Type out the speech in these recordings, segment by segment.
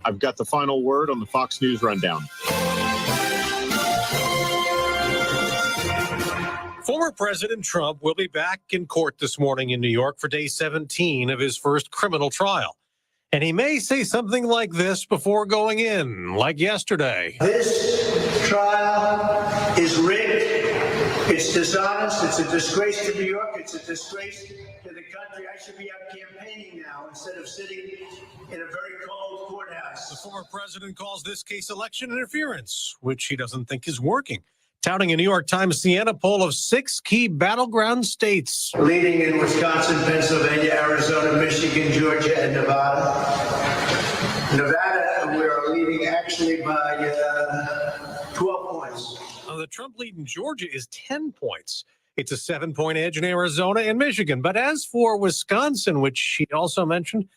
I've got the final word on the Fox News Rundown. Former President Trump will be back in court this morning in New York for day 17 of his first criminal trial. And he may say something like this before going in, like yesterday. This trial is rigged. It's dishonest. It's a disgrace to New York. It's a disgrace to the country. I should be out campaigning now instead of sitting in a very cold courthouse. The former president calls this case election interference, which he doesn't think is working, touting a New York Times Siena poll of 6 key battleground states. Leading in Wisconsin, Pennsylvania, Arizona, Michigan, Georgia, and Nevada. Nevada, we are leading actually by 12 points. The Trump lead in Georgia is 10 points. It's a 7-point edge in Arizona and Michigan. But as for Wisconsin, which she also mentioned,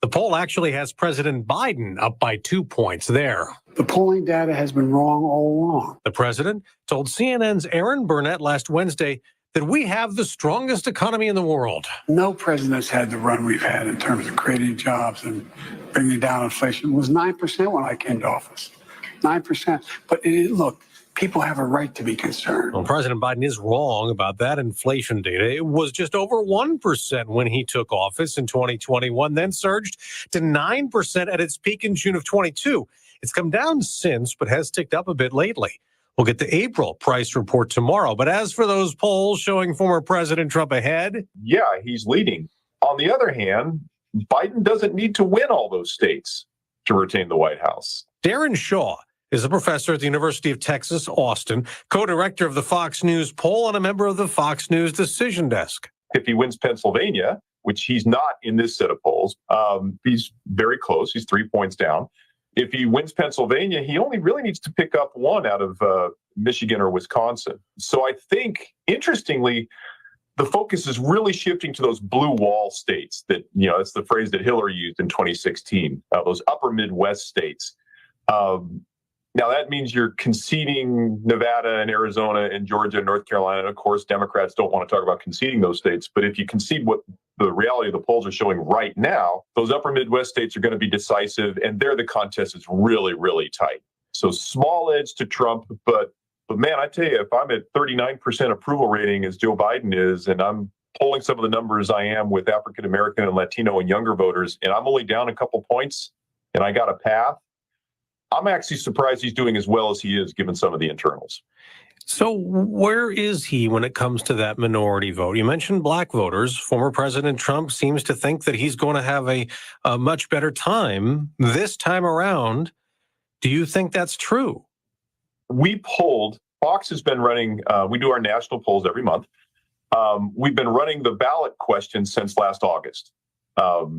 the poll actually has President Biden up by 2 points there. The polling data has been wrong all along. The president told CNN's Aaron Burnett last Wednesday that we have the strongest economy in the world. No president's had the run we've had in terms of creating jobs and bringing down inflation. It was 9% when I came to office. 9%. But look, people have a right to be concerned. Well, President Biden is wrong about that inflation data. It was just over 1% when he took office in 2021, then surged to 9% at its peak in June of 22. It's come down since, but has ticked up a bit lately. We'll get the April price report tomorrow. But as for those polls showing former President Trump ahead, yeah, he's leading. On the other hand, Biden doesn't need to win all those states to retain the White House. Darren Shaw is a professor at the University of Texas, Austin, co-director of the Fox News poll and a member of the Fox News decision desk. If he wins Pennsylvania, which he's not in this set of polls, he's very close. He's 3 points down. If he wins Pennsylvania, he only really needs to pick up one out of Michigan or Wisconsin. So I think, interestingly, the focus is really shifting to those blue wall states that, that's the phrase that Hillary used in 2016, those upper Midwest states. Now, that means you're conceding Nevada and Arizona and Georgia and North Carolina. And of course, Democrats don't want to talk about conceding those states. But if you concede what the reality of the polls are showing right now, those upper Midwest states are going to be decisive. And there the contest is really, really tight. So small edge to Trump. But man, I tell you, if I'm at 39% approval rating as Joe Biden is, and I'm polling some of the numbers I am with African-American and Latino and younger voters, and I'm only down a couple points and I got a path, I'm actually surprised he's doing as well as he is, given some of the internals. So where is he when it comes to that minority vote? You mentioned black voters. Former President Trump seems to think that he's going to have a much better time this time around. Do you think that's true? We polled, Fox has been running, we do our national polls every month. We've been running the ballot question since last August.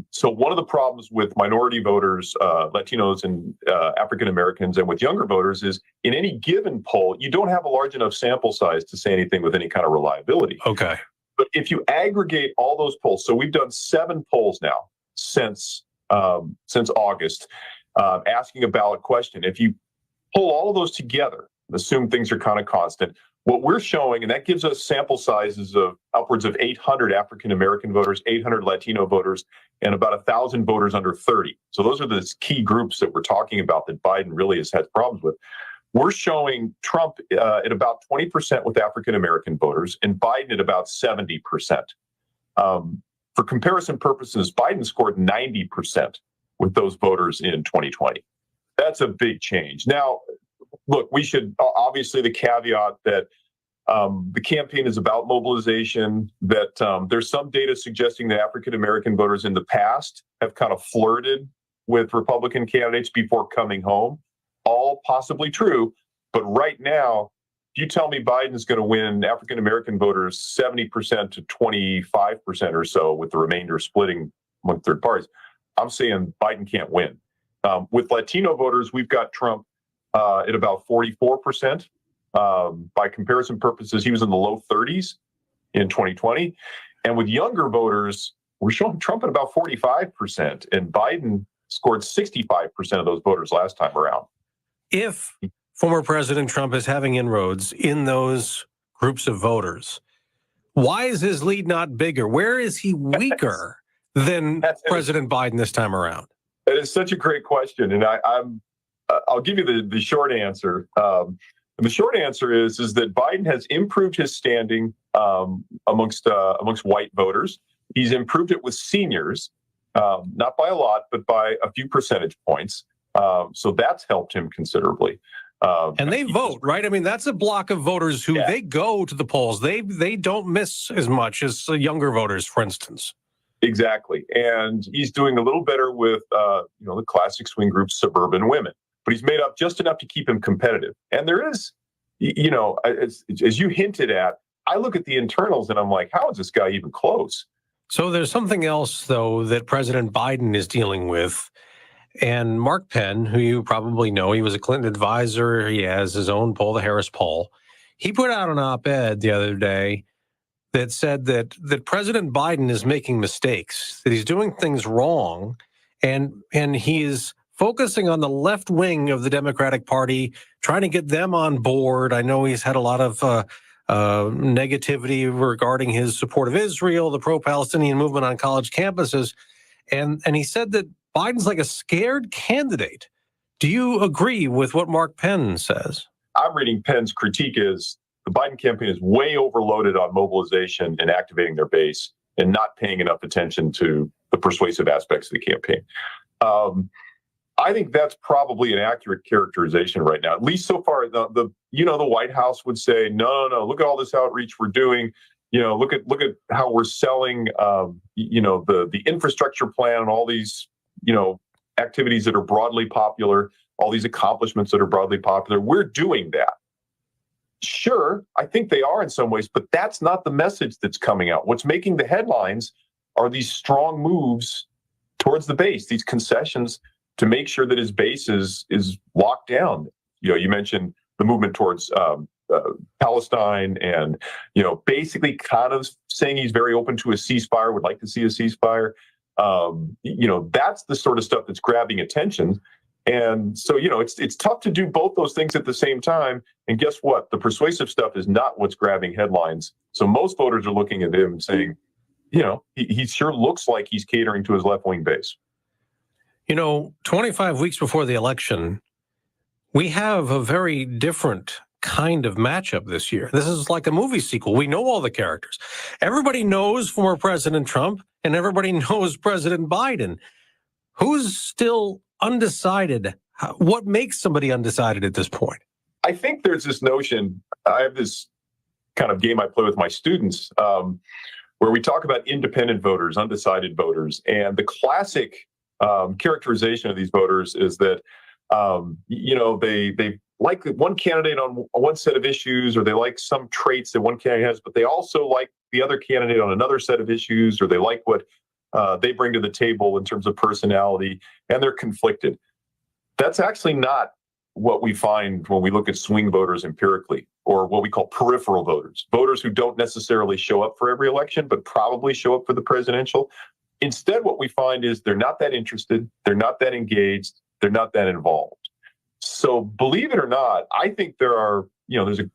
So one of the problems with minority voters, Latinos and African Americans, and with younger voters is in any given poll, you don't have a large enough sample size to say anything with any kind of reliability. Okay. But if you aggregate all those polls, so we've done 7 polls now since August, asking a ballot question. If you pull all of those together, assume things are kind of constant, what we're showing, and that gives us sample sizes of upwards of 800 African-American voters, 800 Latino voters, and about 1,000 voters under 30. So those are the key groups that we're talking about that Biden really has had problems with. We're showing Trump at about 20% with African-American voters and Biden at about 70%. For comparison purposes, Biden scored 90% with those voters in 2020. That's a big change. Now, look, we should obviously the caveat that the campaign is about mobilization, that there's some data suggesting that African-American voters in the past have kind of flirted with Republican candidates before coming home. All possibly true. But right now, if you tell me Biden's going to win African-American voters 70% to 25% or so, with the remainder splitting among third parties, I'm saying Biden can't win. With Latino voters, we've got Trump at about 44%. By comparison purposes, he was in the low 30s in 2020. And with younger voters, we're showing Trump at about 45%, and Biden scored 65% of those voters last time around. If former President Trump is having inroads in those groups of voters, why is his lead not bigger? Where is he weaker than President Biden this time around? That is such a great question, and I'll give you the short answer. And the short answer is that Biden has improved his standing amongst white voters. He's improved it with seniors, not by a lot, but by a few percentage points. So that's helped him considerably. And they vote, right? I mean, that's a block of voters who they go to the polls. They don't miss as much as younger voters, for instance. Exactly. And he's doing a little better with, the classic swing group, suburban women. But he's made up just enough to keep him competitive. And there is, as you hinted at, I look at the internals and I'm like, how is this guy even close? So there's something else, though, that President Biden is dealing with. And Mark Penn, who you probably know, he was a Clinton advisor. He has his own poll, the Harris poll. He put out an op-ed the other day that said that President Biden is making mistakes, that he's doing things wrong, and he is focusing on the left wing of the Democratic Party, trying to get them on board. I know he's had a lot of negativity regarding his support of Israel, the pro-Palestinian movement on college campuses, and he said that Biden's like a scared candidate. Do you agree with what Mark Penn says? I'm reading Penn's critique is the Biden campaign is way overloaded on mobilization and activating their base and not paying enough attention to the persuasive aspects of the campaign. I think that's probably an accurate characterization right now. At least so far, the White House would say, no, look at all this outreach we're doing. Look at how we're selling, the infrastructure plan and all these, activities that are broadly popular, all these accomplishments that are broadly popular. We're doing that. Sure, I think they are in some ways, but that's not the message that's coming out. What's making the headlines are these strong moves towards the base, these concessions to make sure that his base is locked down. You mentioned the movement towards Palestine and, basically kind of saying he's very open to a ceasefire, would like to see a ceasefire. That's the sort of stuff that's grabbing attention. And so, it's tough to do both those things at the same time. And guess what? The persuasive stuff is not what's grabbing headlines. So most voters are looking at him and saying, he sure looks like he's catering to his left-wing base. 25 weeks before the election, we have a very different kind of matchup this year. This is like a movie sequel. We know all the characters. Everybody knows former President Trump and everybody knows President Biden. Who's still undecided? What makes somebody undecided at this point? I think there's this notion, I have this kind of game I play with my students where we talk about independent voters, undecided voters. And the classic characterization of these voters is that, they like one candidate on one set of issues, or they like some traits that one candidate has, but they also like the other candidate on another set of issues, or they like what they bring to the table in terms of personality, and they're conflicted. That's actually not what we find when we look at swing voters empirically, or what we call peripheral voters, voters who don't necessarily show up for every election, but probably show up for the presidential. Instead, what we find is they're not that interested, they're not that engaged, they're not that involved. So believe it or not, I think there's a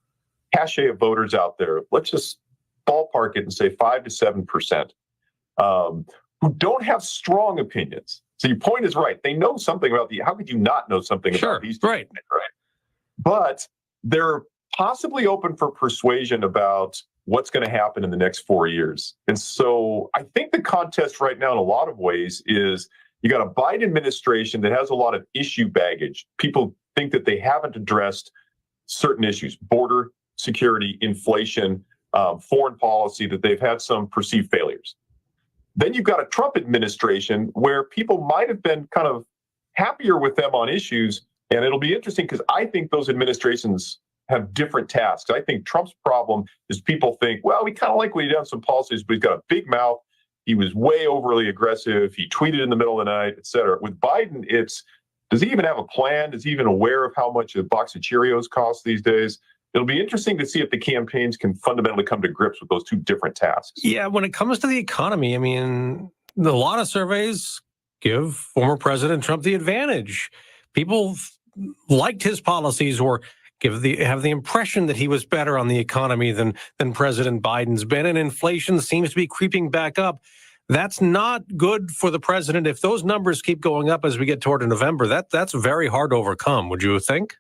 cachet of voters out there, let's just ballpark it and say 5 to 7%, who don't have strong opinions. So your point is right. They know something about how could you not know something about these? Right. But they're possibly open for persuasion about what's going to happen in the next 4 years. And so I think the contest right now in a lot of ways is you got a Biden administration that has a lot of issue baggage. People think that they haven't addressed certain issues, border security, inflation, foreign policy, that they've had some perceived failures. Then you've got a Trump administration where people might have been kind of happier with them on issues. And it'll be interesting because I think those administrations have different tasks. I think Trump's problem is people think, well, we kind of like what he did on some policies, but he's got a big mouth. He was way overly aggressive. He tweeted in the middle of the night, et cetera. With Biden, it's, does he even have a plan? Is he even aware of how much a box of Cheerios costs these days? It'll be interesting to see if the campaigns can fundamentally come to grips with those two different tasks. Yeah, when it comes to the economy, I mean, a lot of surveys give former President Trump the advantage. People liked his policies or have the impression that he was better on the economy than President Biden's been, and inflation seems to be creeping back up. That's not good for the president. If those numbers keep going up as we get toward November, that's very hard to overcome, would you think?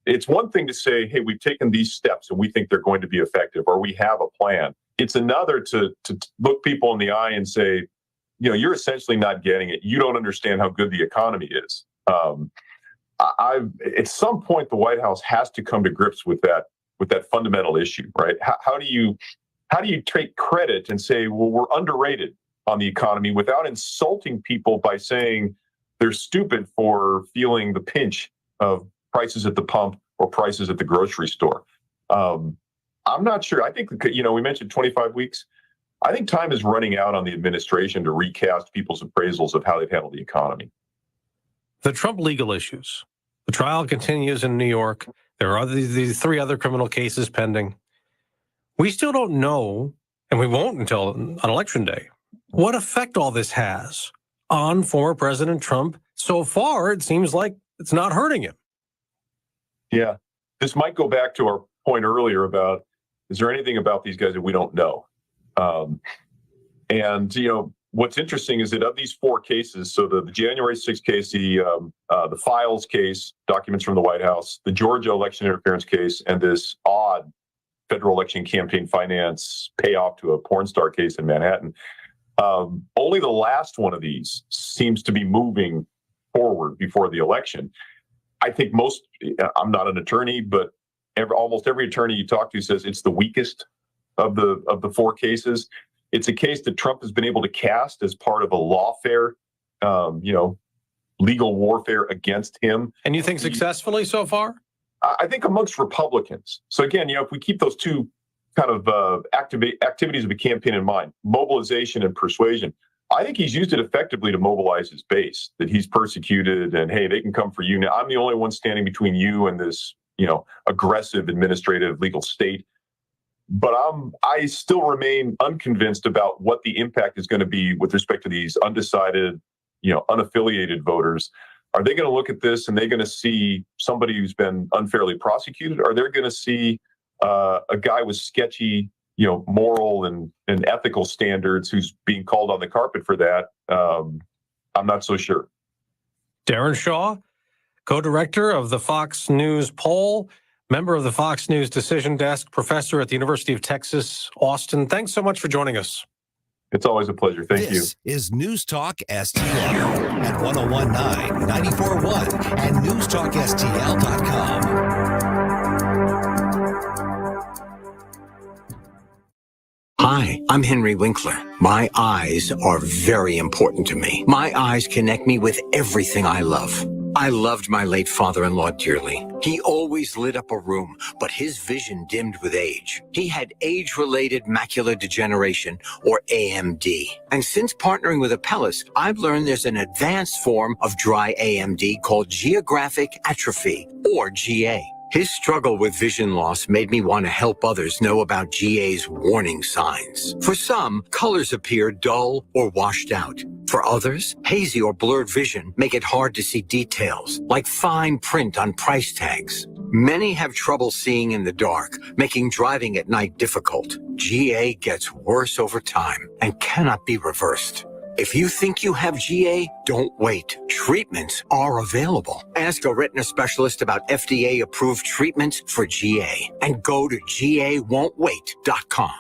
It's one thing to say, hey, we've taken these steps and we think they're going to be effective, or we have a plan. It's another to look people in the eye and say, you're essentially not getting it. You don't understand how good the economy is. At some point, the White House has to come to grips with that fundamental issue, right? How do you take credit and say, well, we're underrated on the economy without insulting people by saying they're stupid for feeling the pinch of prices at the pump or prices at the grocery store? I'm not sure. I think, we mentioned 25 weeks. I think time is running out on the administration to recast people's appraisals of how they've handled the economy. The Trump legal issues. The trial continues in New York. There are these 3 other criminal cases pending. We still don't know, and we won't until on Election Day, what effect all this has on former President Trump. So far, it seems like it's not hurting him. Yeah. This might go back to our point earlier about, is there anything about these guys that we don't know? What's interesting is that of these 4 cases, so the January 6th case, the files case, documents from the White House, the Georgia election interference case, and this odd federal election campaign finance payoff to a porn star case in Manhattan, only the last one of these seems to be moving forward before the election. I think I'm not an attorney, but almost every attorney you talk to says it's the weakest of the 4 cases. It's a case that Trump has been able to cast as part of a lawfare, legal warfare against him. And you think successfully so far? I think amongst Republicans. So again, if we keep those 2 kind of activities of a campaign in mind, mobilization and persuasion, I think he's used it effectively to mobilize his base, that he's persecuted and, hey, they can come for you. Now, I'm the only one standing between you and this, aggressive administrative legal state. But I still remain unconvinced about what the impact is going to be with respect to these undecided, unaffiliated voters. Are they going to look at this and they're going to see somebody who's been unfairly prosecuted? Are they going to see a guy with sketchy, moral and ethical standards who's being called on the carpet for that? I'm not so sure. Darren Shaw, co-director of the Fox News poll, member of the Fox News Decision Desk, professor at the University of Texas, Austin. Thanks so much for joining us. It's always a pleasure. Thank you. This is News Talk STL at 1019, 94.1 and newstalkstl.com. Hi, I'm Henry Winkler. My eyes are very important to me. My eyes connect me with everything I love. I loved my late father-in-law dearly. He always lit up a room, but his vision dimmed with age. He had age-related macular degeneration, or AMD. And since partnering with Apellis, I've learned there's an advanced form of dry AMD called geographic atrophy, or GA. His struggle with vision loss made me want to help others know about GA's warning signs. For some, colors appear dull or washed out. For others, hazy or blurred vision make it hard to see details, like fine print on price tags. Many have trouble seeing in the dark, making driving at night difficult. GA gets worse over time and cannot be reversed. If you think you have GA, don't wait. Treatments are available. Ask a retina specialist about FDA-approved treatments for GA and go to GAWon'tWait.com.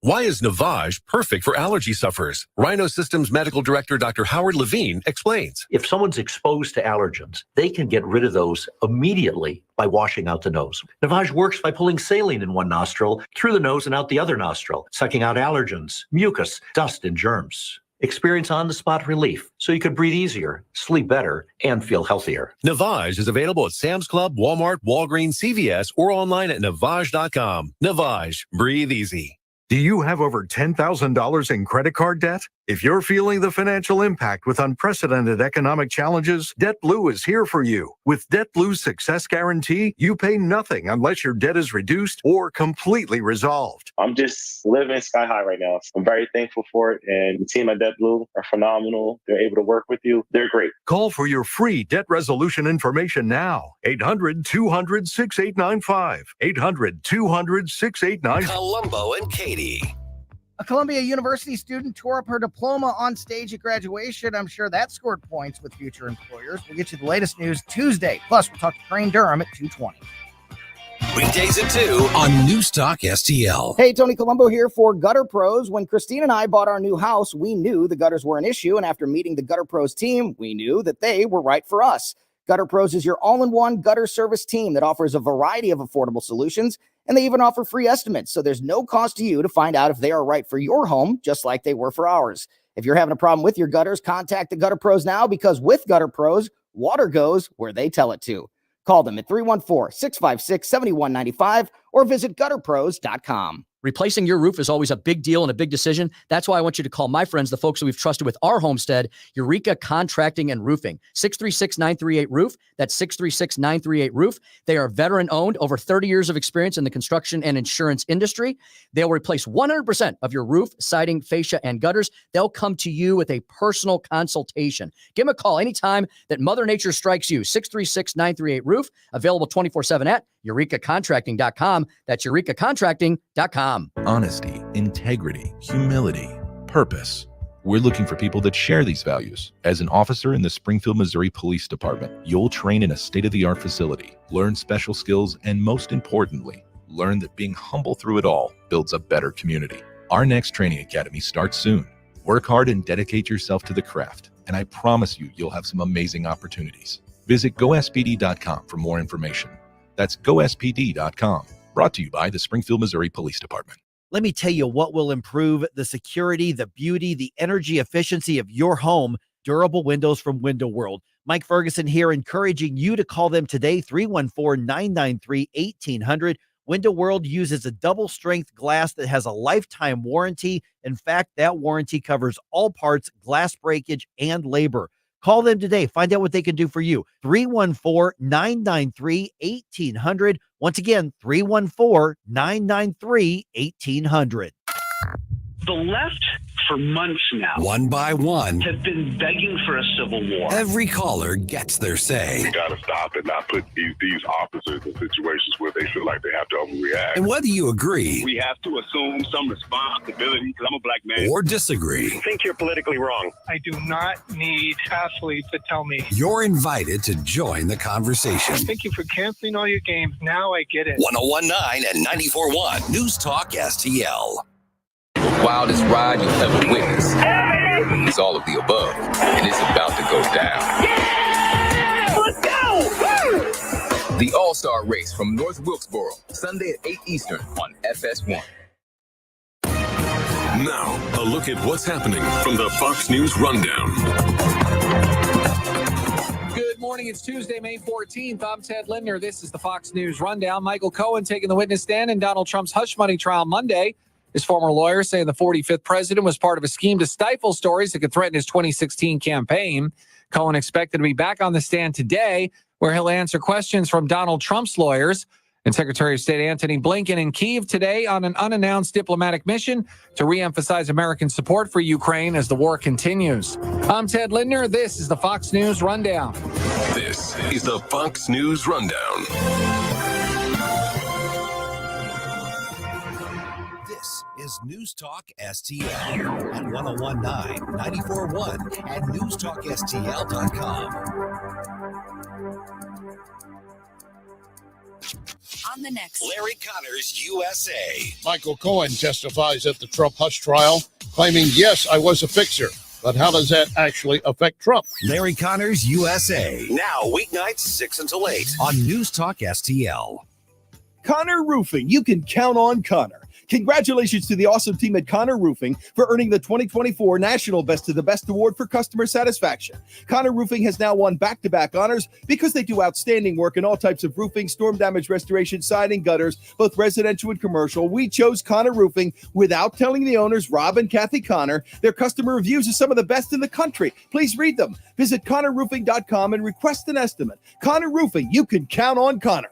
Why is Navage perfect for allergy sufferers? Rhino Systems Medical Director Dr. Howard Levine explains. If someone's exposed to allergens, they can get rid of those immediately by washing out the nose. Navage works by pulling saline in one nostril through the nose and out the other nostril, sucking out allergens, mucus, dust, and germs. Experience on-the-spot relief so you can breathe easier, sleep better, and feel healthier. Navage is available at Sam's Club, Walmart, Walgreens, CVS, or online at Navage.com. Navage, breathe easy. Do you have over $10,000 in credit card debt? If you're feeling the financial impact with unprecedented economic challenges, DebtBlue is here for you. With DebtBlue's Success Guarantee, you pay nothing unless your debt is reduced or completely resolved. I'm just living sky high right now. I'm very thankful for it, and the team at DebtBlue are phenomenal. They're able to work with you. They're great. Call for your free debt resolution information now. 800-200-6895. 800-200-6895. Columbo and Katie. A Columbia University student tore up her diploma on stage at graduation. I'm sure that scored points with future employers. We'll get you the latest news Tuesday. Plus, we'll talk to Crane Durham at 2:20. Weekdays at 2 on News Talk STL. Hey, Tony Colombo here for Gutter Pros. When Christine and I bought our new house, we knew the gutters were an issue. And after meeting the Gutter Pros team, we knew that they were right for us. Gutter Pros is your all-in-one gutter service team that offers a variety of affordable solutions. And they even offer free estimates, so there's no cost to you to find out if they are right for your home, just like they were for ours. If you're having a problem with your gutters, contact the Gutter Pros now, because with Gutter Pros, water goes where they tell it to. Call them at 314-656-7195 or visit gutterpros.com. Replacing your roof is always a big deal and a big decision. That's why I want you to call my friends, the folks that we've trusted with our homestead, Eureka Contracting and Roofing. 636-938-ROOF. That's 636-938-ROOF. They are veteran-owned, over 30 years of experience in the construction and insurance industry. They'll replace 100% of your roof, siding, fascia, and gutters. They'll come to you with a personal consultation. Give them a call anytime that Mother Nature strikes you. 636-938-ROOF. Available 24/7 at eurekacontracting.com. That's eurekacontracting.com. Honesty, integrity, humility, purpose. We're looking for people that share these values. As an officer in the Springfield, Missouri Police Department, you'll train in a state-of-the-art facility, learn special skills, and most importantly, learn that being humble through it all builds a better community. Our next training academy starts soon. Work hard and dedicate yourself to the craft, and I promise you'll have some amazing opportunities. Visit gospd.com for more information. That's gospd.com. Brought to you by the Springfield, Missouri Police Department. Let me tell you what will improve the security, the beauty, the energy efficiency of your home. Durable windows from Window World. Mike Ferguson here, encouraging you to call them today, 314-993-1800. Window World uses a double-strength glass that has a lifetime warranty. In fact, that warranty covers all parts, glass breakage, and labor. Call them today. Find out what they can do for you. 314-993-1800. Once again, 314-993-1800. The left, for months now, one by one, have been begging for a civil war. Every caller gets their say. We got to stop and not put these officers in situations where they feel like they have to overreact. And whether you agree, we have to assume some responsibility, because I'm a black man, or disagree, I think you're politically wrong. I do not need athletes to tell me. You're invited to join the conversation. Thank you for canceling all your games. Now I get it. 101.9 and 94.1 News Talk STL. Wildest ride you've ever witnessed. It's all of the above, and it's about to go down. Yeah! Let's go! Woo! The All-Star Race from North Wilkesboro, Sunday at 8 Eastern on FS1. Now, a look at what's happening from the Fox News Rundown. Good morning. It's Tuesday, May 14th. I'm Ted Lindner. This is the Fox News Rundown. Michael Cohen taking the witness stand in Donald Trump's hush money trial Monday. His former lawyer saying the 45th president was part of a scheme to stifle stories that could threaten his 2016 campaign. Cohen expected to be back on the stand today, where he'll answer questions from Donald Trump's lawyers. And Secretary of State Antony Blinken in Kyiv today on an unannounced diplomatic mission to reemphasize American support for Ukraine as the war continues. I'm Ted Lindner. This is the Fox News Rundown. This is the Fox News Rundown. Is News Talk STL at 101.9, 94.1, and newstalkstl.com. On the next, Larry Connors, USA. Michael Cohen testifies at the Trump hush trial, claiming, yes, I was a fixer. But how does that actually affect Trump? Larry Connors, USA. Now, weeknights 6 until 8 on News Talk STL. Connor Roofing. You can count on Connor. Congratulations to the awesome team at Connor Roofing for earning the 2024 National Best of the Best Award for Customer Satisfaction. Connor Roofing has now won back-to-back honors because they do outstanding work in all types of roofing, storm damage restoration, siding, gutters, both residential and commercial. We chose Connor Roofing without telling the owners, Rob and Kathy Connor. Their customer reviews are some of the best in the country. Please read them. Visit ConnorRoofing.com and request an estimate. Connor Roofing, you can count on Connor.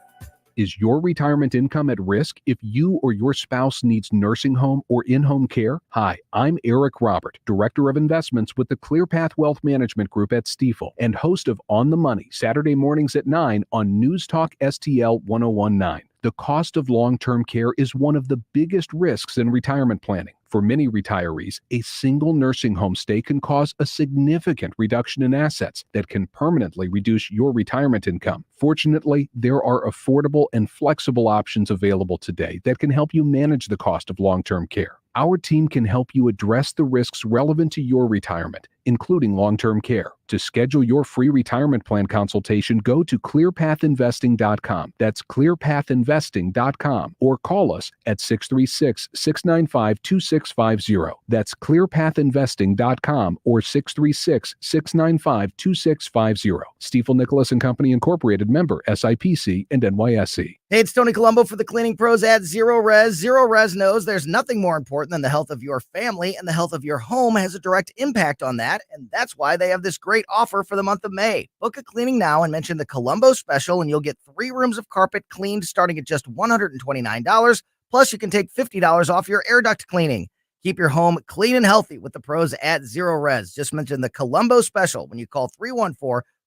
Is your retirement income at risk if you or your spouse needs nursing home or in-home care? Hi, I'm Eric Robert, Director of Investments with the ClearPath Wealth Management Group at Stifel and host of On the Money, Saturday mornings at 9 on News Talk STL 101.9. The cost of long-term care is one of the biggest risks in retirement planning. For many retirees, a single nursing home stay can cause a significant reduction in assets that can permanently reduce your retirement income. Fortunately, there are affordable and flexible options available today that can help you manage the cost of long-term care. Our team can help you address the risks relevant to your retirement, including long-term care. To schedule your free retirement plan consultation, go to clearpathinvesting.com. That's clearpathinvesting.com, or call us at 636-695-2650. That's clearpathinvesting.com or 636-695-2650. Stiefel Nicholas and Company Incorporated, member SIPC and NYSE. Hey, it's Tony Colombo for the cleaning pros at Zero Res. Zero Res knows there's nothing more important than the health of your family, and the health of your home has a direct impact on that, and that's why they have this great offer for the month of May. Book a cleaning now and mention the Colombo special, and you'll get 3 rooms of carpet cleaned starting at just $129. Plus, you can take $50 off your air duct cleaning. Keep your home clean and healthy with the pros at Zero Res. Just mention the Colombo special when you call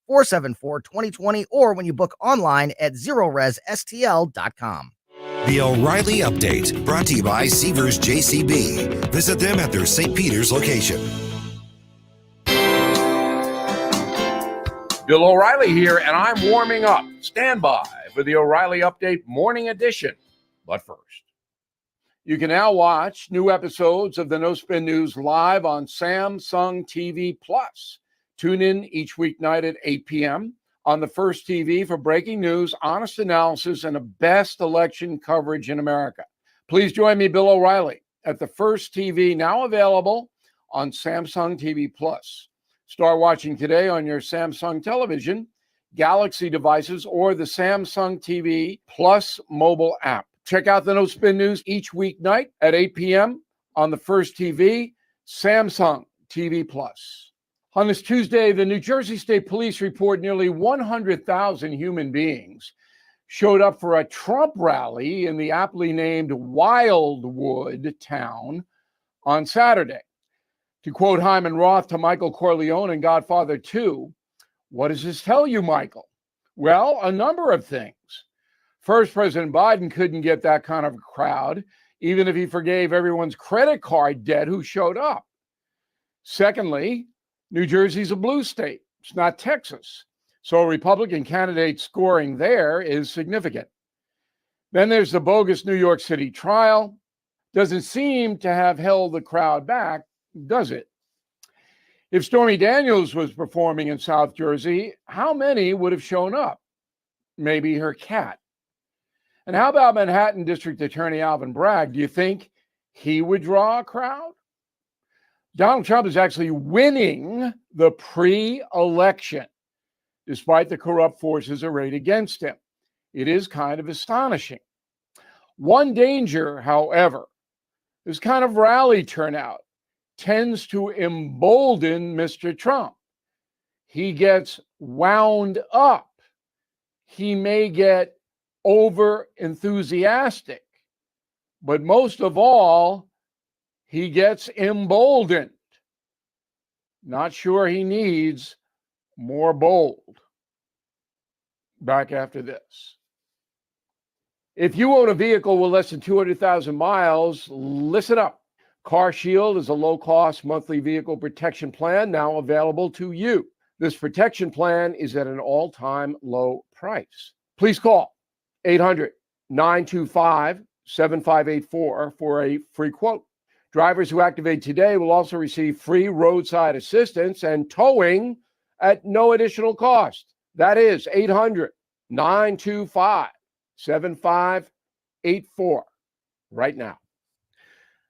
314-474-2020 or when you book online at ZeroResSTL.com. The O'Reilly Update, brought to you by Seavers JCB. Visit them at their St. Peter's location. Bill O'Reilly here, and I'm warming up. Stand by for the O'Reilly Update Morning Edition. But first, you can now watch new episodes of the No Spin News live on Samsung TV Plus. Tune in each weeknight at 8 p.m. on the First TV for breaking news, honest analysis, and the best election coverage in America. Please join me, Bill O'Reilly, at the First TV, now available on Samsung TV Plus. Start watching today on your Samsung television, Galaxy devices, or the Samsung TV Plus mobile app. Check out the No Spin News each weeknight at 8 p.m. on the First TV, Samsung TV Plus. On this Tuesday, the New Jersey State Police report nearly 100,000 human beings showed up for a Trump rally in the aptly named Wildwood town on Saturday. To quote Hyman Roth to Michael Corleone in Godfather 2, what does this tell you, Michael? Well, a number of things. First, President Biden couldn't get that kind of a crowd, even if he forgave everyone's credit card debt who showed up. Secondly, New Jersey's a blue state. It's not Texas. So a Republican candidate scoring there is significant. Then there's the bogus New York City trial. Doesn't seem to have held the crowd back, does it? If Stormy Daniels was performing in South Jersey, how many would have shown up? Maybe her cat. And how about Manhattan District Attorney Alvin Bragg? Do you think he would draw a crowd? Donald Trump is actually winning the pre-election, despite the corrupt forces arrayed against him. It is kind of astonishing. One danger, however, this kind of rally turnout tends to embolden Mr. Trump. He gets wound up. He may get over enthusiastic, but most of all, he gets emboldened. Not sure he needs more bold. Back after this. If you own a vehicle with less than 200,000 miles, listen up. CarShield is a low-cost monthly vehicle protection plan now available to you. This protection plan is at an all-time low price. Please call 800-925-7584 for a free quote. Drivers who activate today will also receive free roadside assistance and towing at no additional cost. That is 800-925-7584 right now.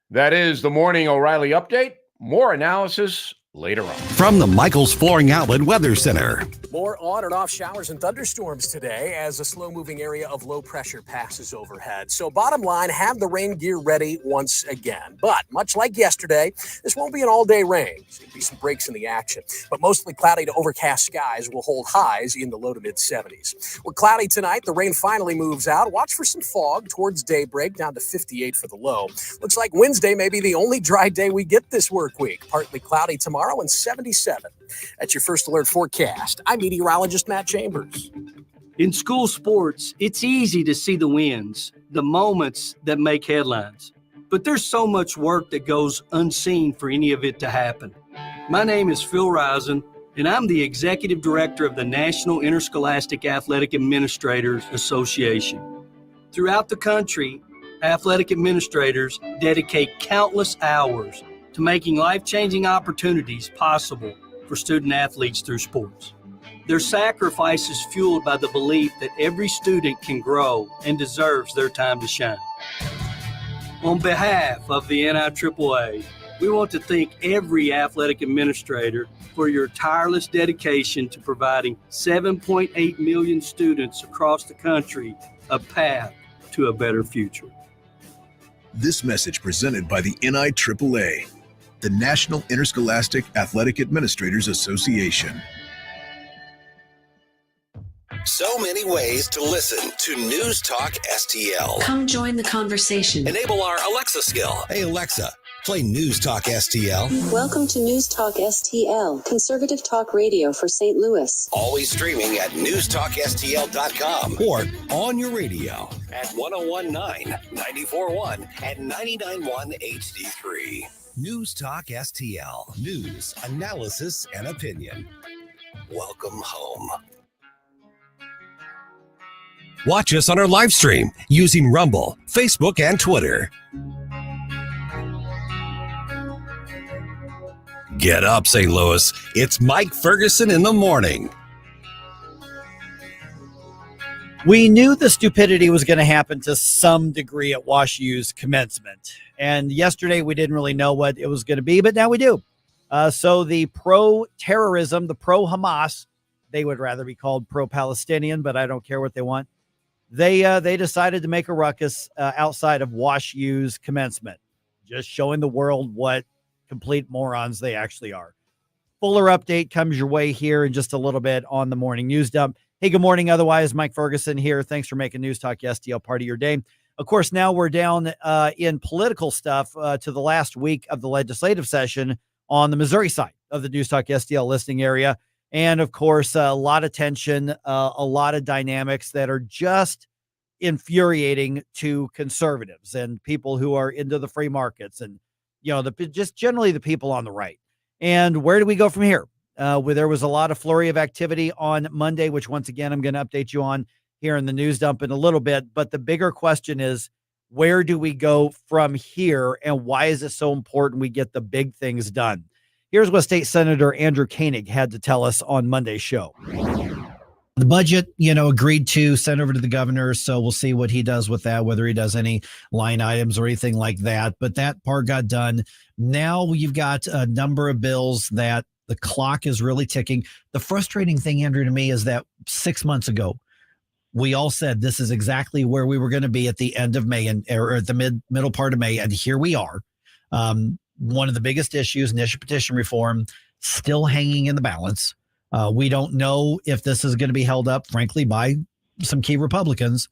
That is the Morning O'Reilly Update. More analysis later on. From the Michaels Flooring Outlet Weather Center. More on and off showers and thunderstorms today as a slow-moving area of low pressure passes overhead. So bottom line, have the rain gear ready once again. But much like yesterday, this won't be an all-day rain. There's going to be some breaks in the action. But mostly cloudy to overcast skies will hold highs in the low to mid-70s. We're cloudy tonight. The rain finally moves out. Watch for some fog towards daybreak, down to 58 for the low. Looks like Wednesday may be the only dry day we get this work week. Partly cloudy tomorrow and 77. That's your First Alert forecast. I'm meteorologist Matt Chambers. In school sports, it's easy to see the wins, the moments that make headlines. but there's so much work that goes unseen for any of it to happen. My name is Phil Risen, and I'm the Executive Director of the National Interscholastic Athletic Administrators Association. Throughout the country, athletic administrators dedicate countless hours to making life-changing opportunities possible for student athletes through sports. Their sacrifice is fueled by the belief that every student can grow and deserves their time to shine. On behalf of the NIAAA, we want to thank every athletic administrator for your tireless dedication to providing 7.8 million students across the country a path to a better future. This message presented by the NIAAA, the National Interscholastic Athletic Administrators Association. So many ways to listen to News Talk STL. Come join the conversation. Enable our Alexa skill. Hey, Alexa, play News Talk STL. Welcome to News Talk STL, conservative talk radio for St. Louis. Always streaming at newstalkstl.com or on your radio at 1019, 94.1, and 99.1 HD3. News Talk STL. News, analysis, and opinion. Welcome home. Watch us on our live stream using Rumble, Facebook, and Twitter. Get up, St. Louis. It's Mike Ferguson in the morning. We knew the stupidity was going to happen to some degree at Wash U's commencement. And yesterday we didn't really know what it was going to be, but now we do. So the pro-terrorism, the pro-Hamas, they would rather be called pro-Palestinian, but I don't care what they want. They decided to make a ruckus outside of Wash U's commencement, just showing the world what complete morons they actually are. Fuller update comes your way here in just a little bit on the morning news dump. Hey, good morning. Otherwise, Mike Ferguson here. Thanks for making News Talk STL part of your day. Of course, now we're down in political stuff to the last week of the legislative session on the Missouri side of the News Talk STL listening area. And of course, a lot of tension, a lot of dynamics that are just infuriating to conservatives and people who are into the free markets and, you know, just generally the people on the right. And where do we go from here? Where there was a lot of flurry of activity on Monday, which once again, I'm going to update you on here in the news dump in a little bit. But the bigger question is, where do we go from here? And why is it so important we get the big things done? Here's what State Senator Andrew Koenig had to tell us on Monday's show. The budget, agreed to, sent over to the governor. So we'll see what he does with that, whether he does any line items or anything like that. But that part got done. Now you've got a number of bills that the clock is really ticking. The frustrating thing, Andrew, to me is that 6 months ago, we all said this is exactly where we were going to be at the end of May or at the middle part of May. And here we are. One of the biggest issues, initial petition reform, still hanging in the balance. We don't know if this is going to be held up, frankly, by some key Republicans.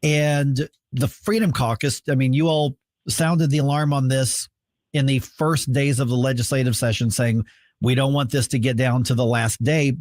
And the Freedom Caucus, you all sounded the alarm on this in the first days of the legislative session, saying we don't want this to get down to the last day,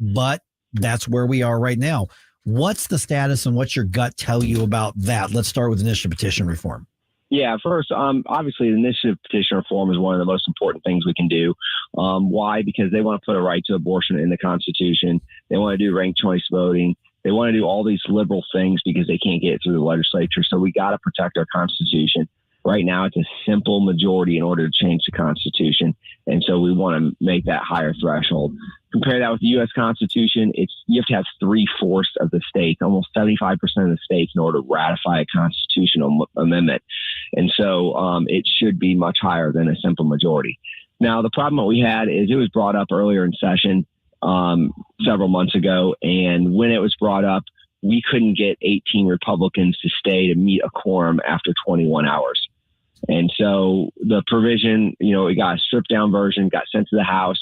but that's where we are right now. What's the status and what's your gut tell you about that? Let's start with initial petition reform. Yeah, first, obviously, the initiative petition reform is one of the most important things we can do. Why? Because they want to put a right to abortion in the Constitution. They want to do ranked choice voting. They want to do all these liberal things because they can't get it through the legislature. So we got to protect our Constitution. Right now, it's a simple majority in order to change the Constitution. And so we want to make that higher threshold. Compare that with the U.S. Constitution, you have to have 3/4 of the states, almost 75% of the states, in order to ratify a constitutional amendment. And so it should be much higher than a simple majority. Now, the problem that we had is it was brought up earlier in session several months ago. And when it was brought up, we couldn't get 18 Republicans to stay to meet a quorum after 21 hours. And so the provision, it got a stripped down version, got sent to the House.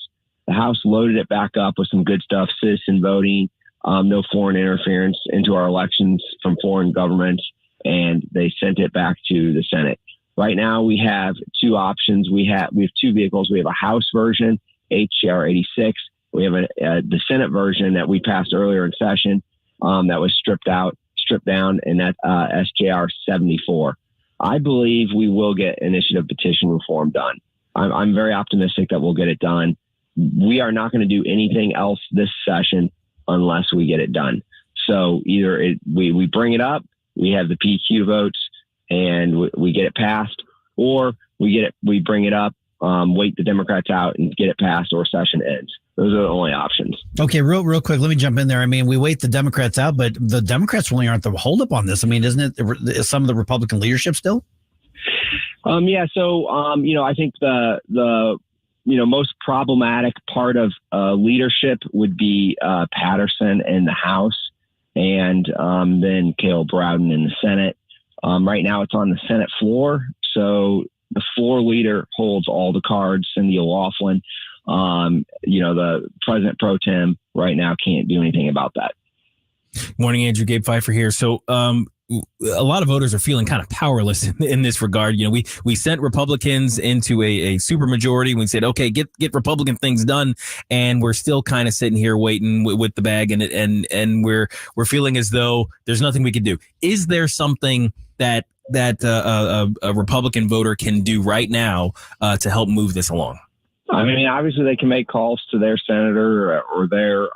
The House loaded it back up with some good stuff, citizen voting, no foreign interference into our elections from foreign governments, and they sent it back to the Senate. Right now, we have two options. We have two vehicles. We have a House version, HJR 86. We have the Senate version that we passed earlier in session that was stripped down, and that's SJR 74. I believe we will get initiative petition reform done. I'm very optimistic that we'll get it done. We are not going to do anything else this session unless we get it done. So either we bring it up, we have the PQ votes, and we get it passed, or we bring it up, wait the Democrats out and get it passed, or session ends. Those are the only options. Okay, real quick, let me jump in there. I mean, we wait the Democrats out, but the Democrats really aren't the holdup on this. I mean, isn't it some of the Republican leadership still? Yeah. So, I think the most problematic part of leadership would be Patterson in the House, and then Caleb Browden in the Senate. Right now it's on the Senate floor. So the floor leader holds all the cards, Cindy O'Laughlin. The president pro tem right now can't do anything about that. Morning, Andrew. Gabe Pfeiffer here. So a lot of voters are feeling kind of powerless in this regard. We sent Republicans into a supermajority. We said, okay, get Republican things done, and we're still kind of sitting here waiting with the bag, and we're feeling as though there's nothing we can do. Is there something that a Republican voter can do right now to help move this along? I mean, obviously they can make calls to their senator or their,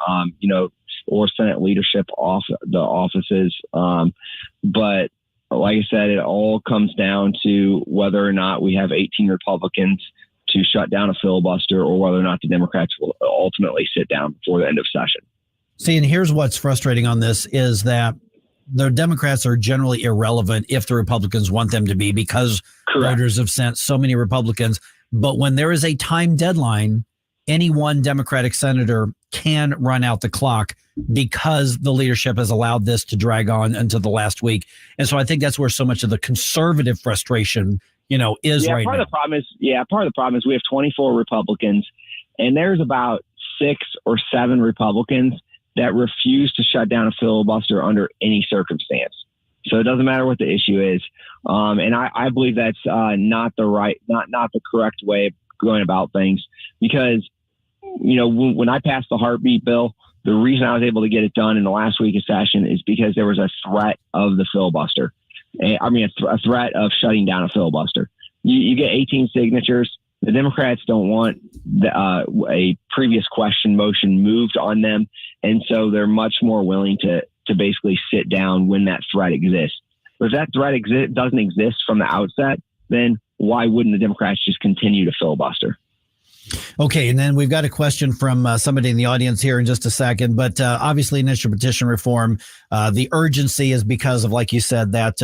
or Senate leadership off the offices. But like I said, it all comes down to whether or not we have 18 Republicans to shut down a filibuster, or whether or not the Democrats will ultimately sit down before the end of session. See, and here's what's frustrating on this is that the Democrats are generally irrelevant if the Republicans want them to be, because voters have sent so many Republicans. But when there is a time deadline, any one Democratic senator can run out the clock because the leadership has allowed this to drag on until the last week. And so I think that's where so much of the conservative frustration, is right now. Part of the problem is we have 24 Republicans, and there's about 6 or 7 Republicans that refuse to shut down a filibuster under any circumstance. So it doesn't matter what the issue is. And I believe that's not the correct way of going about things, because, when I passed the heartbeat bill, the reason I was able to get it done in the last week of session is because there was a threat of the filibuster. A threat of shutting down a filibuster. You get 18 signatures. The Democrats don't want a previous question motion moved on them. And so they're much more willing to basically sit down when that threat exists. But if that threat doesn't exist from the outset, then why wouldn't the Democrats just continue to filibuster? Okay, and then we've got a question from somebody in the audience here in just a second. But obviously, initial petition reform, the urgency is because of, like you said, that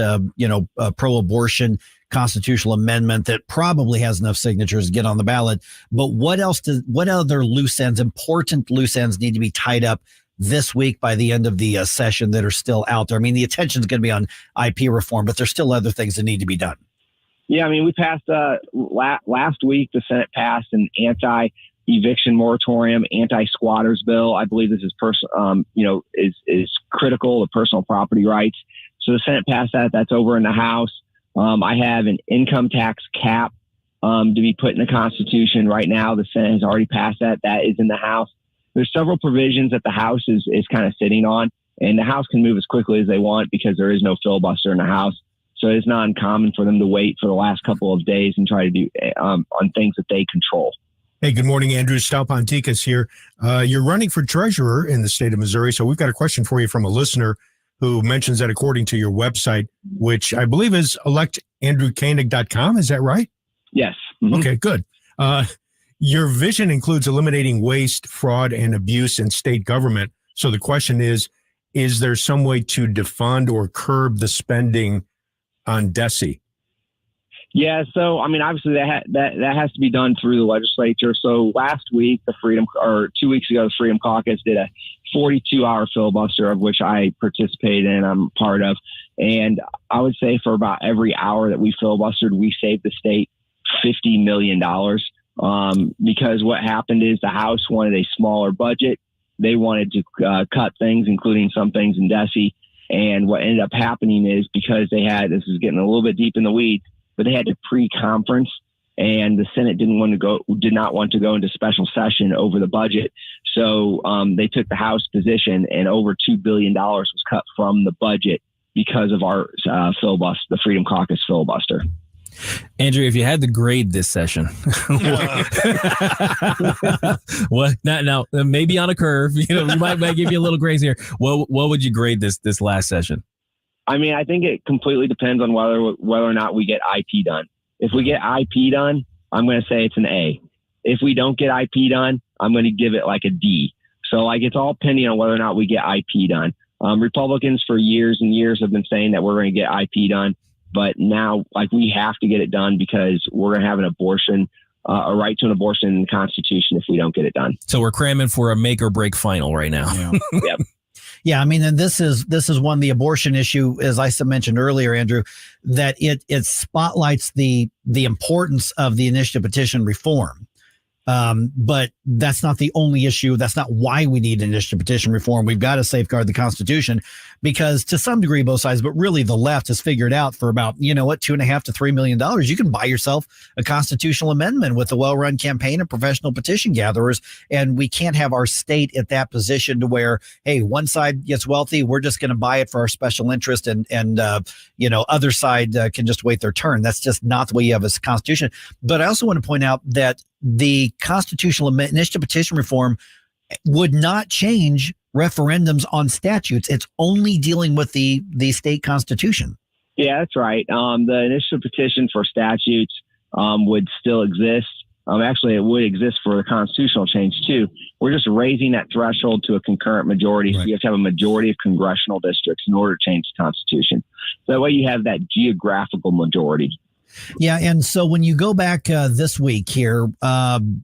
pro-abortion constitutional amendment that probably has enough signatures to get on the ballot. But what other loose ends, important loose ends, need to be tied up this week by the end of the session that are still out there? I mean, the attention is going to be on IP reform, but there's still other things that need to be done. Yeah, I mean, we passed last week. The Senate passed an anti-eviction moratorium, anti-squatters bill. I believe this is is critical of personal property rights. So the Senate passed that. That's over in the House. I have an income tax cap to be put in the Constitution right now. The Senate has already passed that. That is in the House. There's several provisions that the House is kind of sitting on, and the House can move as quickly as they want because there is no filibuster in the House. So it's not uncommon for them to wait for the last couple of days and try to do on things that they control. Hey, good morning, Andrew. Stal Ponticus here. You're running for treasurer in the state of Missouri, so we've got a question for you from a listener who mentions that according to your website, which I believe is electandrewkoenig.com. Is that right? Yes. Mm-hmm. Okay, good. Your vision includes eliminating waste, fraud, and abuse in state government. So the question is there some way to defund or curb the spending on DESE? Yeah, so I mean, obviously that has to be done through the legislature. So last week, 2 weeks ago, the Freedom Caucus did a 42-hour filibuster, of which I participated in. I'm part of, and I would say for about every hour that we filibustered, we saved the state $50 million. Because what happened is the House wanted a smaller budget. They wanted to cut things, including some things in DESE. And what ended up happening is because this is getting a little bit deep in the weeds, but they had to pre-conference, and the Senate did not want to go into special session over the budget. So they took the House position, and over $2 billion was cut from the budget because of our filibuster, the Freedom Caucus filibuster. Andrew, if you had to grade this session, what? Now, maybe on a curve, we might give you a little grace here. What would you grade this last session? I mean, I think it completely depends on whether or not we get IP done. If we get IP done, I'm going to say it's an A. If we don't get IP done, I'm going to give it like a D. So it's all pending on whether or not we get IP done. Republicans for years and years have been saying that we're going to get IP done. But now, we have to get it done because we're going to have an abortion, a right to an abortion in the Constitution if we don't get it done. So we're cramming for a make or break final right now. Yeah. Yep. Yeah, I mean, and this is one, the abortion issue, as I mentioned earlier, Andrew, that it spotlights the importance of the initiative petition reform. But that's not the only issue. That's not why we need initiative petition reform. We've got to safeguard the Constitution because to some degree, both sides, but really the left has figured out for about, $2.5 to $3 million, you can buy yourself a constitutional amendment with a well-run campaign of professional petition gatherers. And we can't have our state at that position to where, hey, one side gets wealthy, we're just going to buy it for our special interest and other side can just wait their turn. That's just not the way you have a Constitution. But I also want to point out that the constitutional initiative petition reform would not change referendums on statutes. It's only dealing with the state constitution. Yeah, that's right. The initiative petition for statutes would still exist. Actually, it would exist for the constitutional change too. We're just raising that threshold to a concurrent majority. Right. So you have to have a majority of congressional districts in order to change the Constitution. So that way you have that geographical majority. Yeah. And so when you go back this week here,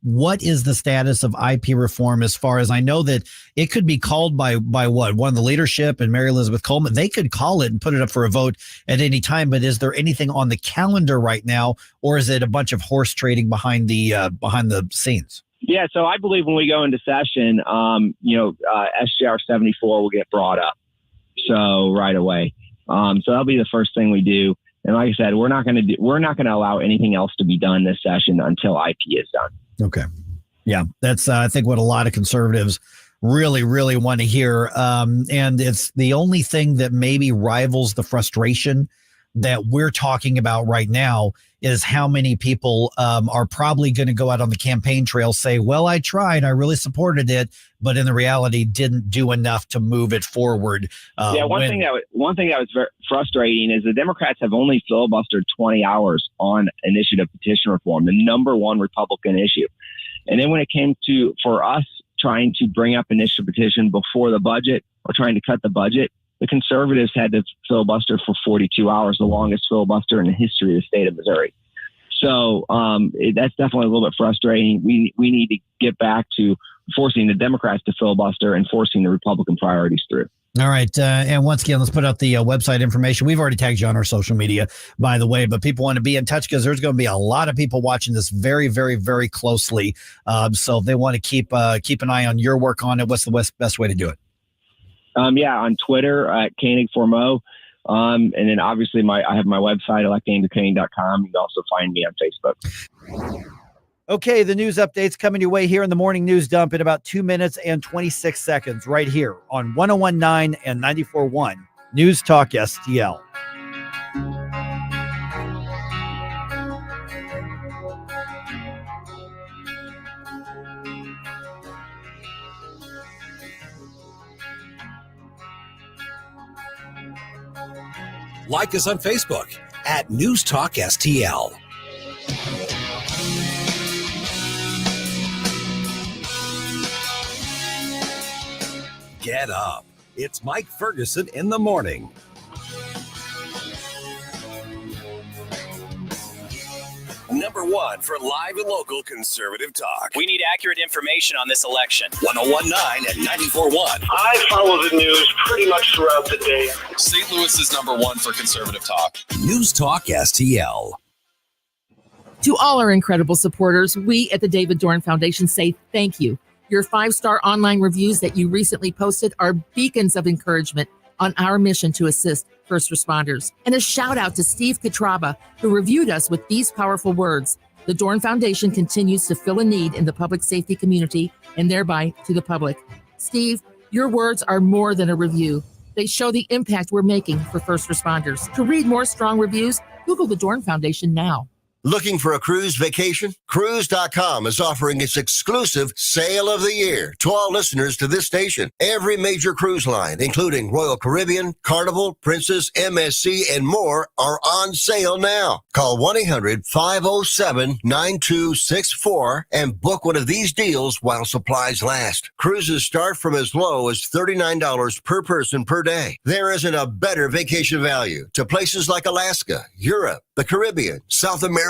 what is the status of IP reform as far as I know that it could be called by what? One of the leadership and Mary Elizabeth Coleman, they could call it and put it up for a vote at any time. But is there anything on the calendar right now, or is it a bunch of horse trading behind the scenes? Yeah. So I believe when we go into session, SJR 74 will get brought up. So right away. So that'll be the first thing we do. And like I said, we're not going to allow anything else to be done this session until IP is done. Okay. Yeah, that's I think what a lot of conservatives really, really want to hear. And it's the only thing that maybe rivals the frustration that we're talking about right now is how many people are probably going to go out on the campaign trail, say, well, I tried, I really supported it, but in the reality didn't do enough to move it forward. One thing that was very frustrating is the Democrats have only filibustered 20 hours on initiative petition reform, the number one Republican issue. And then when it came for us trying to bring up initiative petition before the budget or trying to cut the budget, the conservatives had to filibuster for 42 hours, the longest filibuster in the history of the state of Missouri. So that's definitely a little bit frustrating. We need to get back to forcing the Democrats to filibuster and forcing the Republican priorities through. All right. And once again, let's put out the website information. We've already tagged you on our social media, by the way, but people want to be in touch because there's going to be a lot of people watching this very, very, very closely. So if they want to keep an eye on your work on it, what's the best way to do it? On Twitter at Koenig for Mo. And then obviously I have my website, electandkoenig.com. You can also find me on Facebook. Okay, the news update's coming your way here in the morning news dump in about 2 minutes and 26 seconds right here on 101.9 and 94.1 News Talk STL. Like us on Facebook at News Talk STL. Get up. It's Mike Ferguson in the morning. Number one for live and local conservative talk. We need accurate information on this election. 101.9 and 94.1. I follow the news pretty much throughout the day. St. Louis is number one for conservative talk. News Talk STL. To all our incredible supporters, we at the David Dorn Foundation say thank you. Your 5-star online reviews that you recently posted are beacons of encouragement on our mission to assist first responders. And a shout out to Steve Katraba, who reviewed us with these powerful words. The Dorn Foundation continues to fill a need in the public safety community and thereby to the public. Steve, your words are more than a review. They show the impact we're making for first responders. To read more strong reviews, Google the Dorn Foundation now. Looking for a cruise vacation? Cruise.com is offering its exclusive sale of the year to all listeners to this station. Every major cruise line, including Royal Caribbean, Carnival, Princess, MSC, and more, are on sale now. Call 1-800-507-9264 and book one of these deals while supplies last. Cruises start from as low as $39 per person per day. There isn't a better vacation value to places like Alaska, Europe, the Caribbean, South America,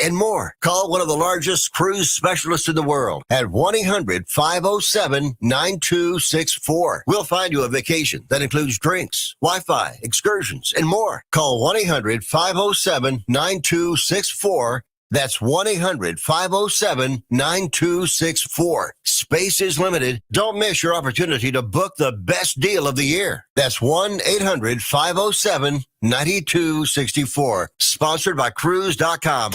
and more. Call one of the largest cruise specialists in the world at 1-800-507-9264. We'll find you a vacation that includes drinks, Wi-Fi, excursions, and more. Call 1-800-507-9264. That's 1-800-507-9264. Space is limited. Don't miss your opportunity to book the best deal of the year. That's 1-800-507-9264. Sponsored by Cruise.com.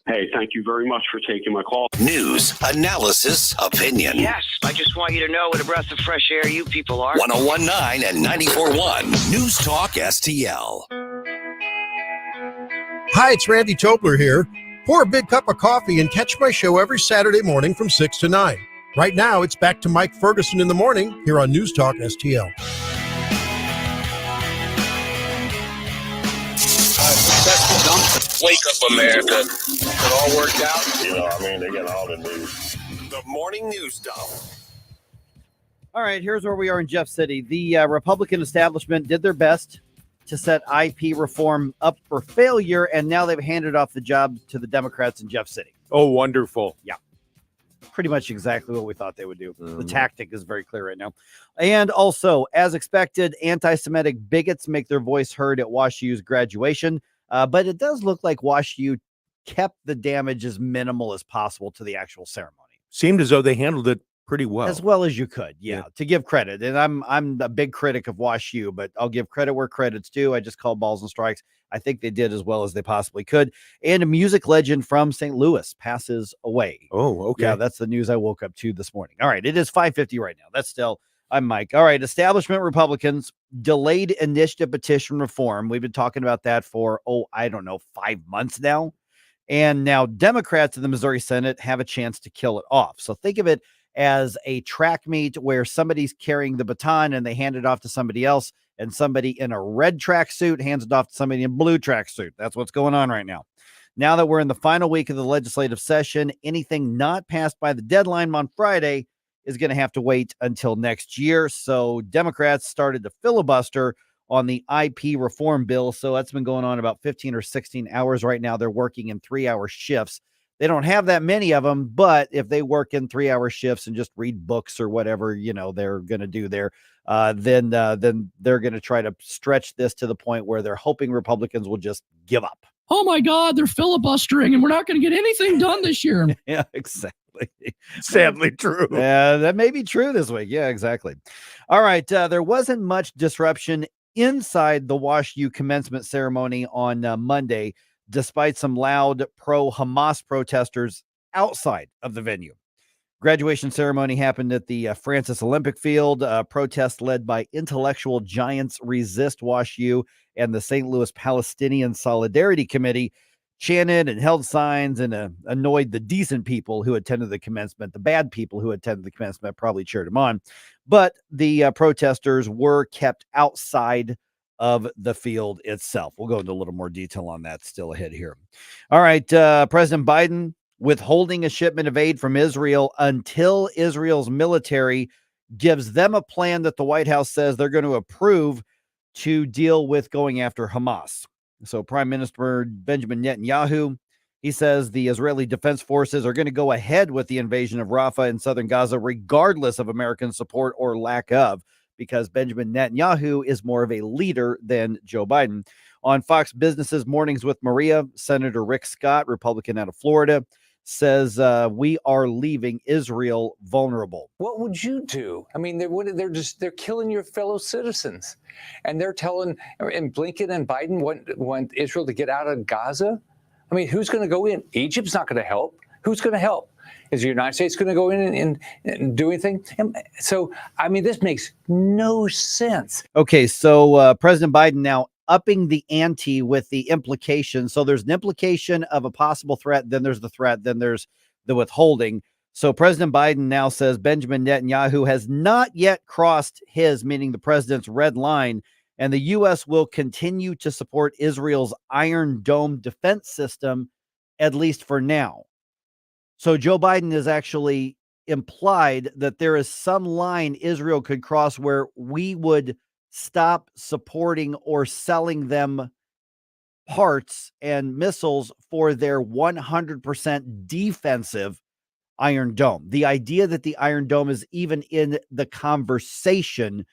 Hey, thank you very much for taking my call. News, analysis, opinion. Yes, I just want you to know what a breath of fresh air you people are. 101.9 and 94.1 News Talk STL. Hi, it's Randy Tobler here. Pour a big cup of coffee and catch my show every Saturday morning from 6 to 9. Right now, it's back to Mike Ferguson in the morning here on News Talk STL. Wake up, America. It all worked out. They got all the news. The morning news dump. All right, here's where we are in Jeff City. The Republican establishment did their best to set IP reform up for failure, and now they've handed off the job to the Democrats in Jeff City. Oh, wonderful. Yeah. Pretty much exactly what we thought they would do. The tactic is very clear right now. And also, as expected, anti-Semitic bigots make their voice heard at WashU's graduation. But it does look like WashU kept the damage as minimal as possible to the actual ceremony. Seemed as though they handled it pretty well. As well as you could, yeah, to give credit. And I'm a big critic of WashU, but I'll give credit where credit's due. I just call balls and strikes. I think they did as well as they possibly could. And a music legend from St. Louis passes away. Oh, okay. Yeah, that's the news I woke up to this morning. All right, it is 5:50 right now. I'm Mike. All right, establishment Republicans delayed initiative petition reform. We've been talking about that for, 5 months now. And now Democrats in the Missouri Senate have a chance to kill it off. So think of it as a track meet where somebody's carrying the baton and they hand it off to somebody else, and somebody in a red tracksuit hands it off to somebody in a blue tracksuit. That's what's going on right now. Now that we're in the final week of the legislative session, anything not passed by the deadline on Friday is going to have to wait until next year. So Democrats started to filibuster on the IP reform bill. So that's been going on about 15 or 16 hours right now. They're working in 3-hour shifts. They don't have that many of them, but if they work in 3-hour shifts and just read books or whatever, they're going to do there, then they're going to try to stretch this to the point where they're hoping Republicans will just give up. Oh my God, they're filibustering and we're not going to get anything done this year. Yeah, exactly. Sadly true. Yeah, that may be true this week. Yeah, exactly. All right. There wasn't much disruption inside the WashU commencement ceremony on Monday, despite some loud pro-Hamas protesters outside of the venue. Graduation ceremony happened at the Francis Olympic Field. Protest led by intellectual giants Resist WashU and the St. Louis Palestinian Solidarity Committee chanted and held signs and annoyed the decent people who attended the commencement. The bad people who attended the commencement probably cheered them on. But the protesters were kept outside of the field itself. We'll go into a little more detail on that still ahead here. All right. President Biden withholding a shipment of aid from Israel until Israel's military gives them a plan that the White House says they're going to approve to deal with going after Hamas. So Prime Minister Benjamin Netanyahu, he says the Israeli Defense Forces are going to go ahead with the invasion of Rafah in southern Gaza, regardless of American support or lack of, because Benjamin Netanyahu is more of a leader than Joe Biden. On Fox Business's Mornings with Maria, Senator Rick Scott, Republican out of Florida, says we are leaving Israel vulnerable. What would you do? I mean, they're killing your fellow citizens, and they're telling, and Blinken and Biden want Israel to get out of Gaza. I mean, who's going to go in? Egypt's not going to help. Who's going to help? Is the United States going to go in and do anything? And so, I mean, this makes no sense. Okay, so President Biden now upping the ante with the implication. So there's an implication of a possible threat, then there's the threat, then there's the withholding. So President Biden now says Benjamin Netanyahu has not yet crossed his, meaning the president's, red line, and the U.S. will continue to support Israel's Iron Dome defense system, at least for now. So Joe Biden has actually implied that there is some line Israel could cross where we would stop supporting or selling them parts and missiles for their 100% defensive Iron Dome. The idea that the Iron Dome is even in the conversation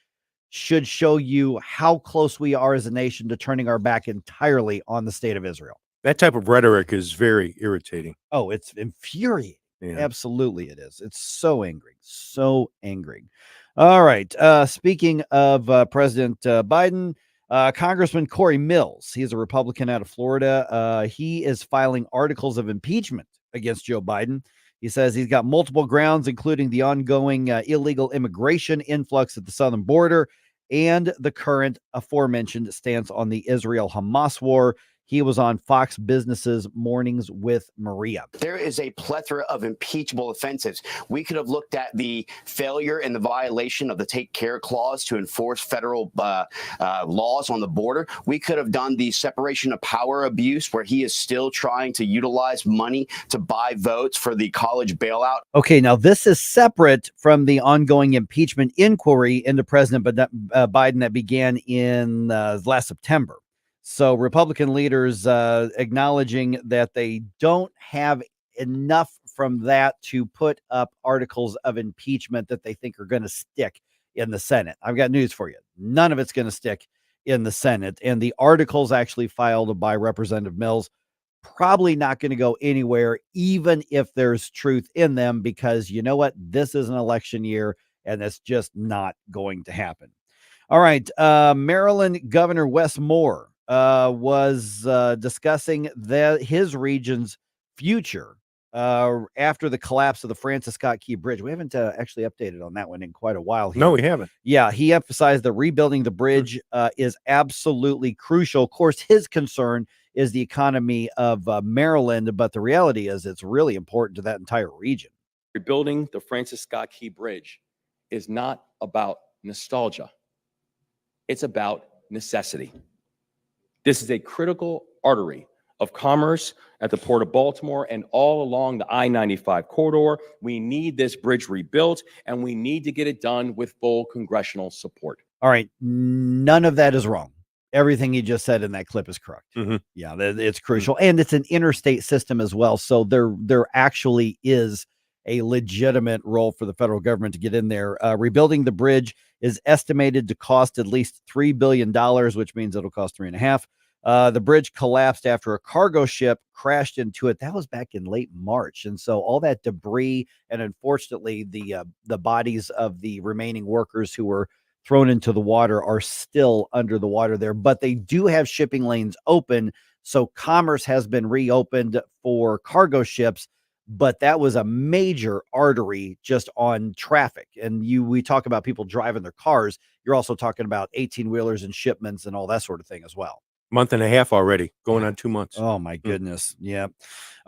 should show you how close we are as a nation to turning our back entirely on the state of Israel. That type of rhetoric is very irritating. Oh, it's infuriating. Yeah. Absolutely it is. It's so angry. So angry. All right. Speaking of President Biden, Congressman Corey Mills, he's a Republican out of Florida. He is filing articles of impeachment against Joe Biden. He says he's got multiple grounds, including the ongoing illegal immigration influx at the southern border and the current aforementioned stance on the Israel-Hamas war. He was on Fox Business's Mornings with Maria. There is a plethora of impeachable offenses. We could have looked at the failure and the violation of the Take Care Clause to enforce federal laws on the border. We could have done the separation of power abuse, where he is still trying to utilize money to buy votes for the college bailout. Okay, now this is separate from the ongoing impeachment inquiry into President Biden that began in last September. So Republican leaders acknowledging that they don't have enough from that to put up articles of impeachment that they think are going to stick in the Senate. I've got news for you. None of it's going to stick in the Senate. And the articles actually filed by Representative Mills probably not going to go anywhere, even if there's truth in them, because you know what? This is an election year, and that's just not going to happen. All right. Maryland Governor Wes Moore was discussing his region's future after the collapse of the Francis Scott Key Bridge. We haven't actually updated on that one in quite a while here. No, we haven't. Yeah, he emphasized that rebuilding the bridge is absolutely crucial. Of course, his concern is the economy of Maryland, but the reality is it's really important to that entire region. Rebuilding the Francis Scott Key Bridge is not about nostalgia. It's about necessity. This is a critical artery of commerce at the Port of Baltimore and all along the I-95 corridor. We need this bridge rebuilt, and we need to get it done with full congressional support. All right. None of that is wrong. Everything you just said in that clip is correct. Mm-hmm. Yeah, it's crucial. And it's an interstate system as well. So there actually is a legitimate role for the federal government to get in there. Rebuilding the bridge is estimated to cost at least $3 billion, which means it'll cost $3.5 billion. The bridge collapsed after a cargo ship crashed into it. That was back in late March. And so all that debris, and unfortunately the bodies of the remaining workers who were thrown into the water are still under the water there, but they do have shipping lanes open. So commerce has been reopened for cargo ships, but that was a major artery just on traffic. And we talk about people driving their cars. You're also talking about 18-wheelers and shipments and all that sort of thing as well. Month and a half already, going on 2 months. Oh my goodness. Yeah.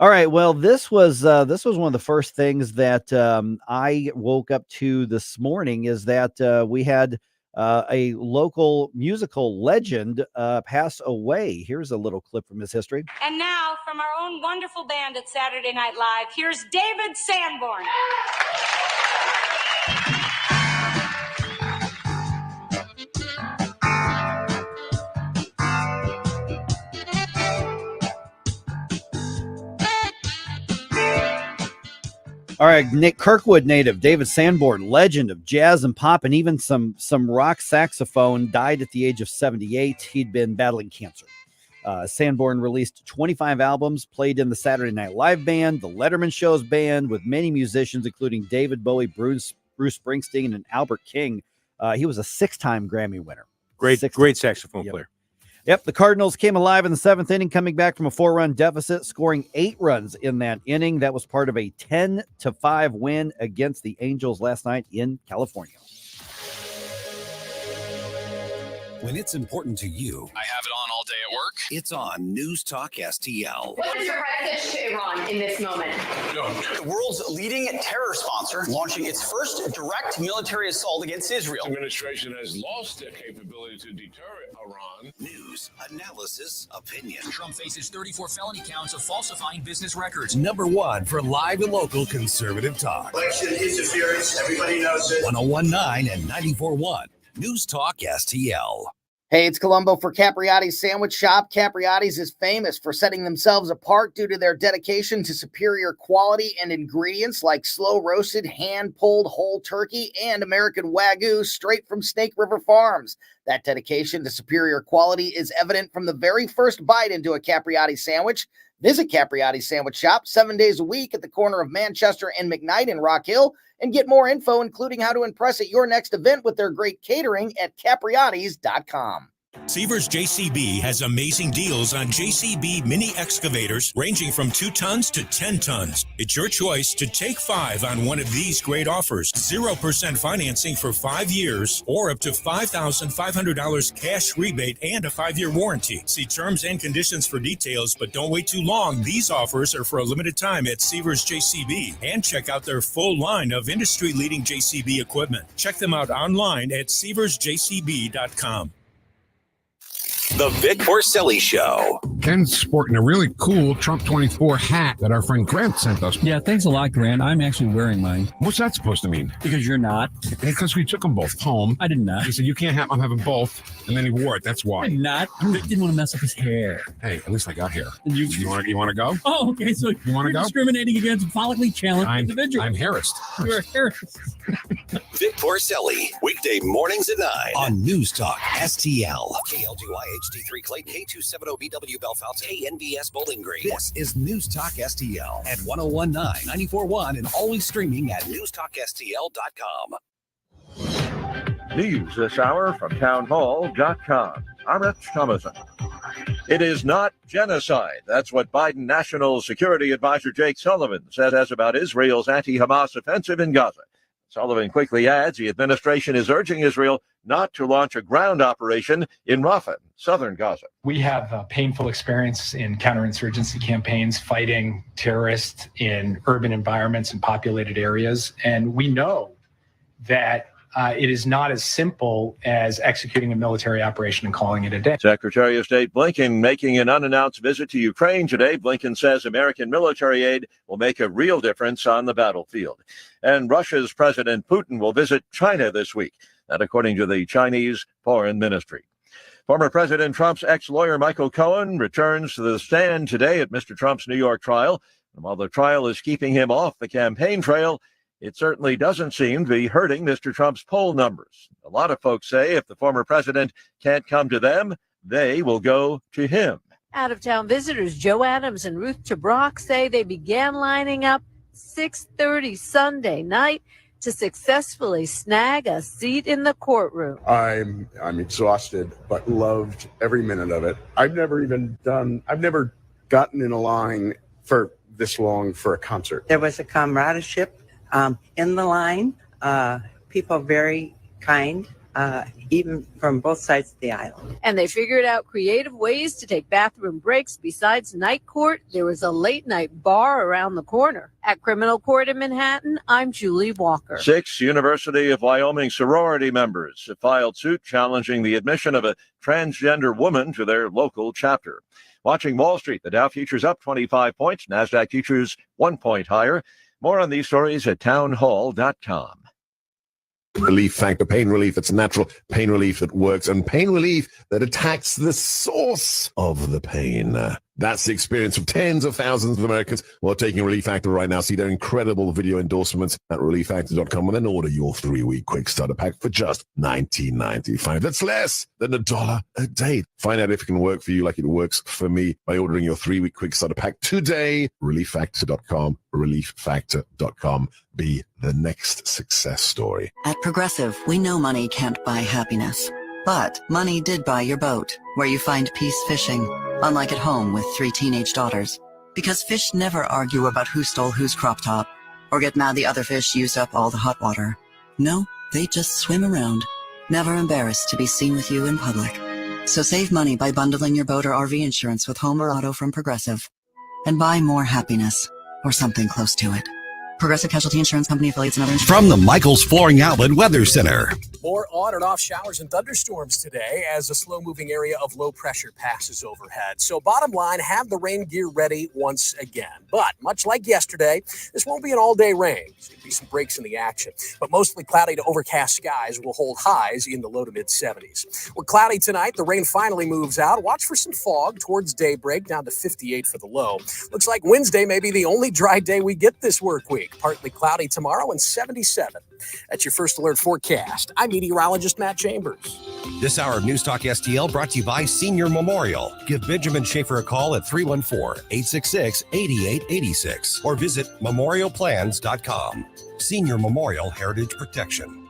All right. Well, this was one of the first things that I woke up to this morning, is that we had a local musical legend pass away. Here's a little clip from his history. And now, from our own wonderful band at Saturday Night Live, here's David Sanborn. All right, Nick Kirkwood native David Sanborn, legend of jazz and pop and even some rock saxophone, died at the age of 78. He'd been battling cancer. Sanborn released 25 albums, played in the Saturday Night Live band, the Letterman Show's band, with many musicians, including David Bowie, Bruce Springsteen, and Albert King. He was a 6-time Grammy winner. Great saxophone player. Yep, the Cardinals came alive in the 7th inning, coming back from a 4-run deficit, scoring 8 runs in that inning. That was part of a 10-5 win against the Angels last night in California. When it's important to you, I have it on all day at work. it's on News Talk STL. What is your message to Iran in this moment? The world's leading terror sponsor launching its first direct military assault against Israel. The administration has lost their capability to deter Iran. News, analysis, opinion. Trump faces 34 felony counts of falsifying business records. Number 1 for live and local conservative talk. Election interference, everybody knows it. 101.9 and 94.1. News Talk STL. Hey, it's Columbo for Capriotti's Sandwich Shop. Capriotti's is famous for setting themselves apart due to their dedication to superior quality and ingredients like slow-roasted, hand-pulled whole turkey and American Wagyu straight from Snake River Farms. That dedication to superior quality is evident from the very first bite into a Capriotti sandwich. Visit Capriotti's Sandwich Shop 7 days a week at the corner of Manchester and McKnight in Rock Hill, and get more info, including how to impress at your next event with their great catering at capriottis.com. Seavers JCB has amazing deals on JCB mini excavators ranging from 2 tons to 10 tons. It's your choice to take 5 on one of these great offers. 0% financing for 5 years or up to $5,500 cash rebate and a 5-year warranty. See terms and conditions for details, but don't wait too long. These offers are for a limited time at Seavers JCB, and check out their full line of industry-leading JCB equipment. Check them out online at seaversjcb.com. The Vic Porcelli Show. Ken's sporting a really cool Trump 24 hat that our friend Grant sent us. Yeah, thanks a lot, Grant. I'm actually wearing mine. What's that supposed to mean? Because you're not. Because we took them both home. I did not. He said, you can't have, I'm having both. And then he wore it. That's why. I'm not. Vic didn't want to mess up his hair. Hey, at least I got hair. You want to go? Oh, okay. So you want to go? Discriminating against follically challenged individuals. I'm harassed. You're a harassed. Vic Porcelli, weekday mornings at 9 on News Talk STL. KLGY HD3 Clayton, K270BW Belfast, KNBS Bowling Green. This is News Talk STL at 101.9, 94.1, and always streaming at newstalkstl.com. News this hour from townhall.com. I'm Rich Thomason. It is not genocide. That's what Biden National Security Advisor Jake Sullivan says about Israel's anti-Hamas offensive in Gaza. Sullivan quickly adds the administration is urging Israel not to launch a ground operation in Rafah, southern Gaza. We have a painful experience in counterinsurgency campaigns fighting terrorists in urban environments and populated areas. And we know that it is not as simple as executing a military operation and calling it a day. Secretary of State Blinken making an unannounced visit to Ukraine today. Blinken says American military aid will make a real difference on the battlefield. And Russia's President Putin will visit China this week. That according to the Chinese Foreign Ministry. Former President Trump's ex-lawyer Michael Cohen returns to the stand today at Mr. Trump's New York trial. And while the trial is keeping him off the campaign trail, it certainly doesn't seem to be hurting Mr. Trump's poll numbers. A lot of folks say if the former president can't come to them, they will go to him. Out-of-town visitors Joe Adams and Ruth Tabrock say they began lining up 6:30 Sunday night to successfully snag a seat in the courtroom. I'm exhausted, but loved every minute of it. I've never gotten in a line for this long for a concert. There was a camaraderie in the line. People very kind, even from both sides of the aisle. And they figured out creative ways to take bathroom breaks. Besides night court, there was a late night bar around the corner. At Criminal Court in Manhattan, I'm Julie Walker. 6 University of Wyoming sorority members have filed suit challenging the admission of a transgender woman to their local chapter. Watching Wall Street, the Dow futures up 25 points, NASDAQ futures 1 point higher. More on these stories at townhall.com. Relief Factor, pain relief. It's natural pain relief that works, and pain relief that attacks the source of the pain. That's the experience of tens of thousands of Americans who are taking Relief Factor right now. See their incredible video endorsements at relieffactor.com and then order your 3-week quick starter pack for just $19.95. That's less than $1 a day. Find out if it can work for you like it works for me by ordering your 3-week quick starter pack today. Relieffactor.com, relieffactor.com. Be the next success story. At Progressive, we know money can't buy happiness, But money did buy your boat, where you find peace fishing, unlike at home with 3 teenage daughters. Because fish never argue about who stole whose crop top, or get mad the other fish used up all the hot water. No, they just swim around, never embarrassed to be seen with you in public. So save money by bundling your boat or RV insurance with home or auto from Progressive. And buy more happiness, or something close to it. Progressive Casualty Insurance Company affiliates and other insurance. From the Michaels Flooring Outlet Weather Center. More on and off showers and thunderstorms today as a slow-moving area of low pressure passes overhead. So bottom line, have the rain gear ready once again. But much like yesterday, this won't be an all-day rain. So there'll be some breaks in the action. But mostly cloudy to overcast skies will hold highs in the low to mid-70s. We're cloudy tonight. The rain finally moves out. Watch for some fog towards daybreak, down to 58 for the low. Looks like Wednesday may be the only dry day we get this work week. Partly cloudy tomorrow and 77. That's your first alert forecast. I'm meteorologist Matt Chambers. This hour of News Talk STL brought to you by Senior Memorial. Give Benjamin Schaefer a call at 314-866-8886 or visit memorialplans.com. Senior Memorial Heritage Protection.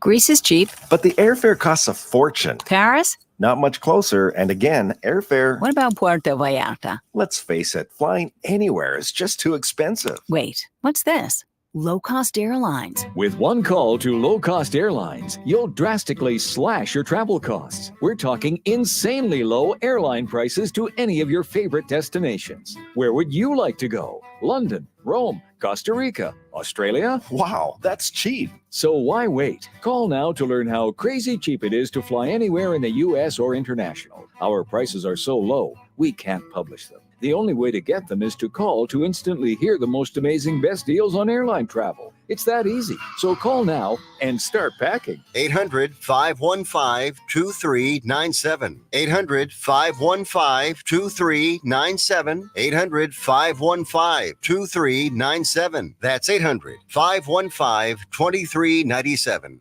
Greece is cheap. But the airfare costs a fortune. Paris? Not much closer. And again, airfare. What about Puerto Vallarta? Let's face it, flying anywhere is just too expensive. Wait, what's this? Low-cost airlines. With one call to low-cost airlines, you'll drastically slash your travel costs. We're talking insanely low airline prices to any of your favorite destinations. Where would you like to go? London, Rome, Costa Rica, Australia? Wow, that's cheap. So why wait? Call now to learn how crazy cheap it is to fly anywhere in the U.S. or international. Our prices are so low, we can't publish them. The only way to get them is to call to instantly hear the most amazing best deals on airline travel. It's that easy. So call now and start packing. 800-515-2397. 800-515-2397. 800-515-2397. That's 800-515-2397.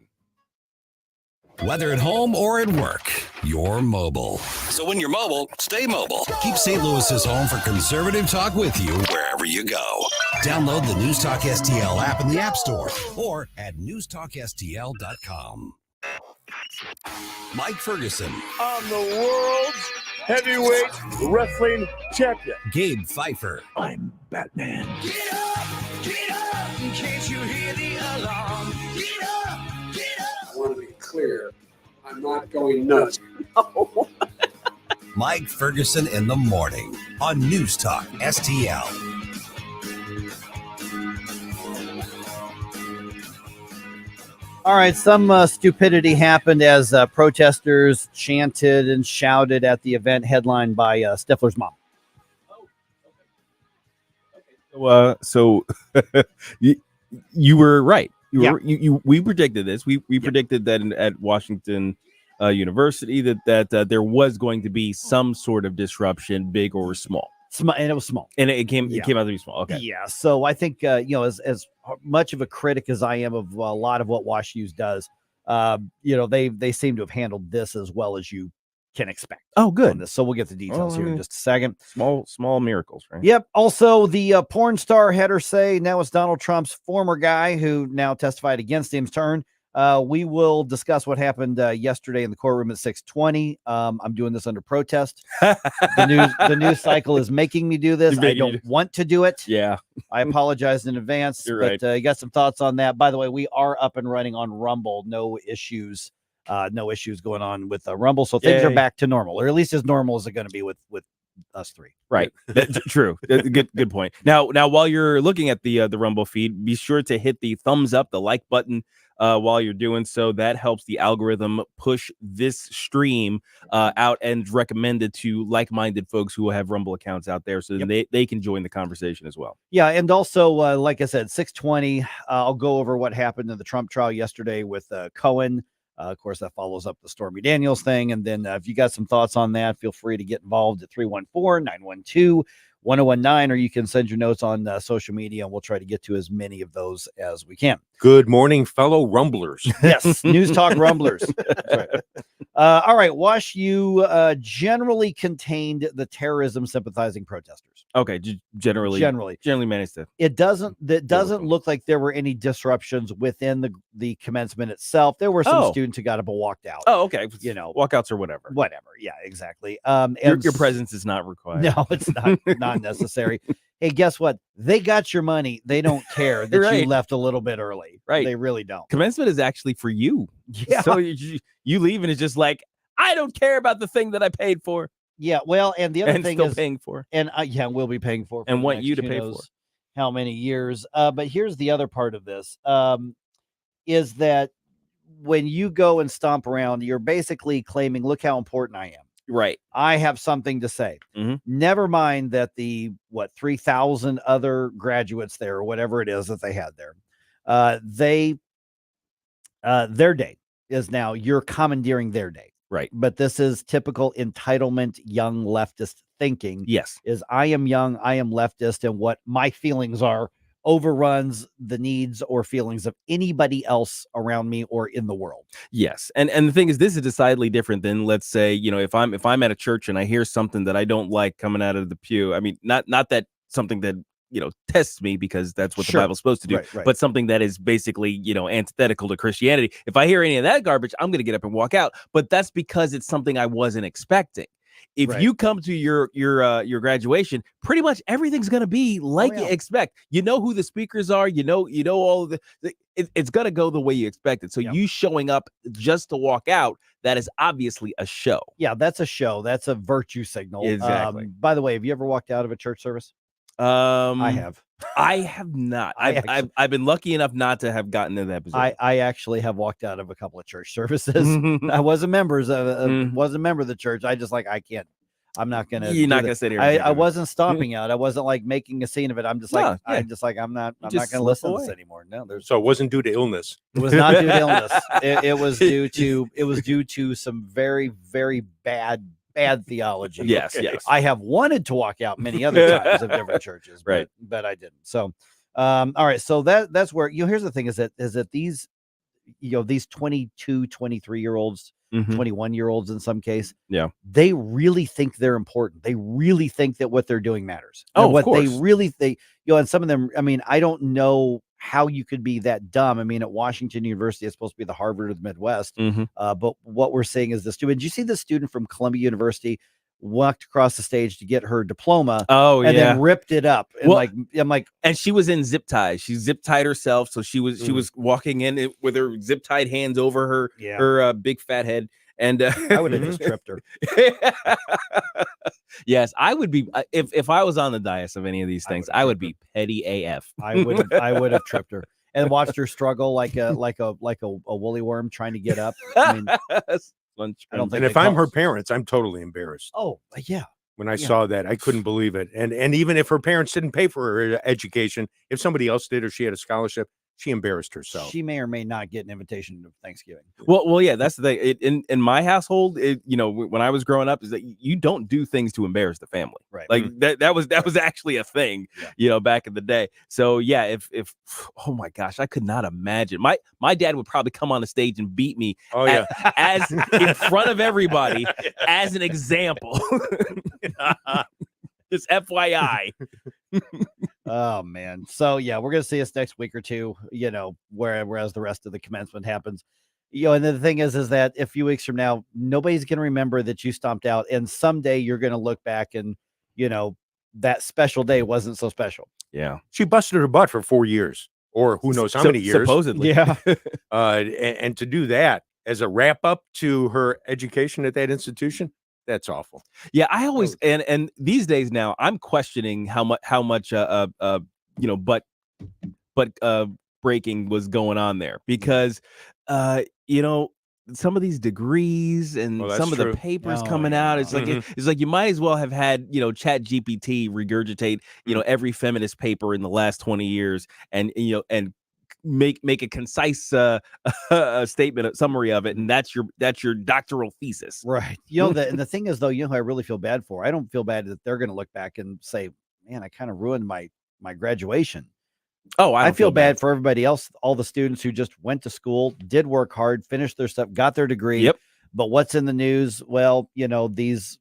Whether at home or at work, you're mobile. So when you're mobile, stay mobile. Keep St. Louis's home for conservative talk with you wherever you go. Download the News Talk STL app in the App Store or at newstalkstl.com. Mike Ferguson. I'm the world's heavyweight wrestling champion. Gabe Pfeiffer. I'm Batman. Get up, in case you hear the alarm. Get up. I want to be clear. I'm not going nuts. Mike Ferguson in the morning on News Talk STL. All right, some stupidity happened as protesters chanted and shouted at the event headlined by Stifler's mom. So you were right. We predicted this. We predicted that at Washington University that there was going to be some sort of disruption, big or small. And it was small. And it came out to be small. Okay. Yeah. So I think as much of a critic as I am of a lot of what WashU's does, they seem to have handled this as well as you can expect. Oh, good. So we'll get the details here in just a second. Small miracles, right? Yep. Also, the porn star had her say. Now it's Donald Trump's former guy who now testified against him's turn. We will discuss what happened yesterday in the courtroom at 6:20. I'm doing this under protest. The news cycle is making me do this. I don't want to do it. Yeah. I apologize in advance. You're right. But you got some thoughts on that. By the way, we are up and running on Rumble. No issues going on with Rumble. So things are back to normal, or at least as normal as they're going to be with us three. Right. True. Good point. Now, while you're looking at the Rumble feed, be sure to hit the thumbs up, the like button while you're doing so. That helps the algorithm push this stream out and recommend it to like-minded folks who have Rumble accounts out there, so they can join the conversation as well. Yeah, and also, like I said, 6:20, I'll go over what happened in the Trump trial yesterday with Cohen. Of course, that follows up the Stormy Daniels thing. And then if you got some thoughts on that, feel free to get involved at 314-912-1019, or you can send your notes on social media, and we'll try to get to as many of those as we can. Good morning, fellow Rumblers. Yes, News Talk Rumblers. That's right. All right, WashU generally contained the terrorism sympathizing protesters. Okay, generally managed to. It doesn't look like there were any disruptions within the commencement itself. There were some students who got up and walked out. Oh, okay. Walkouts or whatever. Yeah, exactly. Your presence is not required. No, it's not necessary. Hey, guess what? They got your money. They don't care that you left a little bit early. Right. They really don't. Commencement is actually for you. Yeah. So you leave and it's just like, I don't care about the thing that I paid for. Yeah, well, and the other thing still is paying for, and we'll be paying for and the want next you to who pay knows for how many years. But here's the other part of this: is that when you go and stomp around, you're basically claiming, "Look how important I am." Right. I have something to say. Never mind that the 3,000 other graduates there, or whatever it is that they had there, their day is now. You're commandeering their day. Right. But this is typical entitlement, young leftist thinking. Yes. Is I am young, I am leftist, and what my feelings are overruns the needs or feelings of anybody else around me or in the world. Yes. And the thing is, this is decidedly different than, let's say, if I'm at a church and I hear something that I don't like coming out of the pew. I mean, not that something that tests me, because that's what the Bible's supposed to do, right. but something that is basically, antithetical to Christianity. If I hear any of that garbage, I'm going to get up and walk out. But that's because it's something I wasn't expecting. If you come to your graduation, pretty much everything's going to be like you expect. You know who the speakers are. You know all of it's going to go the way you expect it. So you showing up just to walk out, that is obviously a show. Yeah, that's a show. That's a virtue signal. Exactly. By the way, have you ever walked out of a church service? I have. I have not. I've been lucky enough not to have gotten to that position. I actually have walked out of a couple of church services. I wasn't members of wasn't a member of the church. I just I can't. I'm not gonna. You're not gonna sit here. I wasn't stomping out. I wasn't making a scene of it. I'm just I'm not gonna listen to this anymore. No, so it wasn't due to illness. It was not due to illness. It was due to some very, very bad theology. Yes. I have wanted to walk out many other times of different churches, but I didn't. So, all right. So that's where here's the thing: is that these, these 22, 23-year-olds, 21-year-olds in some case, they really think they're important. They really think that what they're doing matters. Oh, and what of course. they really think, and some of them. I mean, I don't know how you could be that dumb. I mean, at Washington University, it's supposed to be the Harvard of the Midwest. But what we're seeing is the student. Did you see the student from Columbia University walked across the stage to get her diploma? Oh, and then ripped it up. And I'm like, and she was in zip ties. She zip tied herself, so she was walking in with her zip tied hands over her big fat head. And I would have just tripped her. Yes, I would be if I was on the dais of any of these things. I would be petty AF. I would have tripped her and watched her struggle like a woolly worm trying to get up. I mean, I don't think. And if I'm her parents, I'm totally embarrassed. Oh yeah. When I saw that, I couldn't believe it. And even if her parents didn't pay for her education, if somebody else did or she had a scholarship, she embarrassed herself. She may or may not get an invitation to Thanksgiving. Well, yeah, that's the thing. In my household, when I was growing up, is that you don't do things to embarrass the family. Right. Like that was actually a thing, back in the day. So yeah, if oh my gosh, I could not imagine. My dad would probably come on the stage and beat me as in front of everybody as an example. Just FYI. Oh man. So yeah, we're gonna see us next week or two, whereas the rest of the commencement happens. And the thing is that a few weeks from now, nobody's gonna remember that you stomped out, and someday you're gonna look back and that special day wasn't so special. Yeah. She busted her butt for 4 years, or who knows how many years. Supposedly. Yeah. And to do that as a wrap up to her education at that institution, that's awful. Yeah, I always and these days now I'm questioning how much butt breaking was going on there, because some of these degrees and some of the papers coming out, it's like it's like you might as well have had Chat GPT regurgitate every feminist paper in the last 20 years and make a concise statement, a summary of it, and that's your doctoral thesis, right? And the thing is, though, who I really feel bad for. I don't feel bad that they're going to look back and say, "Man, I kind of ruined my graduation." Oh, I feel bad for everybody else, all the students who just went to school, did work hard, finished their stuff, got their degree. Yep. But what's in the news? Well, these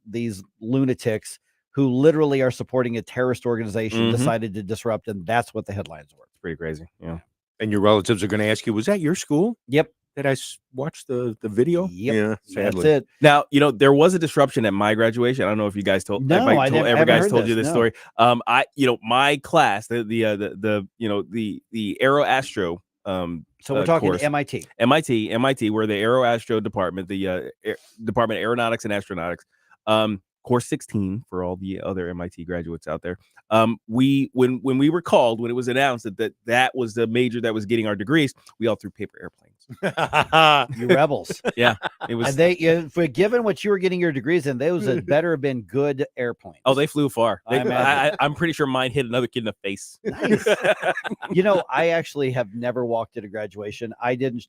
lunatics who literally are supporting a terrorist organization Mhm. decided to disrupt, and that's what the headlines were. It's pretty crazy. Yeah. And your relatives are going to ask you, was that your school? Yep. Did I watch the video? Yep. Yeah, That's sadly. it. Now, there was a disruption at my graduation. I don't know if you guys told No, I told, haven't guys heard told you this, this no. story. My class, the Aero Astro So we're talking course, MIT. MIT, we're the Aero Astro department, the Department of Aeronautics and Astronautics. Course 16 for all the other MIT graduates out there. When we were called, when it was announced that was the major that was getting our degrees, we all threw paper airplanes. You rebels. Yeah, it was. And for given what you were getting your degrees in, those had better have been good airplanes. Oh, they flew far. I imagine. I'm pretty sure mine hit another kid in the face. Nice. I actually have never walked at a graduation. I didn't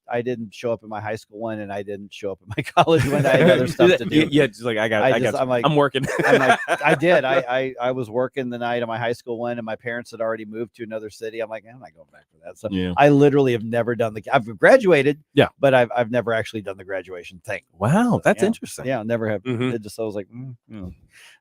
show up at my high school one, and I didn't show up at my college one. I had other stuff to do. Yeah, just like I'm working. I did. I was working the night of my high school one, and my parents had already moved to another city. I'm like, I'm not going back for that. So Yeah. I literally have never done I've graduated. Yeah, but I've never actually done the graduation thing. Wow, that's Yeah. interesting. Yeah, never have. Mhm. It just I was like,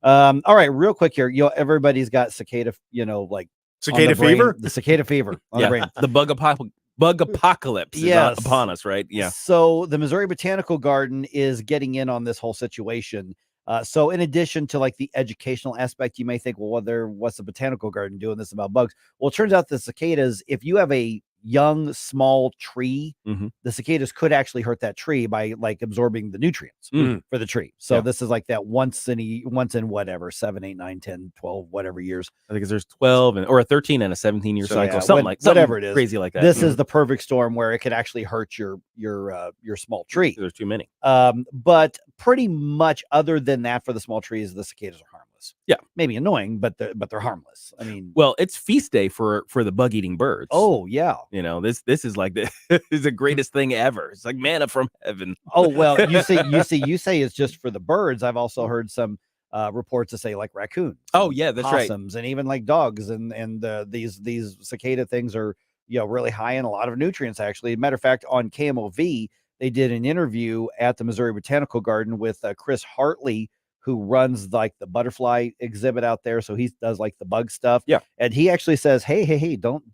all right, real quick here. Everybody's got cicada, like Cicada on the brain, fever? the cicada fever on the brain. The bug apocalypse is upon us, right? Yeah. So the Missouri Botanical Garden is getting in on this whole situation. So in addition to like the educational aspect, you may think, well, what's the Botanical Garden doing this about bugs? Well, it turns out the cicadas, if you have a young, small tree, the cicadas could actually hurt that tree by like absorbing the nutrients for the tree. So this is like that once in whatever, 7, 8, 9, 10, 12, whatever years. I think there's 12 or a 13 and a 17-year cycle, something whatever it is, crazy like that. This is the perfect storm where it could actually hurt your small tree. There's too many. But pretty much other than that, for the small trees, the cicadas are harmless. Yeah, maybe annoying, but they're harmless. I mean, well, it's feast day for the bug eating birds. Oh yeah, this is like this is the greatest thing ever. It's like manna from heaven. Oh well, you say it's just for the birds. I've also heard some reports that say like raccoons. Oh yeah, that's right. Possums and even like dogs and these cicada things are really high in a lot of nutrients. Actually, matter of fact, on KMOV they did an interview at the Missouri Botanical Garden with Chris Hartley, who runs like the butterfly exhibit out there. So he does like the bug stuff. Yeah. And he actually says, hey, don't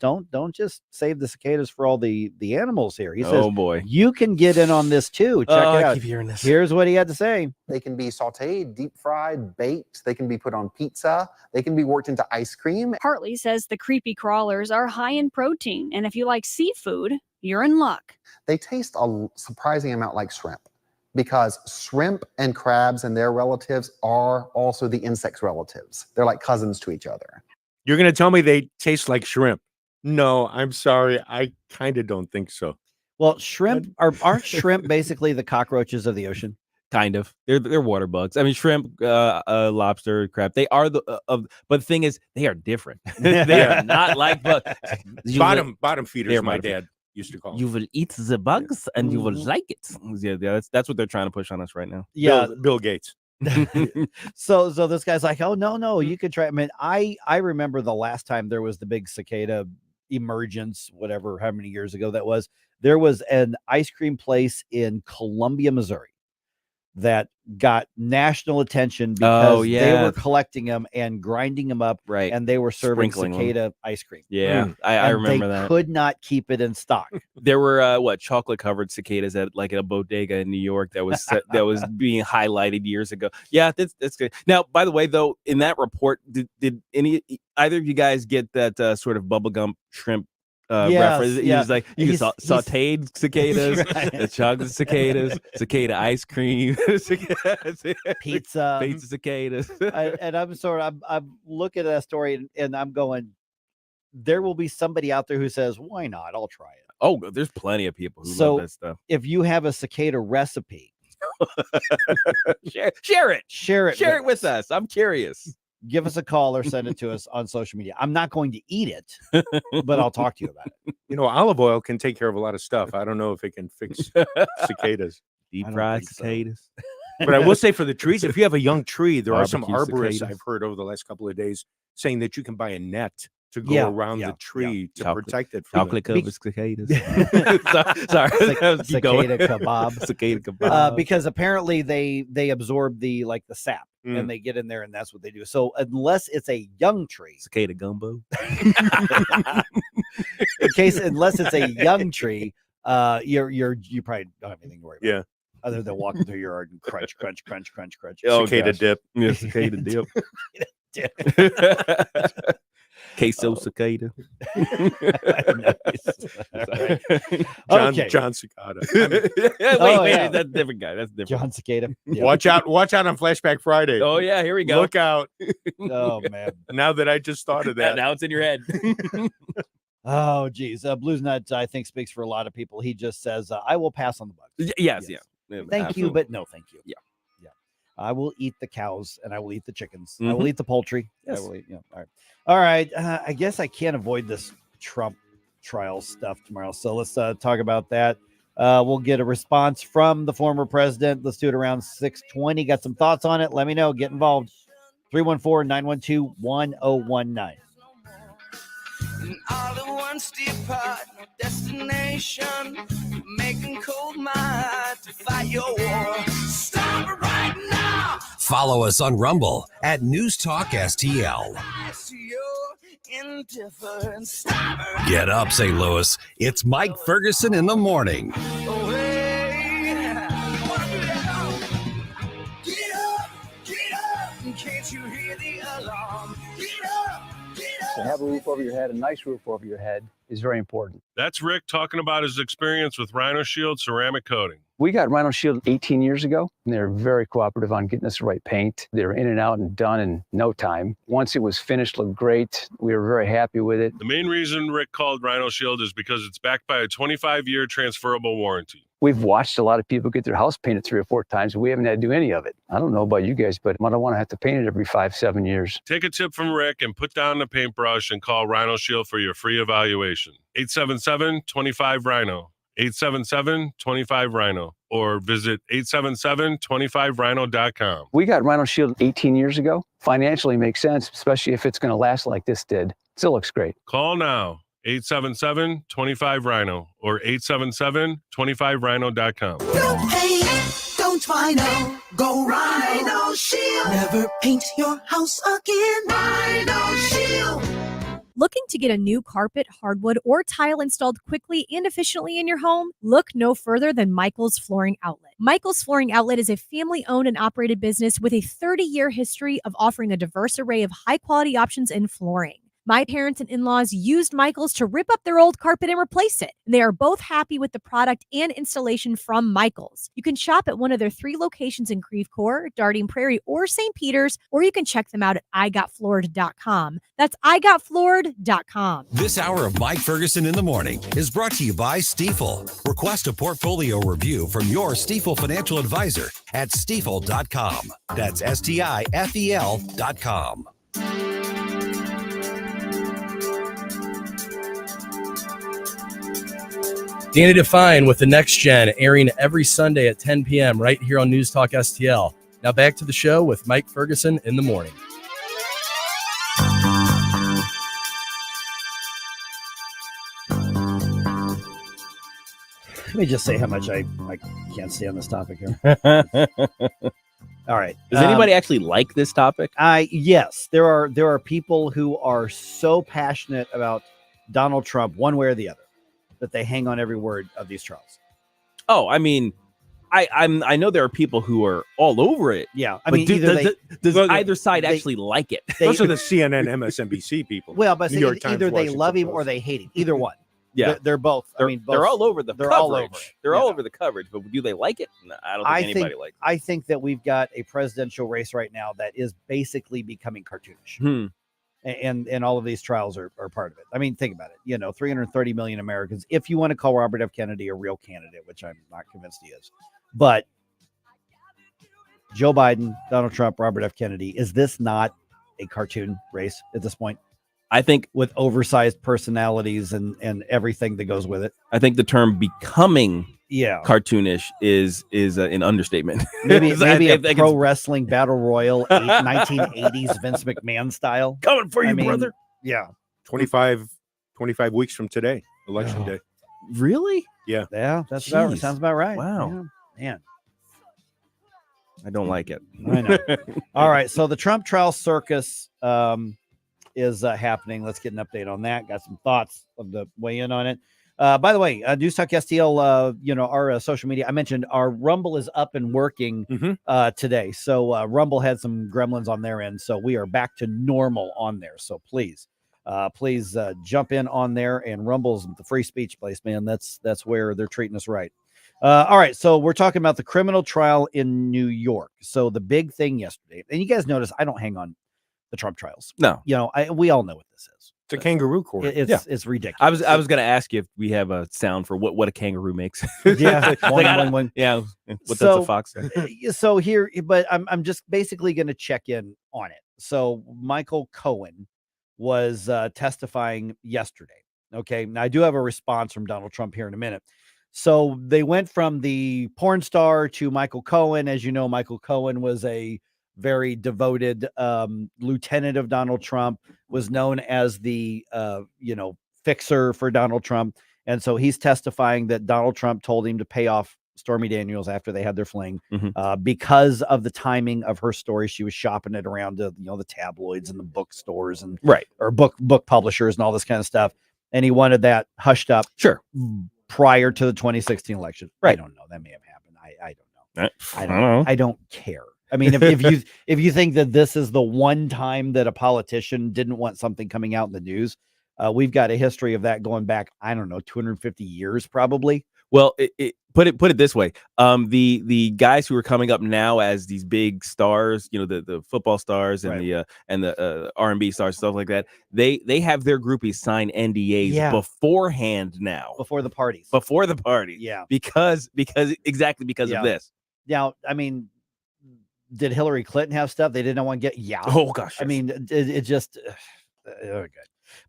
just save the cicadas for all the animals here. He says, oh boy, you can get in on this too. Check it out. I keep hearing this. Here's what he had to say. They can be sauteed, deep fried, baked. They can be put on pizza. They can be worked into ice cream. Hartley says the creepy crawlers are high in protein. And if you like seafood, you're in luck. They taste a surprising amount like shrimp, because shrimp and crabs and their relatives are also the insects' relatives. They're like cousins to each other. You're going to tell me they taste like shrimp? No, I'm sorry. I kind of don't think so. Well, shrimp aren't shrimp basically the cockroaches of the ocean? Kind of. They're water bugs. I mean, shrimp, lobster, crab. They are but the thing is, they are different. They are not like bugs. Bottom feeders. My dad used to call. You will eat the bugs and you will like it. Yeah, that's what they're trying to push on us right now. Yeah, Bill Gates. So this guy's like, oh no, you could try. I mean, I remember the last time there was the big cicada emergence, whatever, how many years ago that was. There was an ice cream place in Columbia, Missouri, that got national attention because they were collecting them and grinding them up, right? And they were serving Sprinkling cicada ice cream. Yeah, I remember that. Could not keep it in stock. There were chocolate covered cicadas at like a bodega in New York that was being highlighted years ago. Yeah, that's good. Now, by the way, though, in that report, did either of you guys get that sort of bubblegum shrimp reference? Yeah. He's like, you can sauteed cicadas, right. Chocolate cicadas, cicada ice cream, pizza cicadas. I'm looking at that story and I'm going, there will be somebody out there who says, why not? I'll try it. Oh, there's plenty of people who love that stuff. If you have a cicada recipe, share it with us. us. I'm curious. Give us a call or send it to us on social media. I'm not going to eat it, but I'll talk to you about it. Olive oil can take care of a lot of stuff. I don't know if it can fix cicadas. Deep fried cicadas. But I will say for the trees, if you have a young tree, there are some Barbecue arborists cicadas. I've heard over the last couple of days saying that you can buy a net to go around the tree to protect it from chocolate covered cicadas. Sorry, keep going. Cicada kebab. Cicada kebab. Because apparently they absorb the sap Mm. and they get in there and that's what they do. So unless it's a young tree, cicada gumbo. Unless it's a young tree, you probably don't have anything to worry about. Yeah. Other than walking through your yard and crunch, crunch, crunch, crunch, crunch. Oh, cicada dip. Yeah, cicada dip. Queso cicada. John Cicada. Wait, that's a different guy. That's different. John Cicada. Yeah. Watch out on Flashback Friday. Oh yeah, here we go. Look out. Oh man. Now that I just thought of that. Now it's in your head. Oh geez. Blues Nut, I think, speaks for a lot of people. He just says, I will pass on the bugs. Yes. Thank Absolutely. you, but no thank you. Yeah. I will eat the cows and I will eat the chickens. I Mhm. will eat the poultry. Yes. I will eat, All right. I guess I can't avoid this Trump trial stuff tomorrow. So let's talk about that. We'll get a response from the former president. Let's do it around 6:20. Got some thoughts on it? Let me know. Get involved. 314-912-1019. All at once depart, no destination, making cold my to fight your war. Stop it right now. Follow us on Rumble at News Talk STL. Rise to your indifference. Stop it right Get up, St. Louis. It's Mike Ferguson in the morning. away. You wanna do that now? Get up, can't you hear the alarm? Get up, To have a roof over your head, a nice roof over your head, is very important. That's Rick talking about his experience with Rhino Shield ceramic coating. We got Rhino Shield 18 years ago, and they were very cooperative on getting us the right paint. They were in and out and done in no time. Once it was finished, looked great. We were very happy with it. The main reason Rick called Rhino Shield is because it's backed by a 25-year transferable warranty. We've watched a lot of people get their house painted 3 or 4 times, and we haven't had to do any of it. I don't know about you guys, but I don't want to have to paint it every 5-7 years. Take a tip from Rick and put down the paintbrush and call Rhino Shield for your free evaluation. 877-25-RHINO. 877-25-RHINO. Or visit 877-25rhino.com. We got Rhino Shield 18 years ago. Financially makes sense, especially if it's going to last like this did. Still looks great. Call now. 877-25-RHINO or 877-25rhino.com. No pain, don't Rhino, go Rhino Shield. Never paint your house again. Rhino Shield. Looking to get a new carpet, hardwood, or tile installed quickly and efficiently in your home? Look no further than Michael's Flooring Outlet. Michael's Flooring Outlet is a family-owned and operated business with a 30-year history of offering a diverse array of high-quality options in flooring. My parents and in-laws used Michael's to rip up their old carpet and replace it. They are both happy with the product and installation from Michael's. You can shop at one of their 3 locations in Creve Coeur, Darting Prairie, or St. Peters, or you can check them out at igotfloored.com. That's igotfloored.com. This hour of Mike Ferguson in the morning is brought to you by Stifel. Request a portfolio review from your Stifel financial advisor at stifel.com. That's STIFEL.com. Danny Define with the Next Gen, airing every Sunday at 10 p.m. right here on News Talk STL. Now back to the show with Mike Ferguson in the morning. Let me just say how much I can't stay on this topic here. All right. Does anybody actually like this topic? Yes, there are people who are so passionate about Donald Trump one way or the other that they hang on every word of these trials. Oh, I mean, I know there are people who are all over it. Yeah, I but mean, does either side actually like it? Those are the CNN, MSNBC people. Well, but New York Times, either they Washington love him Post. or they hate him. Either one. Yeah, they're both. I mean, both, they're all over the they're coverage. all over it. They're all over the coverage, but do they like it? No, I don't think anybody likes it. I think that we've got a presidential race right now that is basically becoming cartoonish. And all of these trials are part of it. I mean, think about it. 330 million Americans. If you want to call Robert F. Kennedy a real candidate, which I'm not convinced he is, but Joe Biden, Donald Trump, Robert F. Kennedy, is this not a cartoon race at this point? I think with oversized personalities and everything that goes with it. I think the term becoming cartoonish is an understatement. Maybe a think pro wrestling battle royal 1980s Vince McMahon style. Coming for you, brother. Yeah. 25 weeks from today, election day. Really? Yeah. Yeah, that's Jeez. sounds about right. Wow. Yeah, man. I don't like it. I know. All right. So the Trump trial circus is happening. Let's get an update on that. Got some thoughts of the weigh in on it. By the way, News Talk STL, our social media, I mentioned our Rumble is up and working today. So Rumble had some gremlins on their end. So we are back to normal on there. So please jump in on there, and Rumble's the free speech place, man. That's where they're treating us right. All right. So we're talking about the criminal trial in New York. So the big thing yesterday, and you guys notice I don't hang on the Trump trials. No, we all know what this is. It's a kangaroo court. It's ridiculous. I was going to ask you if we have a sound for what a kangaroo makes. Yeah, one. Yeah, what does a fox say? So here, but I'm just basically going to check in on it. So Michael Cohen was testifying yesterday. Okay, now I do have a response from Donald Trump here in a minute. So they went from the porn star to Michael Cohen. As you know, Michael Cohen was a very devoted lieutenant of Donald Trump, was known as the fixer for Donald Trump. And so he's testifying that Donald Trump told him to pay off Stormy Daniels after they had their fling because of the timing of her story. She was shopping it around to, the tabloids and the bookstores and or book publishers and all this kind of stuff. And he wanted that hushed up prior to the 2016 election. I don't know. That may have happened. I don't know. I don't know. I don't care. I mean, if you think that this is the one time that a politician didn't want something coming out in the news, we've got a history of that going back, I don't know, 250 years probably. Well, put it this way: the guys who are coming up now as these big stars, the football stars and the R&B stars, stuff like that. They have their groupies sign NDAs beforehand now, before the parties. Yeah, because of this. Now, I mean, did Hillary Clinton have stuff they didn't want to get? Yeah. Oh gosh. I mean, it just okay.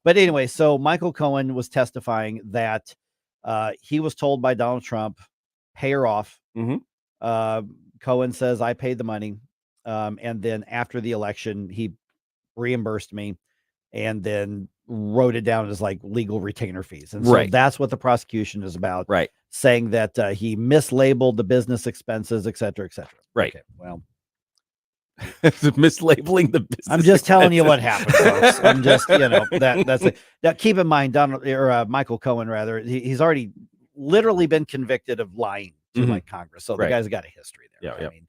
But anyway, so Michael Cohen was testifying that he was told by Donald Trump, pay her off. Cohen says, I paid the money. And then after the election, he reimbursed me and then wrote it down as like legal retainer fees. And so that's what the prosumption is about. Right. Saying that he mislabeled the business expenses, et cetera, et cetera. Right. Okay, well, mislabeling the business. I'm just telling you what happened, folks. I'm just, that's it. Now keep in mind, Michael Cohen, rather, he's already literally been convicted of lying to like Congress. So the guy's got a history there. Yeah. I mean,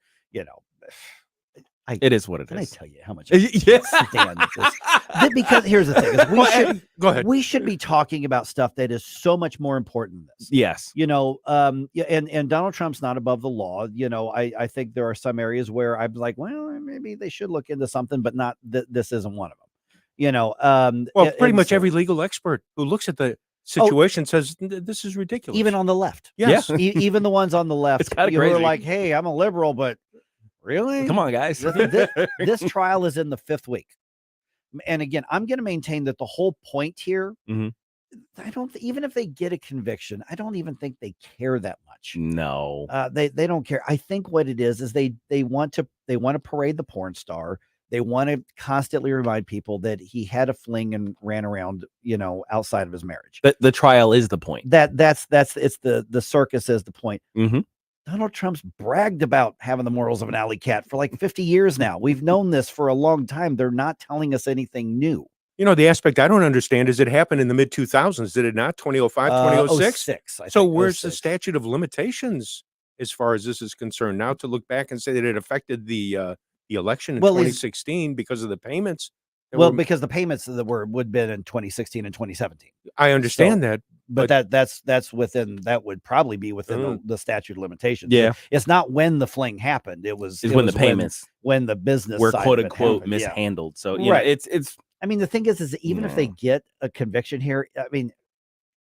it is what it is. Can I tell you how much I stand this? Because here's the thing: is go ahead. We should be talking about stuff that is so much more important than this. Yes, and Donald Trump's not above the law. I think there are some areas where I'm like, well, maybe they should look into something, but not this isn't one of them. Well, pretty much every legal expert who looks at the situation says this is ridiculous. Even on the left, yes, even the ones on the left who are like, hey, I'm a liberal, but. Really? Come on, guys. This trial is in the 5th week. And again, I'm going to maintain that the whole point here, I don't, even if they get a conviction, I don't even think they care that much. No, they don't care. I think what it is they want to parade the porn star. They want to constantly remind people that he had a fling and ran around, outside of his marriage. But the trial is the point. That's it's the circus is the point. Donald Trump's bragged about having the morals of an alley cat for like 50 years now. We've known this for a long time. They're not telling us anything new. The aspect I don't understand is it happened in the mid 2000s. Did it not? 2005, 2006? So where's the statute of limitations as far as this is concerned? Now to look back and say that it affected the election in 2016 because of the payments. Because the payments that would have been in 2016 and 2017. I understand that. But that's within, that would probably be within the statute of limitations. Yeah. It's not when the fling happened. It was when the payments, when the business were side quote of it unquote happened. mishandled. Yeah. So it's, I mean, the thing is even if they get a conviction here, I mean,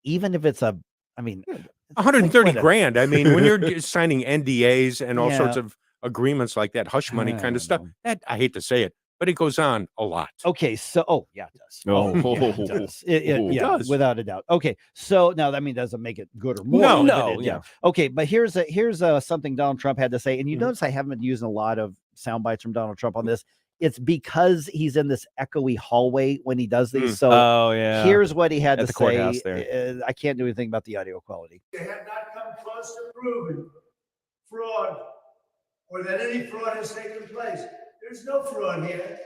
even if it's 130 grand. I mean, when you're signing NDAs and all sorts of agreements like that, hush money kind of stuff, that I hate to say it, but it goes on a lot. Okay, so it does. It does. It does, without a doubt. Okay, so now doesn't make it good or more. No. Okay, but here's something Donald Trump had to say, and you notice I haven't been using a lot of sound bites from Donald Trump on this. it's because he's in this echoey hallway when he does these. So here's what he had At to the courthouse say. there. I can't do anything about the audio quality. They have not come close to proving fraud or that any fraud has taken place. There's no fraud here.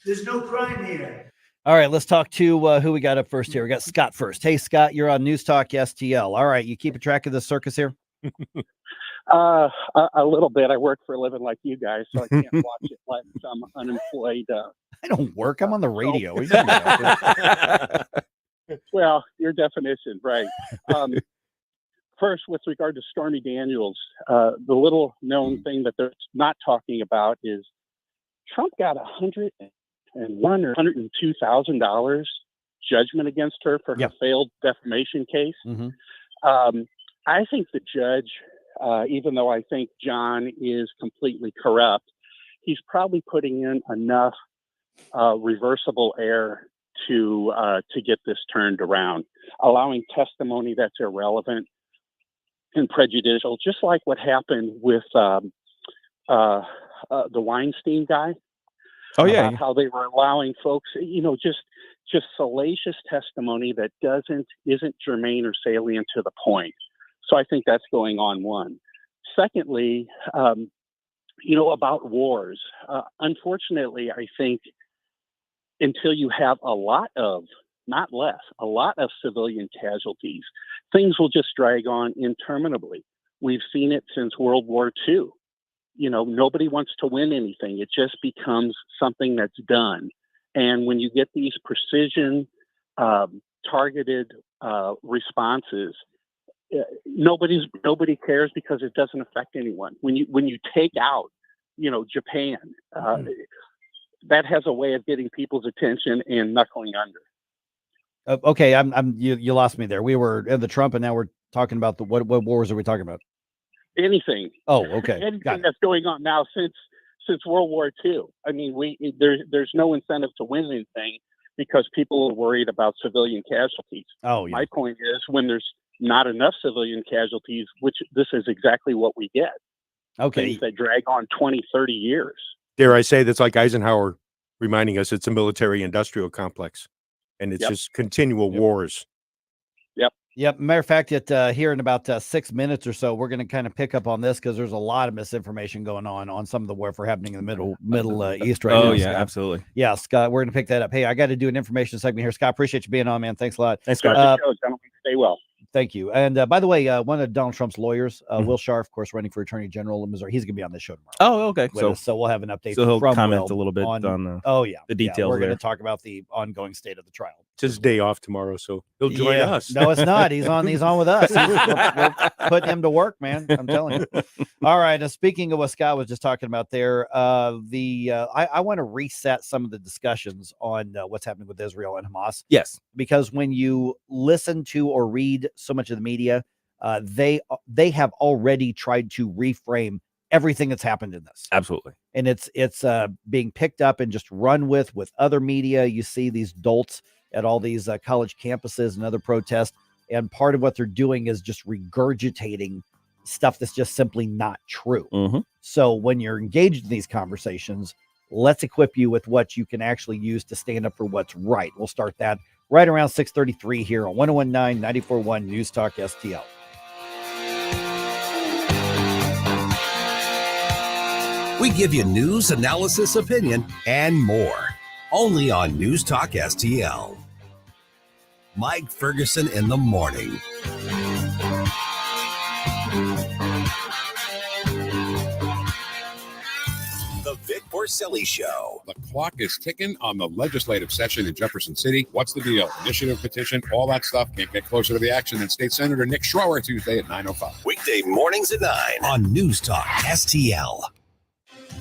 There's no crime here. All right, let's talk to who we got up first here. We got Scott first. Hey, Scott, you're on News Talk STL. All right, you keeping track of the circus here? A little bit. I work for a living like you guys, so I can't watch it like some unemployed. I don't work. I'm on the radio. Well, your definition, right? First, with regard to Stormy Daniels, the little known thing that they're not talking about is Trump got $101,000 or $102,000 judgment against her for her failed defamation case. I think the judge, even though I think John is completely corrupt, he's probably putting in enough reversible error to get this turned around, allowing testimony that's irrelevant and prejudicial, just like what happened with the Weinstein guy. Oh yeah, how they were allowing folks, just salacious testimony that isn't germane or salient to the point. So I think that's going on. One. Secondly, about wars. Unfortunately, I think until you have a lot of civilian casualties, things will just drag on interminably. We've seen it since World War II. Nobody wants to win anything. It just becomes something that's done. And when you get these precision, targeted responses, nobody cares because it doesn't affect anyone. When you take out, Japan, that has a way of getting people's attention and knuckling under. Okay, you lost me there. We were in the Trump, and now we're talking about what wars are we talking about? Anything. Oh, okay. Anything that's going on now since World War II. I mean, there's no incentive to win anything because people are worried about civilian casualties. Oh, yeah. My point is when there's not enough civilian casualties, which this is exactly what we get. Okay. Things that drag on 20, 30 years. Dare I say that's like Eisenhower reminding us it's a military-industrial complex, and it's just continual wars. Yep. Matter of fact, here in about 6 minutes or so, we're going to kind of pick up on this because there's a lot of misinformation going on some of the warfare happening in the Middle East right now. Oh, yeah, Scott. absolutely. Yeah, Scott, we're going to pick that up. Hey, I got to do an information segment here. Scott, appreciate you being on, man. Thanks a lot. Thanks, Scott. Gentlemen, stay well. Thank you. And by the way, one of Donald Trump's lawyers, Will Scharf, of course, running for Attorney General in Missouri, he's going to be on this show tomorrow. Oh, okay. So we'll have an update. So he'll from comment Will a little bit on the details. We're going there. to talk about the ongoing state of the trial. It's his day off tomorrow, so he'll join us. No, it's not. He's on with us. We're putting him to work, man. I'm telling you. All right. And speaking of what Scott was just talking about there, I want to reset some of the discussions on what's happening with Israel and Hamas. Yes. Because when you listen to or read so much of the media, they have already tried to reframe everything that's happened in this. Absolutely. And it's being picked up and just run with other media. You see these dolts at all these college campuses and other protests. And part of what they're doing is just regurgitating stuff that's just simply not true. Mm-hmm. So when you're engaged in these conversations, let's equip you with what you can actually use to stand up for what's right. We'll start that right around 6:33 here on 101.9 94.1 News Talk STL. We give you news, analysis, opinion, and more. Only on News Talk STL. Mike Ferguson in the morning. The Vic Porcelli Show. The clock is ticking on the legislative session in Jefferson City. What's the deal? Initiative, petition, all that stuff. Can't get closer to the action than State Senator Nick Schroer Tuesday at 9:05. Weekday mornings at 9 on News Talk STL.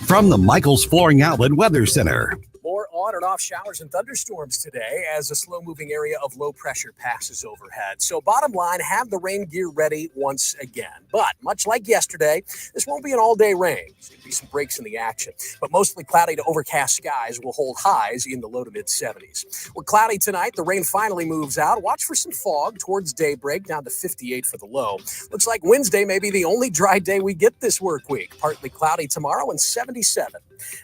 From the Michaels Flooring Outlet Weather Center. More auto and off showers and thunderstorms today as a slow-moving area of low pressure passes overhead. So bottom line, have the rain gear ready once again. But much like yesterday, this won't be an all-day rain. There's going to be some breaks in the action. But mostly cloudy to overcast skies will hold highs in the low to mid-70s. We're cloudy tonight. The rain finally moves out. Watch for some fog towards daybreak, down to 58 for the low. Looks like Wednesday may be the only dry day we get this work week. Partly cloudy tomorrow and 77.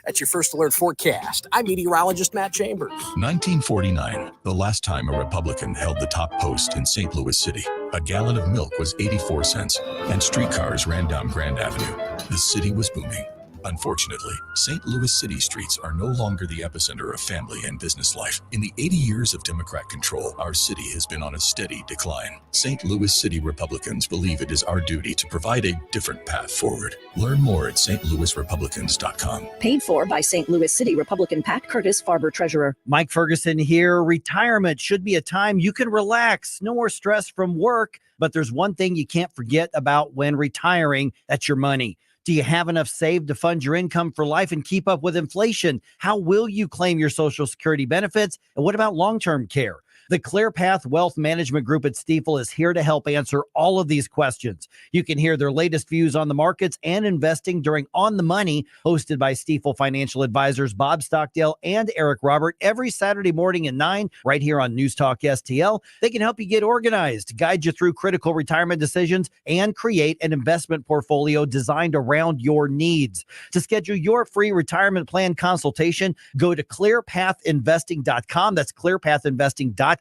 That's your First Alert forecast. I'm meteorologist Matt Chambers. 1949, the last time a Republican held the top post in St. Louis City. A gallon of milk was 84 cents, and streetcars ran down Grand Avenue. The city was booming. Unfortunately, St. Louis city streets are no longer the epicenter of family and business life. In the 80 years of Democrat control, our city has been on a steady decline. St. Louis City Republicans believe it is our duty to provide a different path forward. Learn more at stlouisrepublicans.com. Paid for by St. Louis City Republican Pat Curtis, Farber Treasurer. Mike Ferguson here. Retirement should be a time you can relax. No more stress from work. But there's one thing you can't forget about when retiring. That's your money. Do you have enough saved to fund your income for life and keep up with inflation? How will you claim your Social Security benefits? And what about long-term care? The ClearPath Wealth Management Group at Stifel is here to help answer all of these questions. You can hear their latest views on the markets and investing during On the Money, hosted by Stifel financial advisors Bob Stockdale and Eric Robert, every Saturday morning at 9, right here on News Talk STL. They can help you get organized, guide you through critical retirement decisions, and create an investment portfolio designed around your needs. To schedule your free retirement plan consultation, go to clearpathinvesting.com. That's clearpathinvesting.com.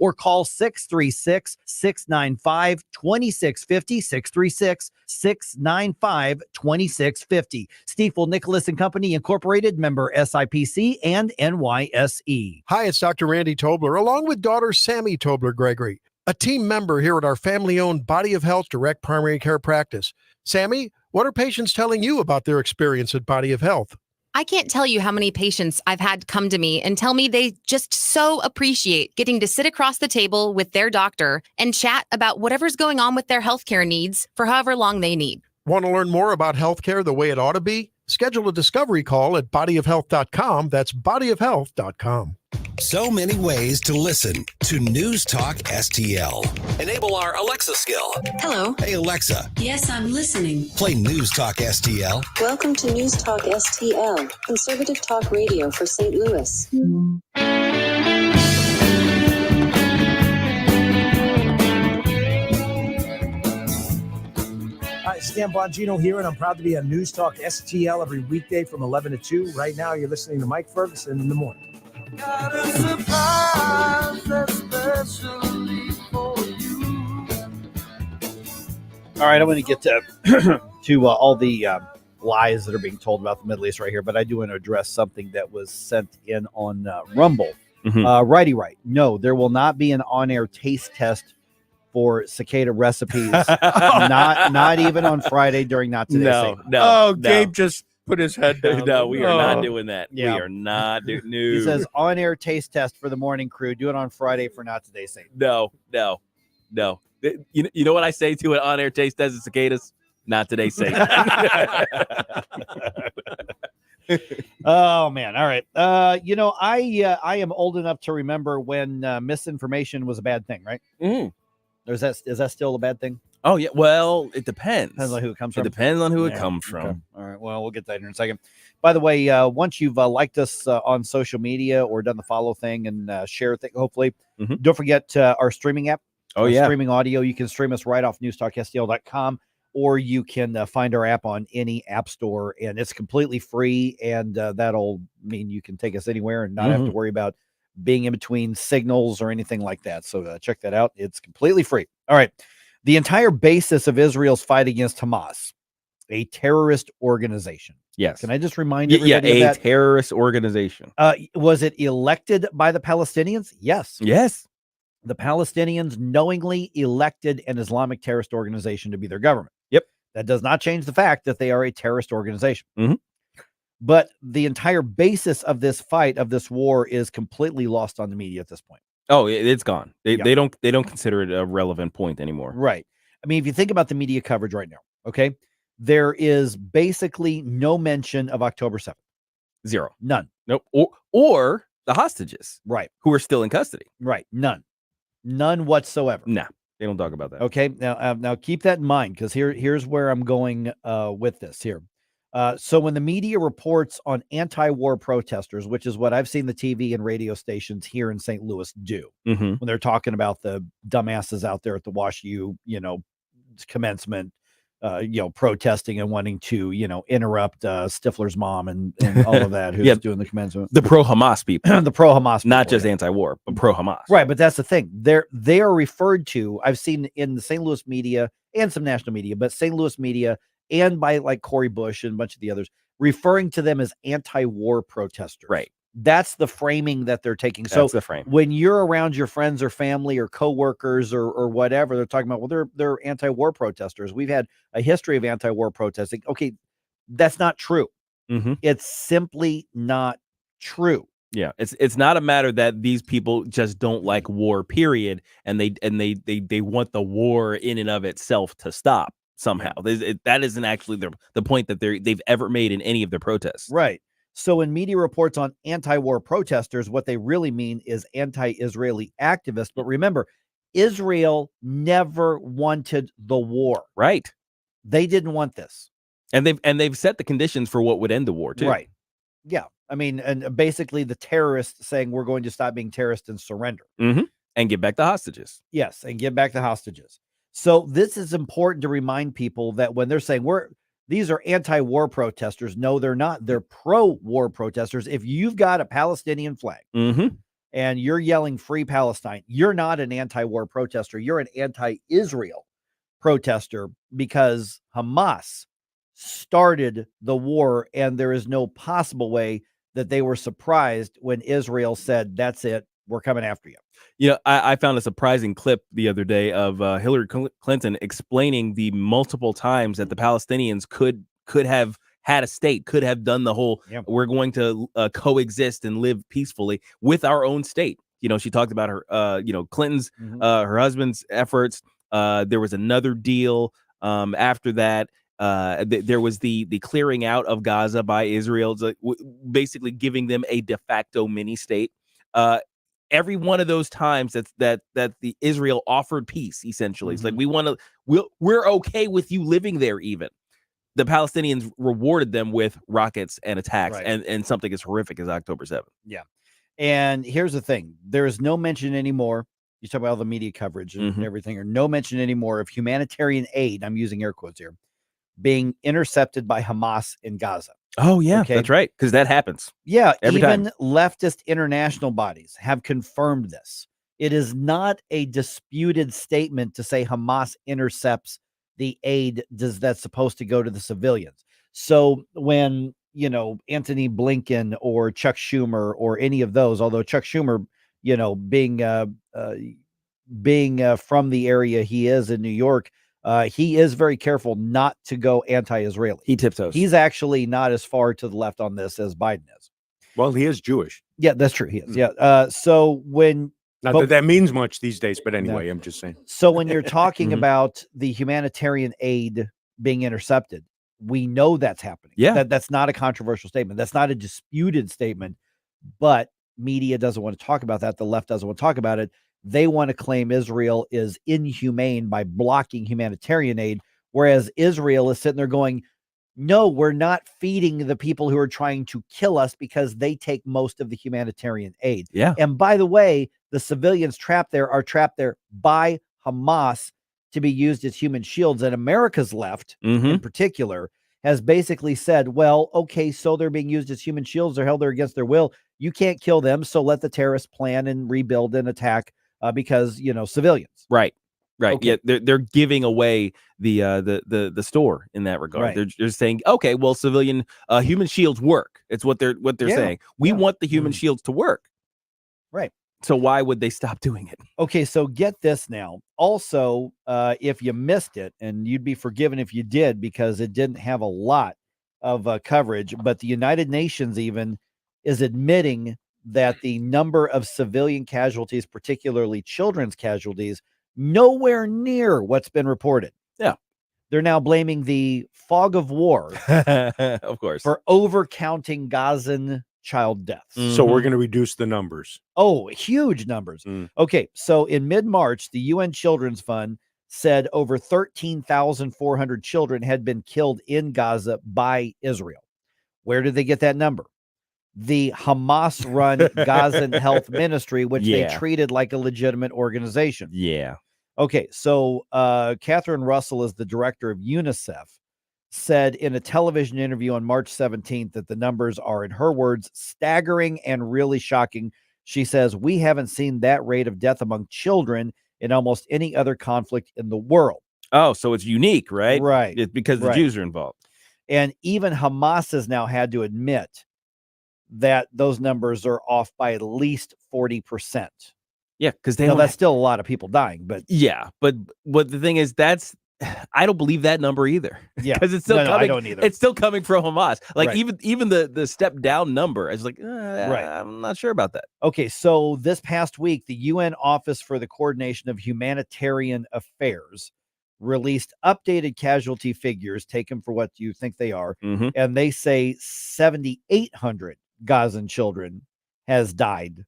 Or call 636-695-2650, 636-695-2650. Stifel Nicholas and Company Incorporated, member SIPC and NYSE. Hi, it's Dr. Randy Tobler, along with daughter Sammy Tobler Gregory, a team member here at our family-owned Body of Health Direct Primary Care Practice. Sammy, what are patients telling you about their experience at Body of Health? I can't tell you how many patients I've had come to me and tell me they just so appreciate getting to sit across the table with their doctor and chat about whatever's going on with their healthcare needs for however long they need. Want to learn more about healthcare the way it ought to be? Schedule a discovery call at bodyofhealth.com. That's bodyofhealth.com. So many ways to listen to News Talk STL. Enable our Alexa skill. Hello. Hey, Alexa. Yes, I'm listening. Play News Talk STL. Welcome to News Talk STL, conservative talk radio for St. Louis. Hi, Stan Bongino here, and I'm proud to be on News Talk STL every weekday from 11 to 2. Right now, you're listening to Mike Ferguson in the morning. Got a surprise especially for you. All right, I'm going to get to all the lies that are being told about the Middle East right here, but I do want to address something that was sent in on Rumble. Righty right. No, there will not be an on-air taste test for cicada recipes. not even on Friday during Not Today's segment. Gabe just put his head down. No, we are not doing that. Yeah. We are not doing. No. He says on-air taste test for the morning crew. Do it on Friday for Not Today's segment. No. You know what I say to an on-air taste test of cicadas? Not today's segment. Oh man! All right. I am old enough to remember when misinformation was a bad thing, right? Or is that still a bad thing? Oh yeah. Well, it depends. Depends on who it comes from. It depends on who it comes from. Okay. All right. Well, we'll get that in a second. By the way, once you've liked us on social media or done the follow thing and share thing, hopefully, don't forget our streaming app. Oh yeah, streaming audio. You can stream us right off newstalkstl.com, or you can find our app on any app store, and it's completely free. And that'll mean you can take us anywhere and not have to worry about being in between signals or anything like that. So check that out. It's completely free. All right. The entire basis of Israel's fight against Hamas, a terrorist organization. Yes. Can I just remind everybody of that? A terrorist organization. Was it elected by the Palestinians? Yes. Yes. The Palestinians knowingly elected an Islamic terrorist organization to be their government. Yep. That does not change the fact that they are a terrorist organization. But the entire basis of this fight, of this war, is completely lost on the media at this point. Oh, it's gone. They don't consider it a relevant point anymore. Right. I mean, if you think about the media coverage right now, okay, there is basically no mention of October 7th. Zero. None. Nope. Or the hostages. Right. Who are still in custody. Right. None whatsoever. Nah, they don't talk about that. Okay. Now keep that in mind, because here's where I'm going with this here. So when the media reports on anti-war protesters, which is what I've seen the TV and radio stations here in St. Louis do, Mm-hmm. when they're talking about the dumbasses out there at the Wash U, commencement, protesting and wanting to, interrupt Stifler's mom and all of that, who's doing the commencement. The pro-Hamas people. The pro-Hamas people, not just anti-war, but pro-Hamas. Right, but that's the thing. They are referred to, I've seen in the St. Louis media and some national media, but St. Louis media and by like Corey Bush and a bunch of the others, referring to them as anti-war protesters. Right. That's the framing that they're taking. That's so the frame. When you're around your friends or family or coworkers or whatever, they're talking about, well, they're anti-war protesters. We've had a history of anti-war protesting. Okay, that's not true. Mm-hmm. It's simply not true. Yeah, it's not a matter that these people just don't like war, period, and they want the war in and of itself to stop somehow. That isn't actually the point that they've ever made in any of their protests. Right. So when media reports on anti-war protesters, what they really mean is anti-Israeli activists. But remember, Israel never wanted the war. Right. They didn't want this. And they've set the conditions for what would end the war too. Right. Yeah. I mean, and basically the terrorists saying we're going to stop being terrorists and surrender. Mm-hmm. And give back the hostages. Yes, and give back the hostages. So this is important to remind people that when they're saying these are anti-war protesters, no, they're not. They're pro-war protesters. If you've got a Palestinian flag mm-hmm. and you're yelling free Palestine, you're not an anti-war protester. You're an anti-Israel protester because Hamas started the war, and there is no possible way that they were surprised when Israel said, that's it, we're coming after you. You know, I found a surprising clip the other day of Hillary Clinton explaining the multiple times that the Palestinians could have had a state, could have done the whole, we're going to coexist and live peacefully with our own state. You know, she talked about her, Clinton's, her husband's efforts. There was another deal after that. There was the clearing out of Gaza by Israel, basically giving them a de facto mini state. Every one of those times that the Israel offered peace, essentially, it's like we're okay with you living there. Even the Palestinians rewarded them with rockets and attacks, and something as horrific as October 7th. Yeah, and here's the thing: there is no mention anymore. You talk about all the media coverage and everything, or no mention anymore of humanitarian aid. I'm using air quotes here, being intercepted by Hamas in Gaza. Oh, yeah, that's right, because that happens. Yeah, every even time. Leftist international bodies have confirmed this. It is not a disputed statement to say Hamas intercepts the aid that's supposed to go to the civilians. So when, Anthony Blinken or Chuck Schumer or any of those, although Chuck Schumer, being from the area he is in New York, he is very careful not to go anti-Israeli. He tiptoes. He's actually not as far to the left on this as Biden is. Well, he is Jewish. Yeah, that's true. He is. Yeah. So when not that means much these days, but anyway, I'm just saying. So when you're talking about the humanitarian aid being intercepted, we know that's happening. Yeah, that's not a controversial statement. That's not a disputed statement. But media doesn't want to talk about that. The left doesn't want to talk about it. They want to claim Israel is inhumane by blocking humanitarian aid, whereas Israel is sitting there going, no, we're not feeding the people who are trying to kill us because they take most of the humanitarian aid. Yeah. And by the way, the civilians trapped there are trapped there by Hamas to be used as human shields. And America's left, in particular, has basically said, well, okay, so they're being used as human shields. They're held there against their will. You can't kill them. So let the terrorists plan and rebuild and attack. Because civilians, right. Okay. Yeah, they're giving away the store in that regard. Right. They're saying, okay, well, civilian human shields work. It's what they're saying. We want the human shields to work, right? So why would they stop doing it? Okay, so get this now. Also, if you missed it, and you'd be forgiven if you did, because it didn't have a lot of coverage, but the United Nations even is admitting that the number of civilian casualties, particularly children's casualties, nowhere near what's been reported. Yeah. They're now blaming the fog of war, of course, for overcounting Gazan child deaths. So we're going to reduce the numbers. Oh, huge numbers. Okay, so in mid-March, the UN Children's Fund said over 13,400 children had been killed in Gaza by Israel. Where did they get that number? The Hamas-run Gazan Health Ministry, which they treated like a legitimate organization. Yeah. Okay, so Catherine Russell is the director of UNICEF, said in a television interview on March 17th that the numbers are, in her words, staggering and really shocking. She says, we haven't seen that rate of death among children in almost any other conflict in the world. Oh, so it's unique, right? Right. It's because the Jews are involved. And even Hamas has now had to admit that those numbers are off by at least 40%. Yeah, because that's still a lot of people dying, but but the thing is, I don't believe that number either. Yeah, because it's still coming. I don't either. It's still coming from Hamas. Like Right. even the step down number is like, I'm not sure about that. Okay, so this past week, the UN Office for the Coordination of Humanitarian Affairs released updated casualty figures, taken for what you think they are, and they say 7,800 Gazan children have died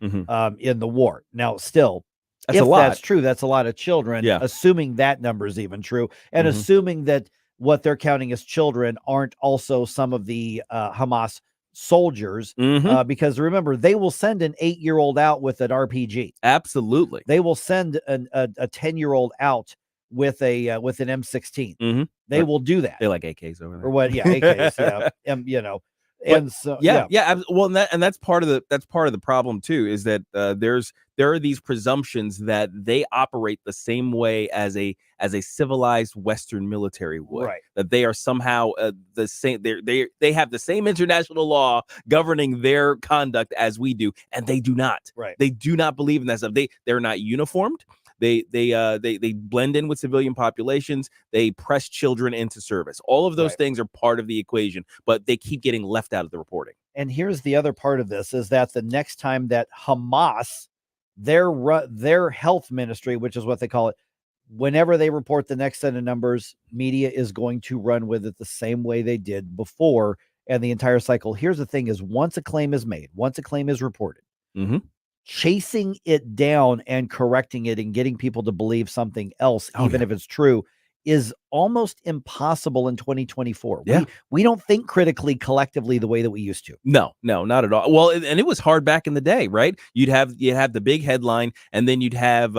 in the war. Now, still, That's if a lot. that's true, that's a lot of children, Yeah. assuming that number is even true, and assuming that what they're counting as children aren't also some of the Hamas soldiers, because remember, they will send an 8-year-old out with an RPG. Absolutely. They will send a 10-year-old out with an M16. They will do that. They like AKs over there. Or what? Yeah, AKs. Yeah. And so well, and that's part of the problem too, is that there are these presumptions that they operate the same way as a civilized Western military would. Right. That they are somehow the same. They have the same international law governing their conduct as we do, and they do not. Right. They do not believe in that stuff. They're not uniformed. They blend in with civilian populations. They press children into service. All of those things are part of the equation, but they keep getting left out of the reporting. And here's the other part of this, is that the next time that Hamas, their health ministry, which is what they call it, whenever they report the next set of numbers, media is going to run with it the same way they did before, and the entire cycle. Here's the thing is, once a claim is made, once a claim is reported, chasing it down and correcting it and getting people to believe something else, even if it's true, is almost impossible in 2024. Yeah. We don't think critically collectively the way that we used to. No, not at all. Well, and it was hard back in the day, right? You'd have the big headline, and then you'd have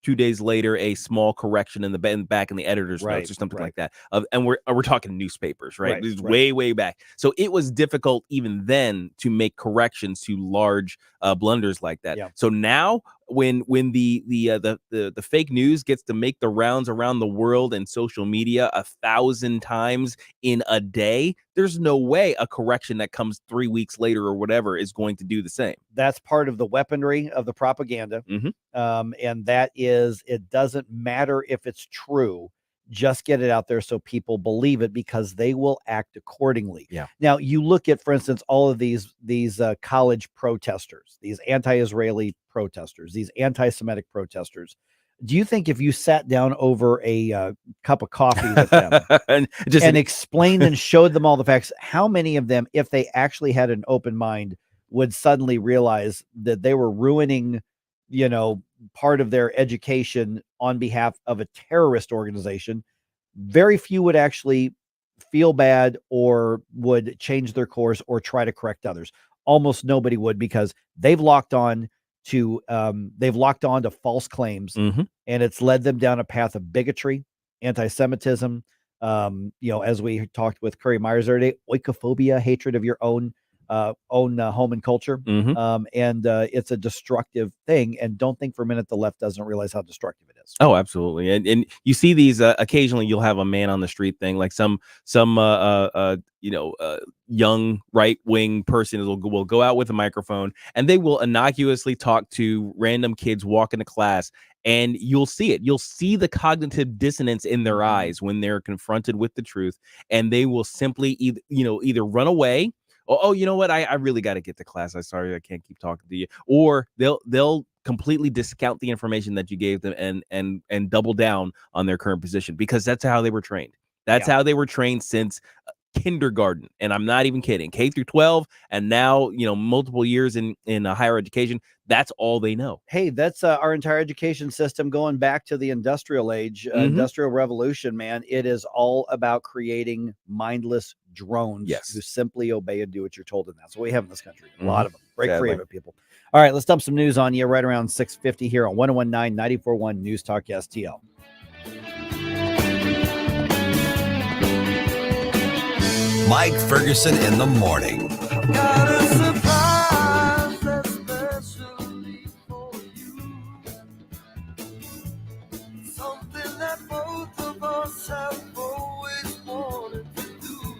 2 days later a small correction in the back in the editor's notes or something like that. And we're talking newspapers, right? This is way back. So it was difficult even then to make corrections to large blunders like that. Yeah. So now when the fake news gets to make the rounds around the world and social media 1,000 times in a day, there's no way a correction that comes 3 weeks later or whatever is going to do the same. That's part of the weaponry of the propaganda. And that is, it doesn't matter if it's true, just get it out there so people believe it, because they will act accordingly. Yeah. Now you look at, for instance, all of these college protesters, these anti-Israeli protesters, these anti-Semitic protesters. Do you think if you sat down over a cup of coffee with them and explained and showed them all the facts, how many of them, if they actually had an open mind, would suddenly realize that they were ruining, part of their education on behalf of a terrorist organization? Very few would actually feel bad or would change their course or try to correct others. Almost nobody would, because they've locked on to false claims, and it's led them down a path of bigotry, anti-Semitism, as we talked with Curry Myers the other day, oikophobia, hatred of your own home and culture. And it's a destructive thing. And don't think for a minute the left doesn't realize how destructive it is. Oh, absolutely. And you see these occasionally. You'll have a man on the street thing, like some young right-wing person will go out with a microphone, and they will innocuously talk to random kids walking to class, and you'll see it. You'll see the cognitive dissonance in their eyes when they're confronted with the truth, and they will simply either run away. Oh, you know what? I really got to get to class. I'm sorry, I can't keep talking to you. Or they'll completely discount the information that you gave them and double down on their current position, because that's how they were trained. That's how they were trained since kindergarten, and I'm not even kidding. K through 12, and now multiple years in higher education. That's all they know. Hey, that's our entire education system going back to the industrial age, industrial revolution. Man, it is all about creating mindless drones who simply obey and do what you're told, and that's what we have in this country. A lot of them. Break free of it, people. All right, let's dump some news on you right around 6:50 here on 101.9 94.1 News Talk STL. Mike Ferguson in the morning. Got a surprise especially for you. Something that both of us have always wanted to do.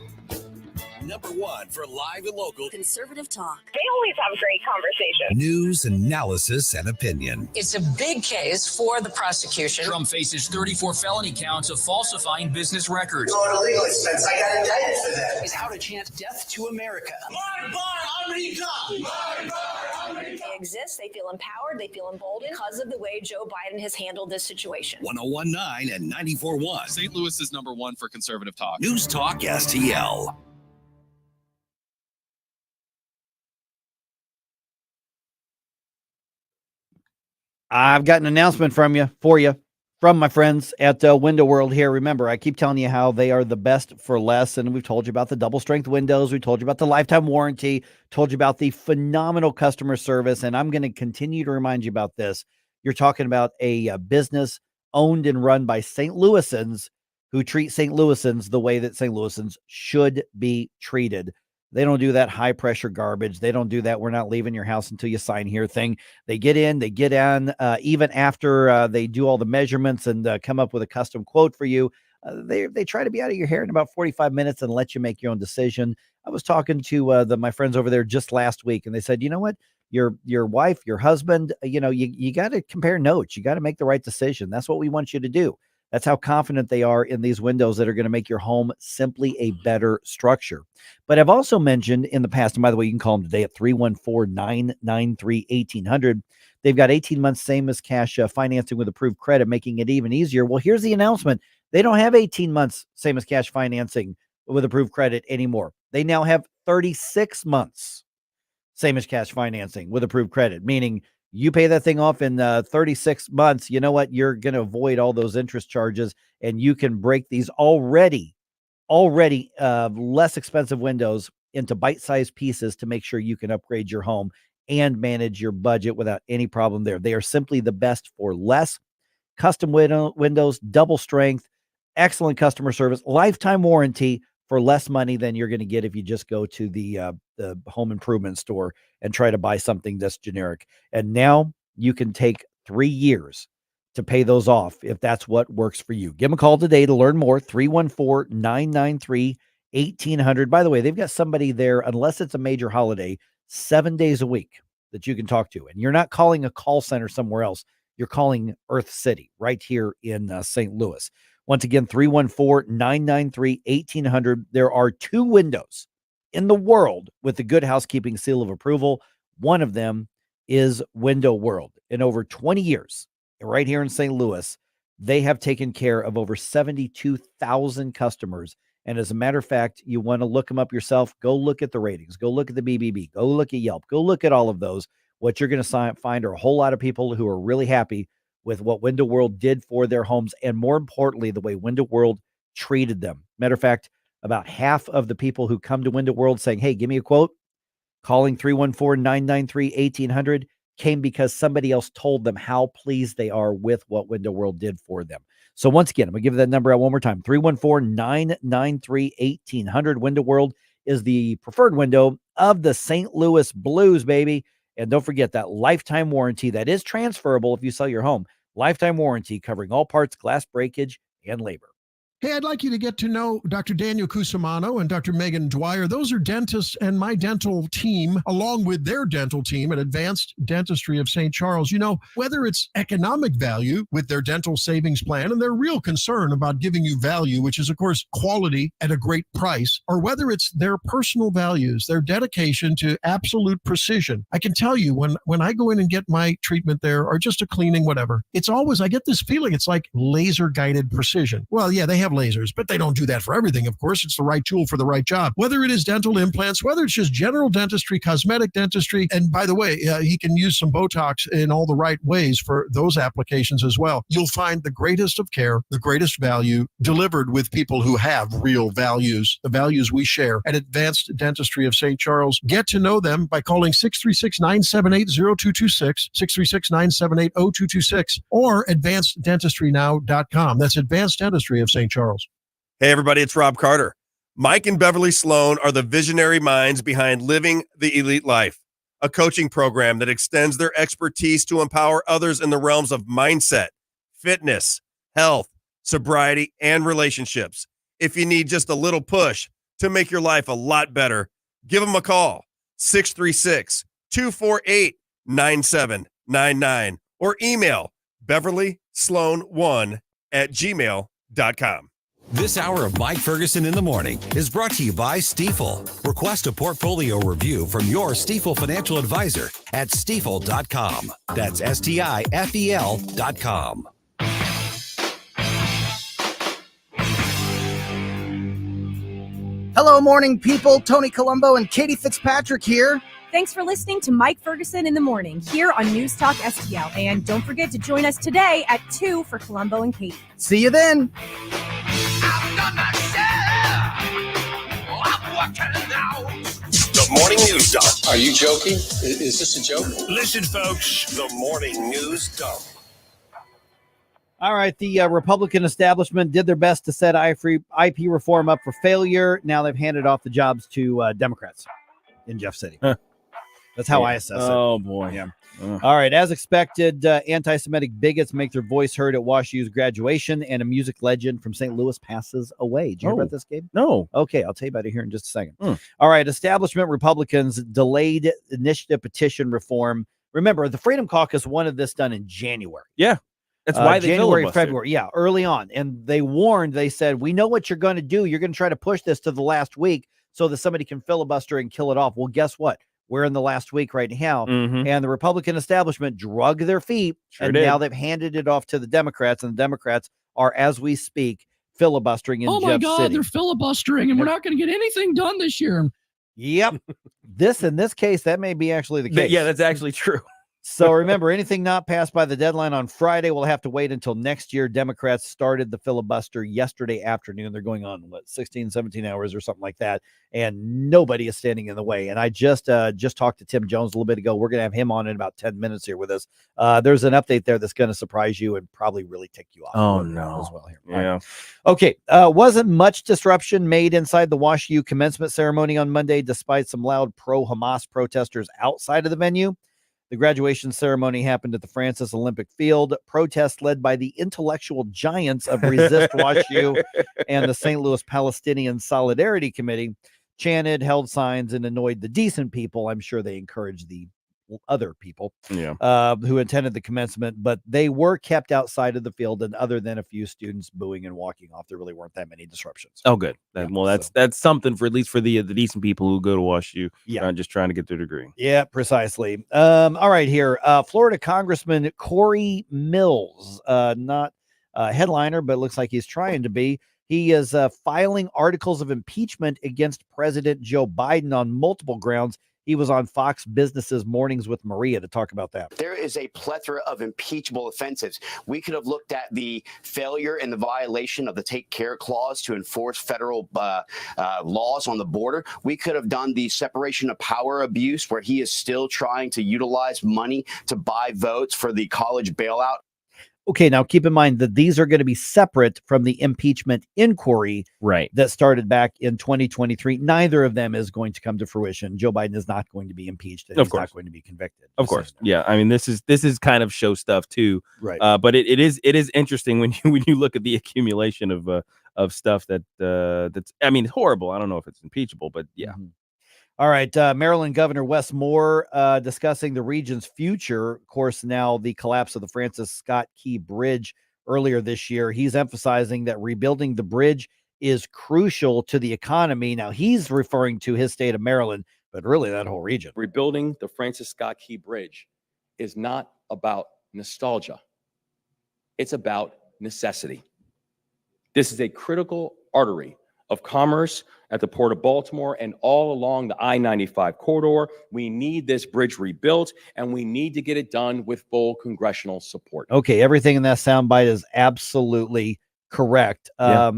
Number one for live and local Conservative talk. They always have great conversation. news, analysis, and opinion. It's a big case for the prosecution. Trump faces 34 felony counts of falsifying business records. On a legal expense, I got indicted for that. Is how to chant death to America. They exist, they feel empowered, they feel emboldened because of the way Joe Biden has handled this situation. 101.9 and 94.1. St. Louis is number one for conservative talk. News Talk STL. I've got an announcement for you, from my friends at Window World here. Remember, I keep telling you how they are the best for less, and we've told you about the double strength windows. We told you about the lifetime warranty, told you about the phenomenal customer service, and I'm going to continue to remind you about this. You're talking about a business owned and run by St. Louisans who treat St. Louisans the way that St. Louisans should be treated. They don't do that high pressure garbage. They don't do that "we're not leaving your house until you sign here" thing. They get in, they get on, even after they do all the measurements and come up with a custom quote for you. They try to be out of your hair in about 45 minutes and let you make your own decision. I was talking to my friends over there just last week, and they said, you know what? Your wife, your husband, you got to compare notes. You got to make the right decision. That's what we want you to do. That's how confident they are in these windows that are going to make your home simply a better structure. But I've also mentioned in the past, and by the way, you can call them today at 314-993-1800. They've got 18 months same as cash financing with approved credit, making it even easier. Well, here's the announcement. They don't have 18 months same as cash financing with approved credit anymore. They now have 36 months same as cash financing with approved credit, meaning you pay that thing off in 36 months. You know what? You're going to avoid all those interest charges, and you can break these already less expensive windows into bite-sized pieces to make sure you can upgrade your home and manage your budget without any problem there. They are simply the best for less. Custom windows, double strength, excellent customer service, lifetime warranty for less money than you're going to get if you just go to the home improvement store and try to buy something that's generic. And now you can take 3 years to pay those off if that's what works for you. Give them a call today to learn more. 314-993-1800. By the way, they've got somebody there, unless it's a major holiday, 7 days a week that you can talk to. And you're not calling a call center somewhere else. You're calling Earth City right here in St. Louis. Once again, 314-993-1800. There are 2 windows in the world with the Good Housekeeping seal of approval. One of them is Window World. In over 20 years, right here in St. Louis, they have taken care of over 72,000 customers. And as a matter of fact, you want to look them up yourself. Go look at the ratings. Go look at the BBB. Go look at Yelp. Go look at all of those. What you're going to find are a whole lot of people who are really happy with what Window World did for their homes, and more importantly, the way Window World treated them. Matter of fact, about half of the people who come to Window World saying, hey, give me a quote, calling 314-993-1800, came because somebody else told them how pleased they are with what Window World did for them. So once again, I'm going to give that number out one more time, 314-993-1800. Window World is the preferred window of the St. Louis Blues, baby. And don't forget that lifetime warranty that is transferable if you sell your home. Lifetime warranty covering all parts, glass breakage, and labor. Hey, I'd like you to get to know Dr. Daniel Cusimano and Dr. Megan Dwyer. Those are dentists and my dental team, along with their dental team at Advanced Dentistry of St. Charles. You know, whether it's economic value with their dental savings plan and their real concern about giving you value, which is, of course, quality at a great price, or whether it's their personal values, their dedication to absolute precision. I can tell you when I go in and get my treatment there, or just a cleaning, whatever, it's always, I get this feeling it's like laser guided precision. Well, yeah, they have lasers, but they don't do that for everything. Of course, it's the right tool for the right job. Whether it is dental implants, whether it's just general dentistry, cosmetic dentistry, and by the way, he can use some Botox in all the right ways for those applications as well. You'll find the greatest of care, the greatest value delivered with people who have real values, the values we share at Advanced Dentistry of St. Charles. Get to know them by calling 636-978-0226, 636-978-0226, or advanceddentistrynow.com. That's Advanced Dentistry of St. Charles. Hey, everybody, it's Rob Carter. Mike and Beverly Sloan are the visionary minds behind Living the Elite Life, a coaching program that extends their expertise to empower others in the realms of mindset, fitness, health, sobriety, and relationships. If you need just a little push to make your life a lot better, give them a call, 636-248-9799, or email beverlysloan1@gmail.com. This hour of Mike Ferguson in the Morning is brought to you by Stifel. Request a portfolio review from your Stifel financial advisor at stifel.com. That's STIFEL.com. Hello, morning people. Tony Colombo and Katie Fitzpatrick here. Thanks for listening to Mike Ferguson in the Morning here on News Talk STL. And don't forget to join us today at 2 for Colombo and Katie. See you then. The Morning News Dump. Are you joking? Is this a joke? Listen, folks, the Morning News Dump. All right, the Republican establishment did their best to set IP reform up for failure. Now they've handed off the jobs to Democrats in Jeff City. That's how I assess it. Oh, boy. Yeah. All right. As expected, anti-Semitic bigots make their voice heard at WashU's graduation, and a music legend from St. Louis passes away. Did you hear about this, Gabe? No. Okay, I'll tell you about it here in just a second. All right. Establishment Republicans delayed initiative petition reform. Remember, the Freedom Caucus wanted this done in January. Yeah. That's why they January, filibustered. February. Yeah, early on. And they warned, they said, we know what you're going to do. You're going to try to push this to the last week so that somebody can filibuster and kill it off. Well, guess what? We're in the last week right now, and the Republican establishment drug their feet, and now they've handed it off to the Democrats, and the Democrats are, as we speak, filibustering in Jeff City. Oh, my God, they're filibustering, and we're not going to get anything done this year. Yep. In this case, that may be actually the case. Yeah, that's actually true. So remember, anything not passed by the deadline on Friday will have to wait until next year. Democrats started the filibuster yesterday afternoon. They're going on, 16, 17 hours or something like that. And nobody is standing in the way. And I just talked to Tim Jones a little bit ago. We're going to have him on in about 10 minutes here with us. There's an update there that's going to surprise you and probably really tick you off. Oh, no. As well here. Yeah. Right. Okay. Wasn't much disruption made inside the WashU commencement ceremony on Monday, despite some loud pro-Hamas protesters outside of the venue. The graduation ceremony happened at the Francis Olympic Field. Protests led by the intellectual giants of Resist WashU and the St. Louis Palestinian Solidarity Committee chanted, held signs, and annoyed the decent people. I'm sure they encouraged the other people who attended the commencement, but they were kept outside of the field, and other than a few students booing and walking off, there really weren't that many disruptions. Oh, good. That's something for at least for the decent people who go to WashU, just trying to get their degree. Yeah, precisely. All right, here, Florida Congressman Corey Mills, not a headliner, but looks like he's trying to be. He is filing articles of impeachment against President Joe Biden on multiple grounds. He was on Fox Business's Mornings with Maria to talk about that. There is a plethora of impeachable offenses. We could have looked at the failure and the violation of the Take Care Clause to enforce federal laws on the border. We could have done the separation of power abuse, where he is still trying to utilize money to buy votes for the college bailout. Okay, now keep in mind that these are going to be separate from the impeachment inquiry that started back in 2023. Neither of them is going to come to fruition. Joe Biden is not going to be impeached, and he's not going to be convicted. Of course. Yeah. I mean, this is kind of show stuff too. Right. But it is interesting when you look at the accumulation of stuff that's, I mean, horrible. I don't know if it's impeachable, but yeah. All right. Maryland Governor Wes Moore discussing the region's future. Of course, now the collapse of the Francis Scott Key Bridge earlier this year. He's emphasizing that rebuilding the bridge is crucial to the economy. Now, he's referring to his state of Maryland, but really that whole region. Rebuilding the Francis Scott Key Bridge is not about nostalgia. It's about necessity. This is a critical artery of commerce at the Port of Baltimore and all along the I-95 corridor. We need this bridge rebuilt, and we need to get it done with full congressional support. Okay, everything in that soundbite is absolutely correct. Yeah.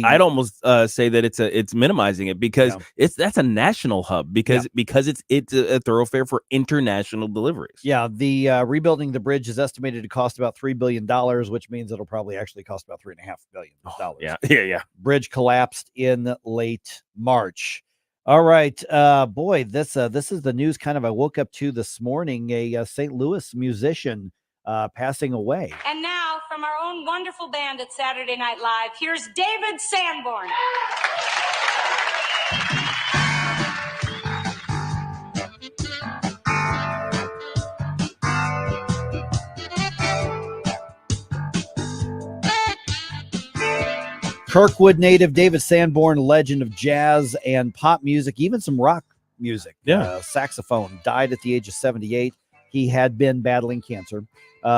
I'd almost say that it's minimizing it because that's a national hub because it's a thoroughfare for international deliveries. Yeah, the rebuilding the bridge is estimated to cost about $3 billion, which means it'll probably actually cost about $3.5 billion. Yeah. Bridge collapsed in late March. All right, boy, this is the news kind of I woke up to this morning. A St. Louis musician passing away. And now, from our own wonderful band at Saturday Night Live, here's David Sanborn. Kirkwood native David Sanborn, legend of jazz and pop music, even some rock music. Saxophone, died at the age of 78. He had been battling cancer.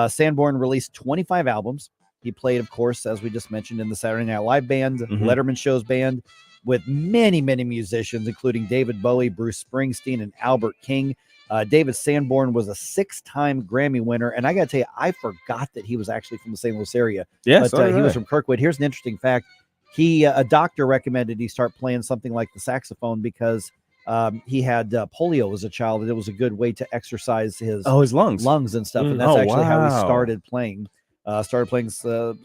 Sanborn released 25 albums. He played, of course, as we just mentioned, in the Saturday Night Live band, Letterman Show's band, with many, many musicians, including David Bowie, Bruce Springsteen, and Albert King. David Sanborn was a 6-time Grammy winner. And I got to tell you, I forgot that he was actually from the St. Louis area. Yes, but he was from Kirkwood. Here's an interesting fact. A doctor recommended he start playing something like the saxophone because he had polio as a child, and it was a good way to exercise his lungs and stuff. And that's actually how he started playing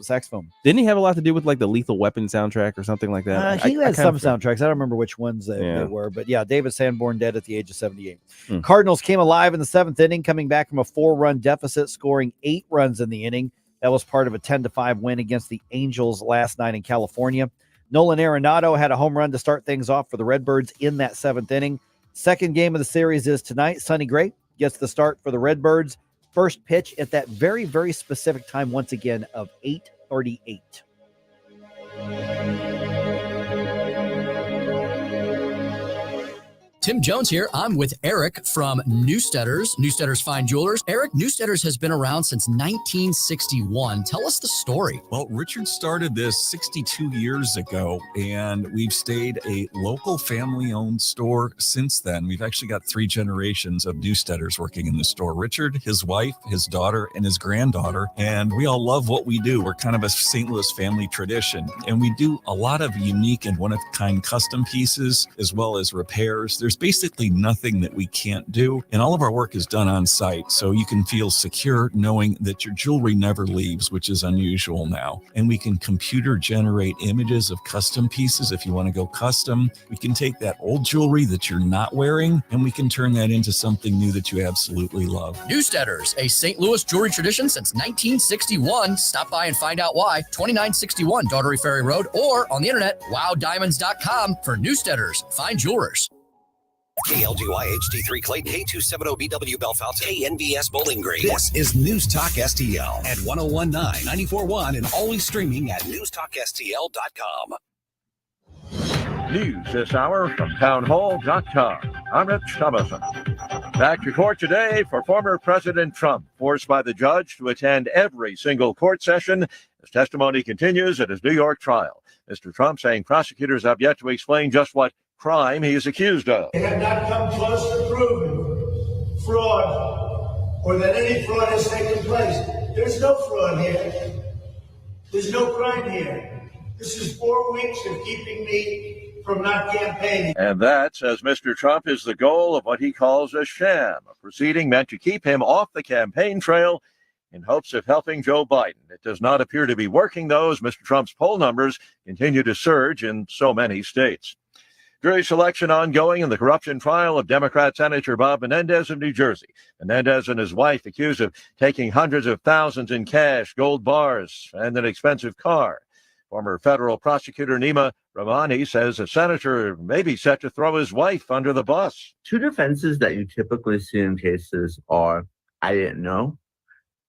saxophone. Didn't he have a lot to do with like the Lethal Weapon soundtrack or something like that? He had some soundtracks. I don't remember which ones they were, but yeah, David Sanborn dead at the age of 78. Cardinals came alive in the 7th inning, coming back from a 4-run deficit, scoring 8 runs in the inning. That was part of a 10-5 win against the Angels last night in California. Nolan Arenado had a home run to start things off for the Redbirds in that 7th inning. Second game of the series is tonight. Sonny Gray gets the start for the Redbirds. First pitch at that very, very specific time, once again, of 8:38. Tim Jones here. I'm with Eric from Newsteaders, Newsteaders Fine Jewelers. Eric, Newsteaders has been around since 1961. Tell us the story. Well, Richard started this 62 years ago, and we've stayed a local family-owned store since then. We've actually got 3 generations of Newsteaders working in the store. Richard, his wife, his daughter, and his granddaughter, and we all love what we do. We're kind of a St. Louis family tradition, and we do a lot of unique and one-of-a-kind custom pieces, as well as repairs. There's basically nothing that we can't do, and all of our work is done on site, so you can feel secure knowing that your jewelry never leaves, which is unusual now. And we can computer generate images of custom pieces if you want to go custom. We can take that old jewelry that you're not wearing, and we can turn that into something new that you absolutely love. Newsteaders, a St. Louis jewelry tradition since 1961. Stop by and find out why. 2961 Daughtery Ferry Road, or on the internet, wowdiamonds.com for Newsteaders Fine Jewelers. KLGY HD3 Clayton, K270BW Bellefonte, KNBS Bowling Green. This is News Talk STL at 1019, 94.1, and always streaming at newstalkstl.com. News this hour from townhall.com. I'm Rich Thomason. Back to court today for former President Trump, forced by the judge to attend every single court session as testimony continues at his New York trial. Mr. Trump saying prosecutors have yet to explain just what crime he is accused of. They have not come close to proving fraud or that any fraud has taken place. There's no fraud here. There's no crime here. This is 4 weeks of keeping me from not campaigning. And that, says Mr. Trump, is the goal of what he calls a sham, a proceeding meant to keep him off the campaign trail in hopes of helping Joe Biden. It does not appear to be working, though, as Mr. Trump's poll numbers continue to surge in so many states. Jury selection ongoing in the corruption trial of Democrat Senator Bob Menendez of New Jersey. Menendez and his wife accused of taking hundreds of thousands in cash, gold bars, and an expensive car. Former federal prosecutor Nima Ramani says a senator may be set to throw his wife under the bus. Two defenses that you typically see in cases are, I didn't know,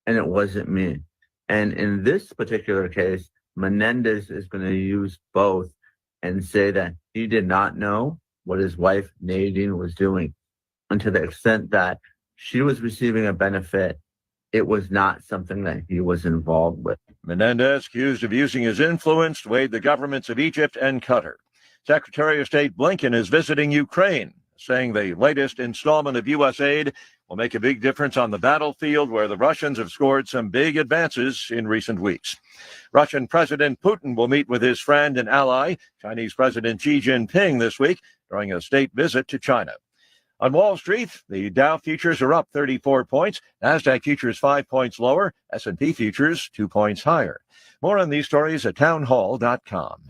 and it wasn't me. And in this particular case, Menendez is going to use both and say that he did not know what his wife Nadine was doing. And to the extent that she was receiving a benefit, it was not something that he was involved with. Menendez, accused of using his influence to aid the governments of Egypt and Qatar. Secretary of State Blinken is visiting Ukraine, saying the latest installment of U.S. aid will make a big difference on the battlefield where the Russians have scored some big advances in recent weeks. Russian President Putin will meet with his friend and ally, Chinese President Xi Jinping, this week during a state visit to China. On Wall Street, the Dow futures are up 34 points, Nasdaq futures 5 points lower, S&P futures 2 points higher. More on these stories at townhall.com.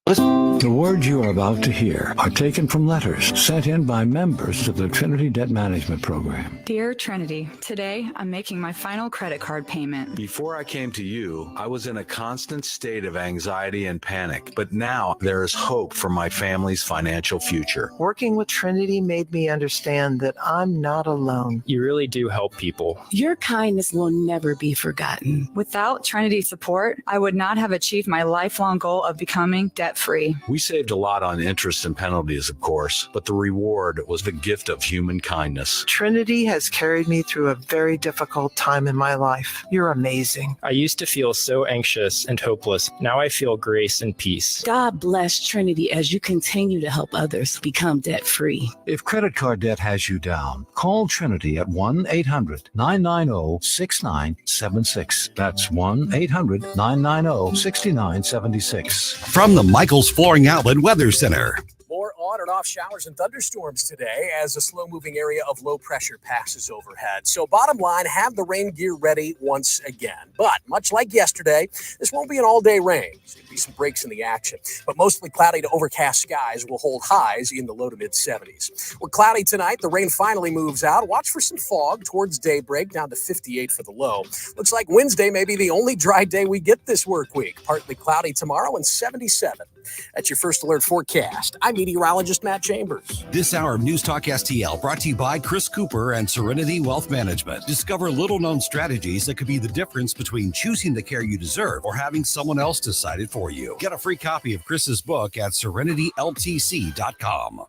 The words you are about to hear are taken from letters sent in by members of the Trinity Debt Management Program. Dear Trinity, today I'm making my final credit card payment. Before I came to you, I was in a constant state of anxiety and panic, but now there is hope for my family's financial future. Working with Trinity made me understand that I'm not alone. You really do help people. Your kindness will never be forgotten. Without Trinity's support, I would not have achieved my lifelong goal of becoming debt-free. We saved a lot on interest and penalties, of course, but the reward was the gift of human kindness. Trinity has carried me through a very difficult time in my life. You're amazing. I used to feel so anxious and hopeless. Now I feel grace and peace. God bless Trinity as you continue to help others become debt-free. If credit card debt has you down, call Trinity at 1-800-990-6976. That's 1-800-990-6976. From the Michael's Flooring Outlet Weather Center. More on and off showers and thunderstorms today as a slow-moving area of low pressure passes overhead. So bottom line, have the rain gear ready once again. But much like yesterday, this won't be an all-day rain. So there'll be some breaks in the action. But mostly cloudy to overcast skies will hold highs in the low to mid-70s. We're cloudy tonight. The rain finally moves out. Watch for some fog towards daybreak, down to 58 for the low. Looks like Wednesday may be the only dry day we get this work week. Partly cloudy tomorrow and 77. That's your first alert forecast. I'm meteorologist Matt Chambers. This hour of News Talk STL brought to you by Chris Cooper and Serenity Wealth Management. Discover little-known strategies that could be the difference between choosing the care you deserve or having someone else decide it for you. Get a free copy of Chris's book at serenityltc.com.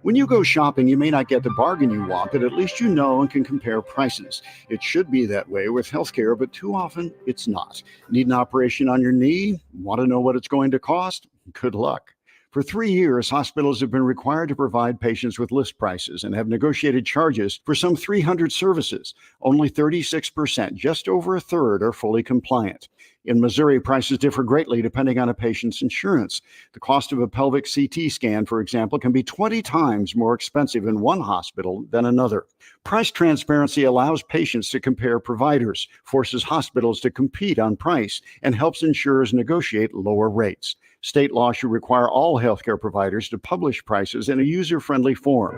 When you go shopping, you may not get the bargain you want, but at least you know and can compare prices. It should be that way with healthcare, but too often it's not. Need an operation on your knee? Want to know what it's going to cost? Good luck. For 3 years, hospitals have been required to provide patients with list prices and have negotiated charges for some 300 services. Only 36%, just over a third, are fully compliant. In Missouri, prices differ greatly depending on a patient's insurance. The cost of a pelvic CT scan, for example, can be 20 times more expensive in one hospital than another. Price transparency allows patients to compare providers, forces hospitals to compete on price, and helps insurers negotiate lower rates. State law should require all healthcare providers to publish prices in a user-friendly form.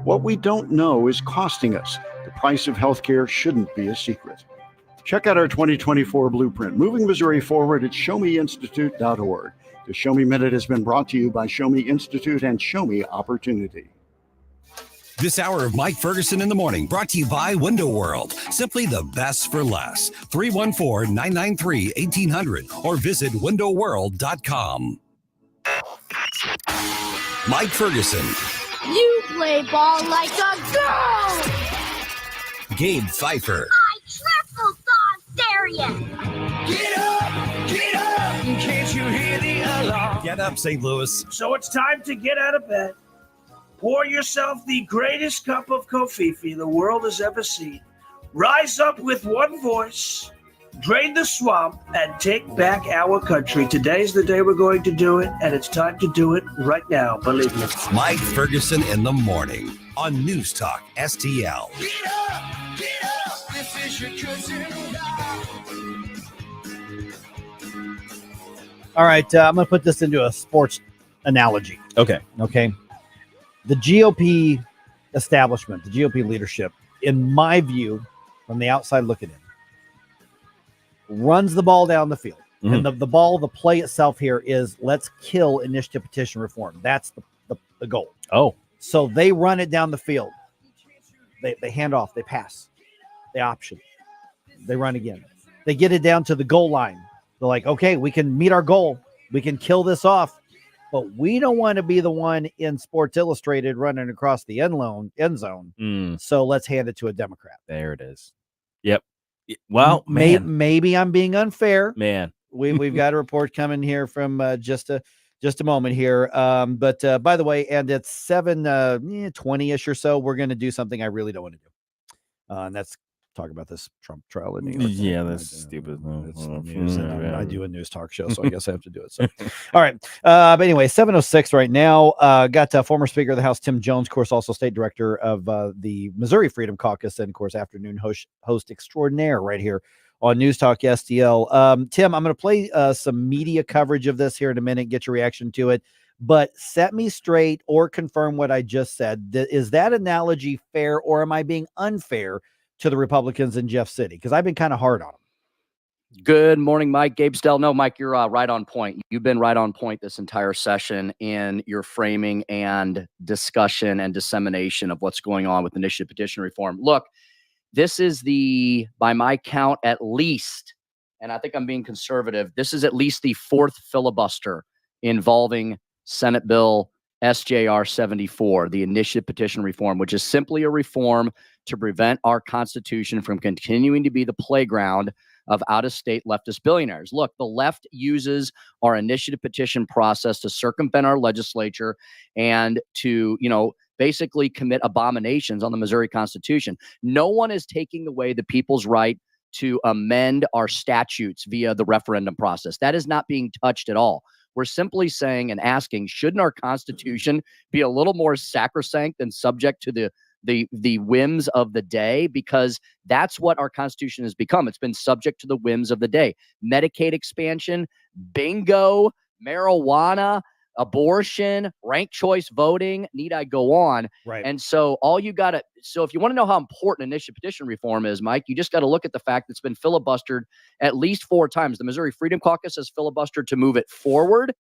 What we don't know is costing us. The price of healthcare shouldn't be a secret. Check out our 2024 blueprint, Moving Missouri Forward at ShowMeInstitute.org. The Show Me Minute has been brought to you by Show Me Institute and Show Me Opportunity. This hour of Mike Ferguson in the Morning brought to you by Window World. Simply the best for less. 314-993-1800 or visit windowworld.com. Mike Ferguson. You play ball like a girl. Gabe Pfeiffer. Triple dog Darian. Get up! Get up! Can't you hear the alarm? Get up, St. Louis. So it's time to get out of bed. Pour yourself the greatest cup of Kofifi the world has ever seen. Rise up with one voice, drain the swamp, and take back our country. Today's the day we're going to do it, and it's time to do it right now, believe me. Mike Ferguson in the Morning on News Talk STL. Get up! Get up! This is your cousin. All right, I'm going to put this into a sports analogy. Okay. The GOP establishment, the GOP leadership, in my view, from the outside looking in, runs the ball down the field. And the play itself here is let's kill initiative petition reform. That's the goal. Oh. So they run it down the field. They hand off, they pass, they option, they run again. They get it down to the goal line. They're like, okay, we can meet our goal. We can kill this off. But we don't want to be the one in Sports Illustrated running across the end zone. So let's hand it to a Democrat. There it is. Yep. Well, maybe I'm being unfair. Man. We've got a report coming here from just a moment here. But by the way, and it's 7:20-ish or so. We're going to do something I really don't want to do. And that's talk about this Trump trial in New York. Yeah, that's stupid. It's news, and I do a news talk show, so I guess I have to do it. So, all right. But anyway, 7:06 right now. Got former Speaker of the House Tim Jones, of course, also state director of the Missouri Freedom Caucus, and of course, afternoon host extraordinaire right here on News Talk STL. Tim, I'm going to play some media coverage of this here in a minute. Get your reaction to it. But set me straight or confirm what I just said. Is that analogy fair, or am I being unfair to the Republicans in Jeff City? Because I've been kind of hard on them. Good morning, Mike. Gabe Stell. No, Mike, you're right on point. You've been right on point this entire session in your framing and discussion and dissemination of what's going on with initiative petition reform. Look, this is by my count, at least, and I think I'm being conservative, this is at least the fourth filibuster involving Senate Bill SJR 74, the initiative petition reform, which is simply a reform to prevent our Constitution from continuing to be the playground of out-of-state leftist billionaires. Look, the left uses our initiative petition process to circumvent our legislature and to, basically commit abominations on the Missouri Constitution. No one is taking away the people's right to amend our statutes via the referendum process. That is not being touched at all. We're simply saying and asking, shouldn't our Constitution be a little more sacrosanct and subject to the whims of the day? Because that's what our Constitution has become. It's been subject to the whims of the day. Medicaid expansion, bingo, marijuana, abortion, ranked choice voting, need I go on? Right. And so if you want to know how important initiative petition reform is, Mike, you just got to look at the fact that it's been filibustered at least 4 times. The Missouri Freedom Caucus has filibustered to move it forward,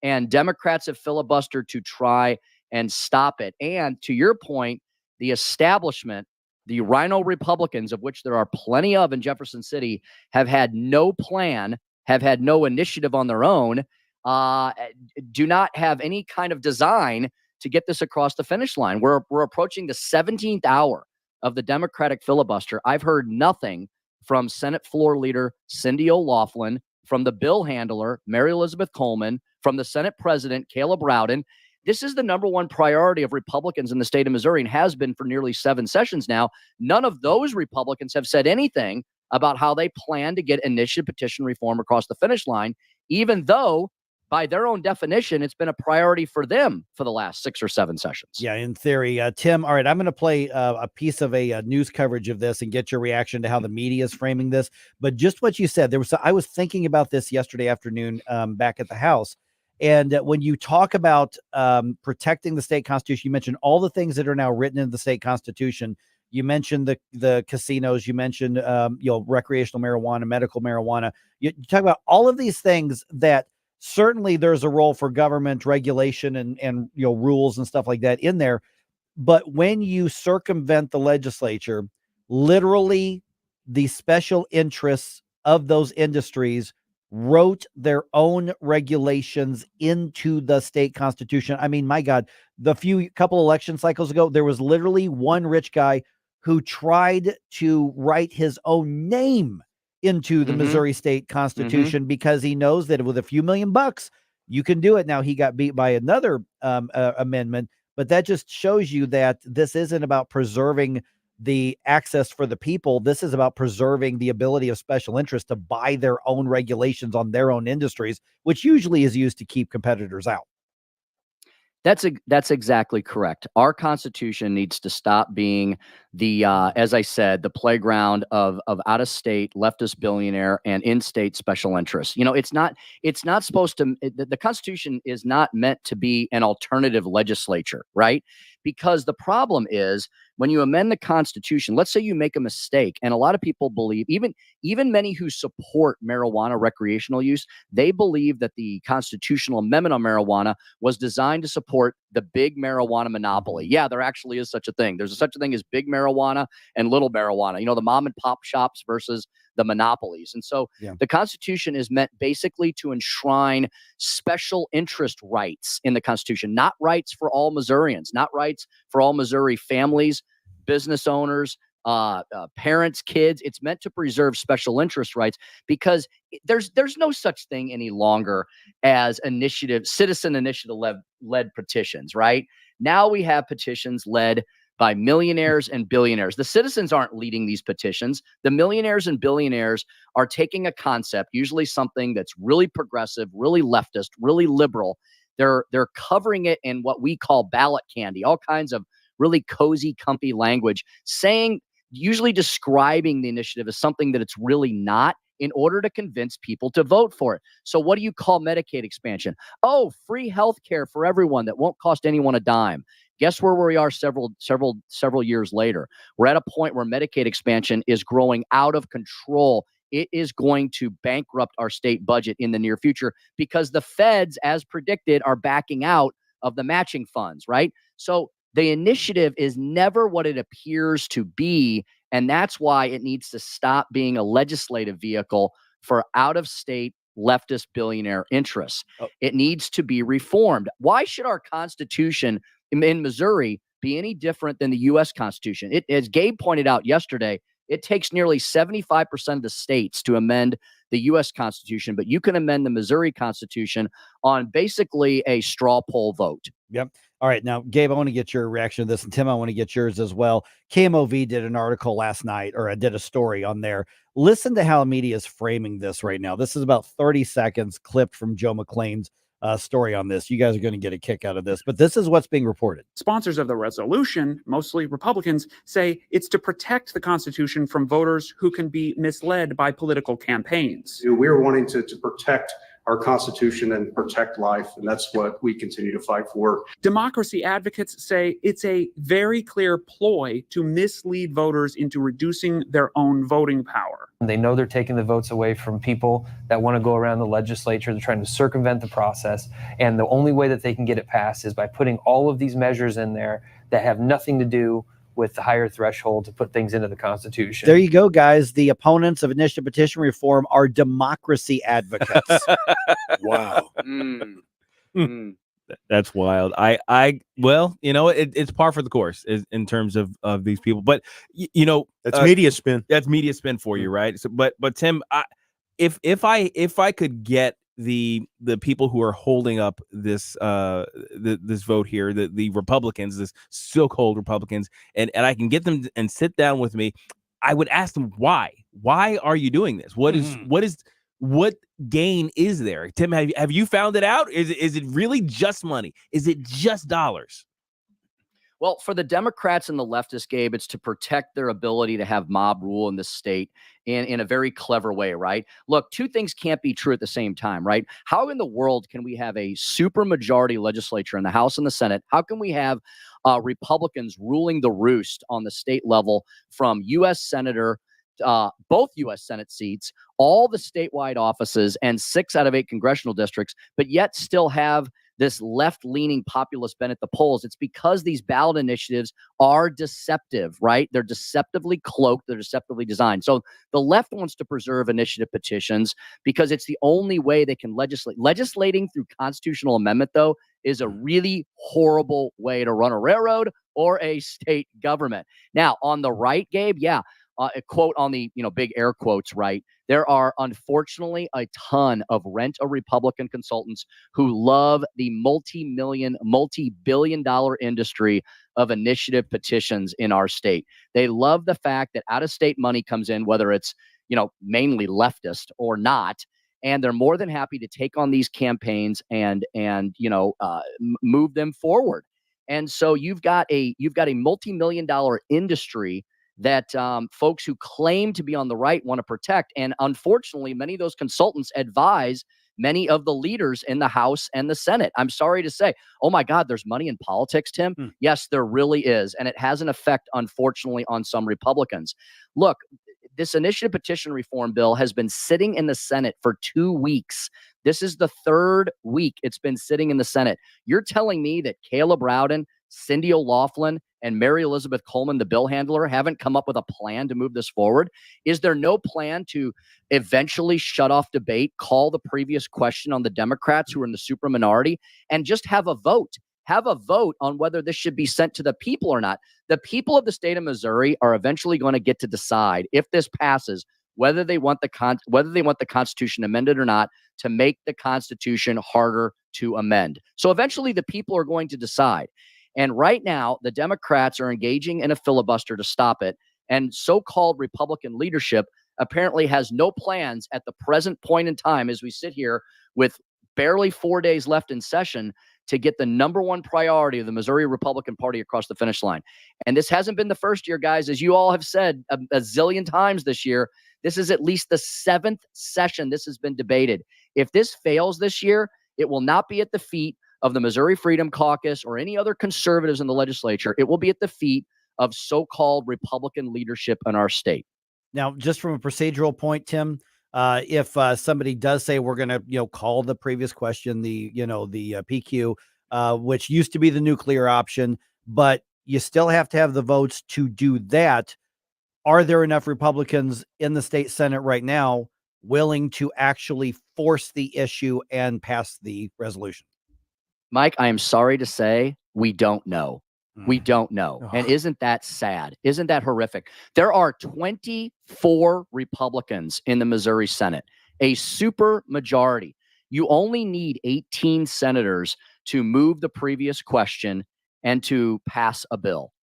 and Democrats have filibustered to try and stop it. And to your point, the establishment, the Rhino Republicans, of which there are plenty of in Jefferson City, have had no plan, have had no initiative on their own, do not have any kind of design to get this across the finish line. We're approaching the 17th hour of the Democratic filibuster. I've heard nothing from Senate Floor Leader Cindy O'Laughlin, from the bill handler Mary Elizabeth Coleman, from the Senate President Caleb Rowden. This is the number one priority of Republicans in the state of Missouri and has been for nearly 7 sessions now. None of those Republicans have said anything about how they plan to get initiative petition reform across the finish line, even though by their own definition, it's been a priority for them for the last 6 or 7 sessions. Yeah, in theory. Tim, all right, I'm going to play a piece of a news coverage of this and get your reaction to how the media is framing this. But just what you said, I was thinking about this yesterday afternoon back at the House. And when you talk about protecting the state constitution, you mentioned all the things that are now written in the state constitution. You mentioned the casinos. You mentioned recreational marijuana, medical marijuana. You talk about all of these things that certainly there's a role for government regulation and rules and stuff like that in there. But when you circumvent the legislature, literally the special interests of those industries wrote their own regulations into the state constitution. I mean, my God, couple election cycles ago, there was literally one rich guy who tried to write his own name into the Missouri state constitution because he knows that with a few $1,000,000, you can do it. Now he got beat by another amendment, but that just shows you that this isn't about preserving the access for the people. This is about preserving the ability of special interests to buy their own regulations on their own industries, which usually is used to keep competitors out. That's exactly correct. Our Constitution needs to stop being as I said, the playground of out-of-state leftist billionaire and in-state special interests. It's not supposed to. The Constitution is not meant to be an alternative legislature, right? Because the problem is when you amend the Constitution, let's say you make a mistake, and a lot of people believe, even many who support marijuana recreational use, they believe that the constitutional amendment on marijuana was designed to support the big marijuana monopoly. Yeah, there actually is such a thing. There's such a thing as big marijuana and little marijuana, the mom and pop shops versus the monopolies. And so the Constitution is meant basically to enshrine special interest rights in the Constitution, not rights for all Missourians, not rights for all Missouri families, business owners, parents, kids. It's meant to preserve special interest rights because there's no such thing any longer as citizen initiative led petitions, right? Now we have petitions led by millionaires and billionaires. The citizens aren't leading these petitions. The millionaires and billionaires are taking a concept, usually something that's really progressive, really leftist, really liberal. They're covering it in what we call ballot candy, all kinds of really cozy, comfy language, usually describing the initiative as something that it's really not, in order to convince people to vote for it. So what do you call Medicaid expansion? Oh, free health care for everyone that won't cost anyone a dime. Guess where we are several years later? We're at a point where Medicaid expansion is growing out of control. It is going to bankrupt our state budget in the near future because the feds, as predicted, are backing out of the matching funds, right? So the initiative is never what it appears to be, and that's why it needs to stop being a legislative vehicle for out-of-state leftist billionaire interests. It needs to be reformed. Why should our Constitution in Missouri be any different than the U.S. Constitution? As Gabe pointed out yesterday, it takes nearly 75% of the states to amend the U.S. Constitution, but you can amend the Missouri Constitution on basically a straw poll vote. Yep. All right. Now, Gabe, I want to get your reaction to this. And Tim, I want to get yours as well. KMOV did an article last night, or did a story on there. Listen to how the media is framing this right now. This is about 30 seconds clipped from Joe McClain's story on this. You guys are going to get a kick out of this, but this is what's being reported. Sponsors of the resolution, mostly Republicans, say it's to protect the Constitution from voters who can be misled by political campaigns. We're wanting to protect our Constitution and protect life, and that's what we continue to fight for. Democracy advocates say it's a very clear ploy to mislead voters into reducing their own voting power. They know they're taking the votes away from people that want to go around the legislature. They're trying to circumvent the process, and the only way that they can get it passed is by putting all of these measures in there that have nothing to do with the higher threshold to put things into the Constitution. There you go, guys. The opponents of initiative petition reform are democracy advocates. Wow. That's wild. Well, it's par for the course in terms of these people, but that's media spin. That's media spin for you, right? So, but Tim, if I could get the people who are holding up this this vote here, the Republicans, this so-called Republicans, and I can get them and sit down with me, I would ask them why are you doing this? What gain is there? Tim, have you found it out? Is it really just money? Is it just dollars? Well, for the Democrats and the leftists, Gabe, it's to protect their ability to have mob rule in this state in a very clever way, right? Look, two things can't be true at the same time, right? How in the world can we have a supermajority legislature in the House and the Senate? How can we have Republicans ruling the roost on the state level from U.S. Senator, both U.S. Senate seats, all the statewide offices, and 6 out of 8 congressional districts, but yet still have this left-leaning populist bent at the polls? It's because these ballot initiatives are deceptive, right? They're deceptively cloaked. They're deceptively designed. So the left wants to preserve initiative petitions because it's the only way they can legislate. Legislating through constitutional amendment, though, is a really horrible way to run a railroad or a state government. Now, on the right, Gabe, a quote on the, big air quotes, right? There are unfortunately a ton of rent-a-Republican consultants who love the multi-billion-dollar industry of initiative petitions in our state. They love the fact that out-of-state money comes in, whether it's, mainly leftist or not, and they're more than happy to take on these campaigns and move them forward. And so you've got a multi-million-dollar industry that folks who claim to be on the right want to protect. And unfortunately, many of those consultants advise many of the leaders in the House and the Senate. I'm sorry to say, oh my God, there's money in politics, Tim. Yes, there really is. And it has an effect, unfortunately, on some Republicans. Look, this initiative petition reform bill has been sitting in the Senate for 2 weeks. This is the third week it's been sitting in the Senate. You're telling me that Caleb Rowden, Cindy O'Laughlin, and Mary Elizabeth Coleman, the bill handler, haven't come up with a plan to move this forward? Is there no plan to eventually shut off debate, call the previous question on the Democrats who are in the super minority, and just have a vote? Have a vote on whether this should be sent to the people or not. The people of the state of Missouri are eventually going to get to decide, if this passes, whether they want the Constitution amended or not, to make the Constitution harder to amend. So eventually the people are going to decide. And right now, the Democrats are engaging in a filibuster to stop it. And so-called Republican leadership apparently has no plans at the present point in time, as we sit here with barely 4 days left in session, to get the number one priority of the Missouri Republican Party across the finish line. And this hasn't been the first year, guys. As you all have said a zillion times this year, this is at least the 7th session this has been debated. If this fails this year, it will not be at the feet of the Missouri Freedom Caucus or any other conservatives in the legislature. It will be at the feet of so-called Republican leadership in our state. Now, just from a procedural point, Tim, if somebody does say we're going to, call the previous question, the PQ, which used to be the nuclear option, but you still have to have the votes to do that. Are there enough Republicans in the state Senate right now willing to actually force the issue and pass the resolution? Mike, I am sorry to say we don't know. We don't know. And isn't that sad? Isn't that horrific? There are 24 Republicans in the Missouri Senate, a super majority. You only need 18 senators to move the previous question and to pass a bill.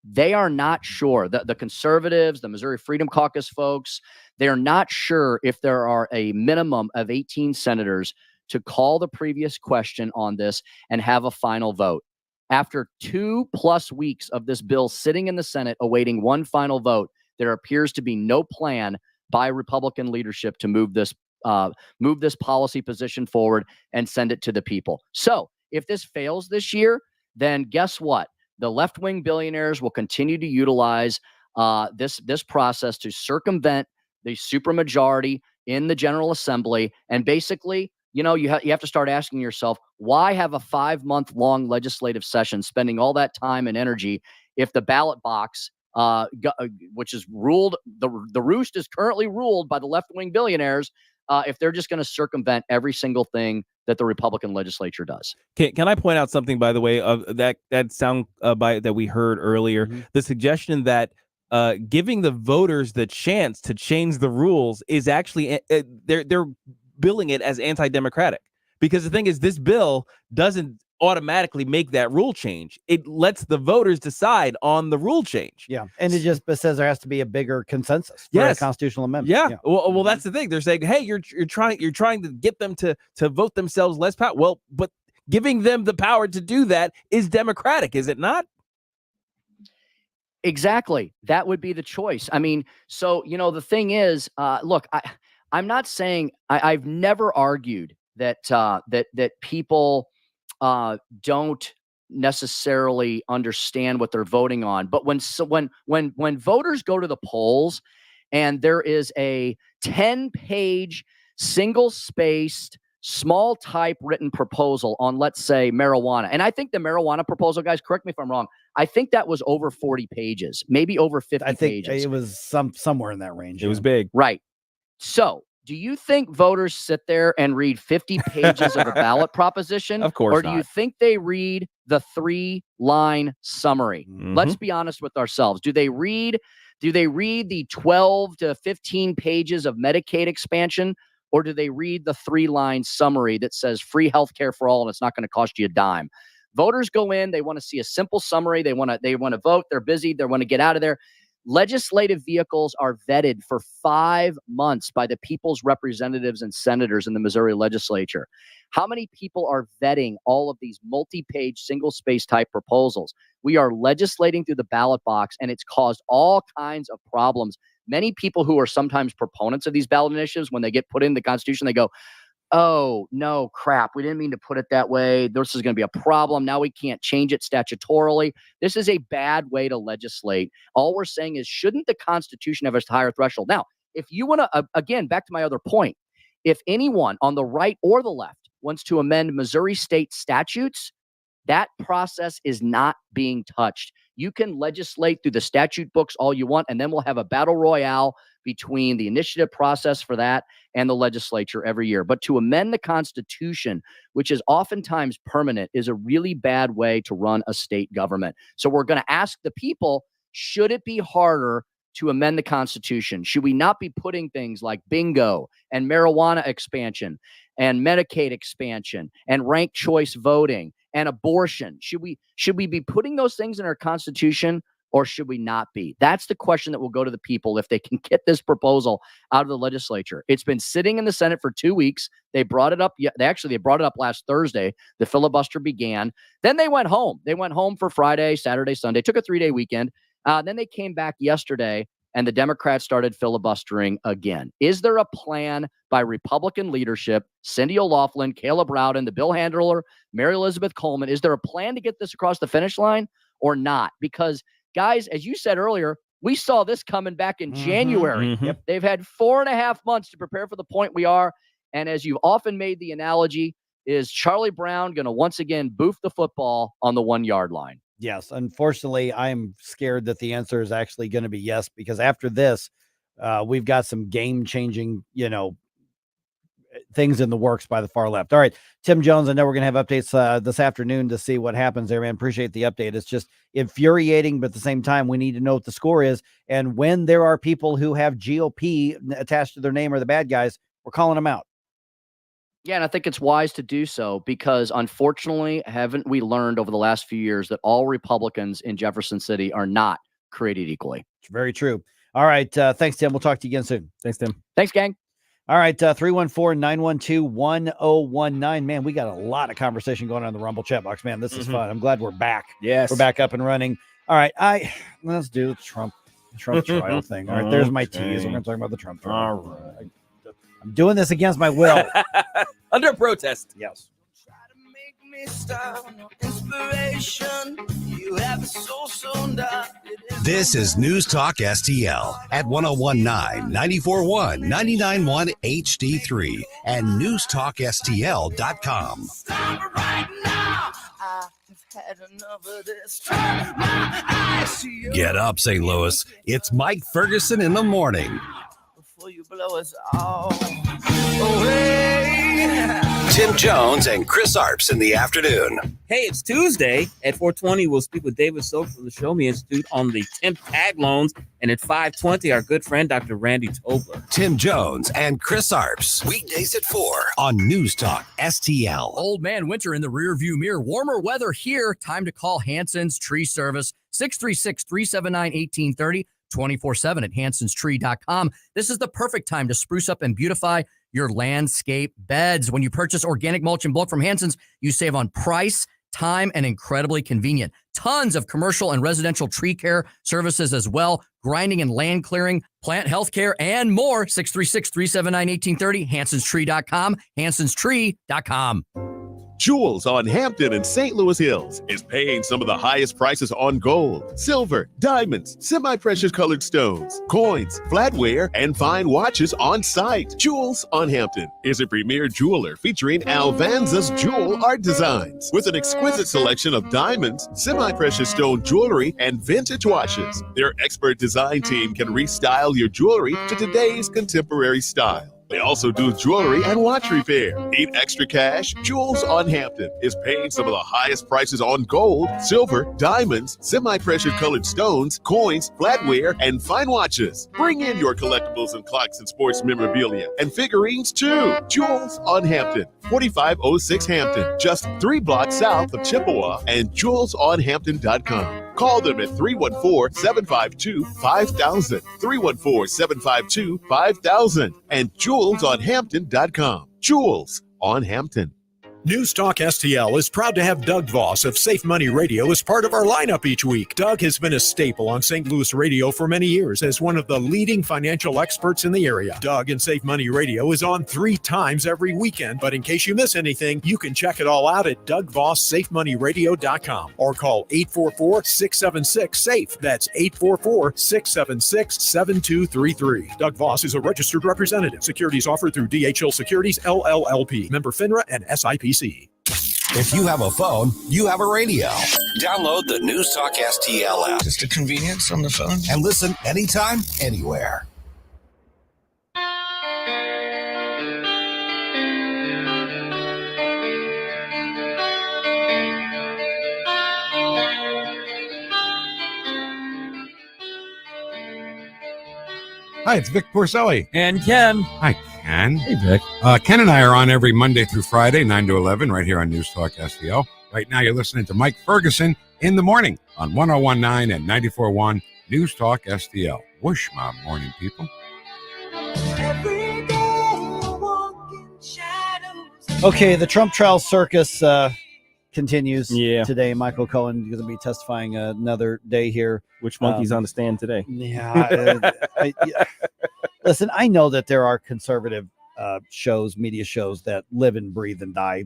They are not sure. The conservatives, the Missouri Freedom Caucus folks, they're not sure if there are a minimum of 18 senators to call the previous question on this and have a final vote. After 2+ weeks of this bill sitting in the Senate awaiting one final vote, there appears to be no plan by Republican leadership to move this policy position forward and send it to the people. So if this fails this year, then guess what? The left-wing billionaires will continue to utilize this process to circumvent the supermajority in the General Assembly. And basically, you have to start asking yourself, why have a 5-month-long legislative session spending all that time and energy if the ballot box, which is ruled, the roost is currently ruled by the left-wing billionaires, if they're just going to circumvent every single thing that the Republican legislature does. Can I point out something, by the way, of that sound that we heard earlier? The suggestion that giving the voters the chance to change the rules is actually they're billing it as anti-democratic, because the thing is, this bill doesn't automatically make that rule change. It lets the voters decide on the rule change. Yeah, and it just says there has to be a bigger consensus for a constitutional amendment. Yeah. Well, that's the thing. They're saying, hey, you're trying to get them to vote themselves less power. Well, but giving them the power to do that is democratic, is it not? Exactly. That would be the choice. I mean, so, the thing is, look, I'm not saying I've never argued that that people don't necessarily understand what they're voting on. But when voters go to the polls and there is a 10-page, single-spaced, small type written proposal on, let's say, marijuana. And I think the marijuana proposal, guys, correct me if I'm wrong, I think that was over 40 pages, maybe over 50 I think pages. it was somewhere in that range. It was big. Right. So do you think voters sit there and read 50 pages of a ballot proposition? Of course Or do you not. think they read the 3-line summary? Let's be honest with ourselves. Do they read the 12 to 15 pages of Medicaid expansion? Or do they read the 3-line summary that says free healthcare for all and it's not going to cost you a dime? Voters go in, they want to see a simple summary. They want to vote. They're busy. They want to get out of there. Legislative vehicles are vetted for 5 months by the people's representatives and senators in the Missouri legislature. How many people are vetting all of these multi-page, single-space type proposals? We are legislating through the ballot box, and it's caused all kinds of problems. Many people who are sometimes proponents of these ballot initiatives, when they get put in the Constitution, they go, oh, no, crap, we didn't mean to put it that way. This is going to be a problem. Now we can't change it statutorily. This is a bad way to legislate. All we're saying is, shouldn't the Constitution have a higher threshold? Now, if you want to, again, back to my other point, if anyone on the right or the left wants to amend Missouri state statutes, that process is not being touched. You can legislate through the statute books all you want, and then we'll have a battle royale between the initiative process for that and the legislature every year. But to amend the Constitution, which is oftentimes permanent, is a really bad way to run a state government. So we're going to ask the people, should it be harder to amend the Constitution? Should we not be putting things like bingo and marijuana expansion and Medicaid expansion and ranked choice voting and abortion? Should we be putting those things in our Constitution, or should we not be? That's the question that will go to the people if they can get this proposal out of the legislature. It's been sitting in the Senate for 2 weeks. They brought it up. They brought it up last Thursday. The filibuster began. Then they went home. They went home for Friday, Saturday, Sunday, took a 3-day weekend. Then they came back yesterday, and the Democrats started filibustering again. Is there a plan by Republican leadership, Cindy O'Loughlin, Caleb Rowden, the bill handler, Mary Elizabeth Coleman? Is there a plan to get this across the finish line or not? Because, guys, as you said earlier, we saw this coming back in January. Yep. They've had 4.5 months to prepare for the point we are. And as you've often made the analogy, is Charlie Brown going to once again boof the football on the 1-yard line? Yes. Unfortunately, I'm scared that the answer is actually going to be yes, because after this, we've got some game-changing, things in the works by the far left. All right, Tim Jones, I know we're going to have updates this afternoon to see what happens there, man. Appreciate the update. It's just infuriating, but at the same time, we need to know what the score is. And when there are people who have GOP attached to their name or the bad guys, we're calling them out. Yeah, and I think it's wise to do so because, unfortunately, haven't we learned over the last few years that all Republicans in Jefferson City are not created equally? It's very true. All right. Thanks, Tim. We'll talk to you again soon. Thanks, Tim. Thanks, gang. All right. 314-912-1019. Man, we got a lot of conversation going on in the Rumble chat box. Man, this is fun. I'm glad we're back. Yes. We're back up and running. All right. Let's do the Trump trial thing. All right. There's my tease. We're going to talk about the Trump trial. All right. I'm doing this against my will. Under protest. Yes. This is News Talk STL at 1019, 941, 991 HD3 and newstalkstl.com. Get up, St. Louis. It's Mike Ferguson in the morning. Before you blow us all away. Tim Jones and Chris Arps in the afternoon. Hey, it's Tuesday. At 4:20, we'll speak with David Soap from the Show Me Institute on the temp tag loans. And at 5:20, our good friend, Dr. Randy Tobler. Tim Jones and Chris Arps. Weekdays at 4 on News Talk STL. Old man winter in the rearview mirror. Warmer weather here. Time to call Hanson's Tree Service. 636-379-1830. 24/7 at hansonstree.com. This is the perfect time to spruce up and beautify your landscape beds. When you purchase organic mulch in bulk from Hanson's, you save on price, time, and incredibly convenient. Tons of commercial and residential tree care services as well. Grinding and land clearing, plant health care, and more. 636-379-1830, hansonstree.com, hansonstree.com. Jewels on Hampton and St. Louis Hills is paying some of the highest prices on gold, silver, diamonds, semi-precious colored stones, coins, flatware, and fine watches on site. Jewels on Hampton is a premier jeweler featuring Alvanza's jewel art designs with an exquisite selection of diamonds, semi-precious stone jewelry, and vintage watches. Their expert design team can restyle your jewelry to today's contemporary style. They also do jewelry and watch repair. Need extra cash? Jewels on Hampton is paying some of the highest prices on gold, silver, diamonds, semi-precious colored stones, coins, flatware, and fine watches. Bring in your collectibles and clocks and sports memorabilia and figurines too. Jewels on Hampton, 4506 Hampton, just 3 blocks south of Chippewa, and jewelsonhampton.com. Call them at 314-752-5000, 314-752-5000, and jewelsonhampton.com. Jewels on Hampton. News Talk STL is proud to have Doug Voss of Safe Money Radio as part of our lineup each week. Doug has been a staple on St. Louis radio for many years as one of the leading financial experts in the area. Doug and Safe Money Radio is on 3 times every weekend, but in case you miss anything, you can check it all out at DougVossSafeMoneyRadio.com or call 844-676-SAFE. That's 844-676-7233. Doug Voss is a registered representative. Securities offered through DHL Securities, LLLP. Member FINRA and SIPC. If you have a phone, you have a radio. Download the News Talk STL app. Just a convenience on the phone. And listen anytime, anywhere. Hi, it's Vic Porcelli. And Ken. Hi, Ken. Hey, Vic. Ken and I are on every Monday through Friday, 9 to 11, right here on News Talk STL. Right now, you're listening to Mike Ferguson in the morning on 101.9 and 94.1 News Talk STL. Whoosh, my morning people. Okay, the Trump trial circus continues today. Michael Cohen is going to be testifying another day here. Which monkey's on the stand today? Listen, I know that there are conservative media shows that live and breathe and die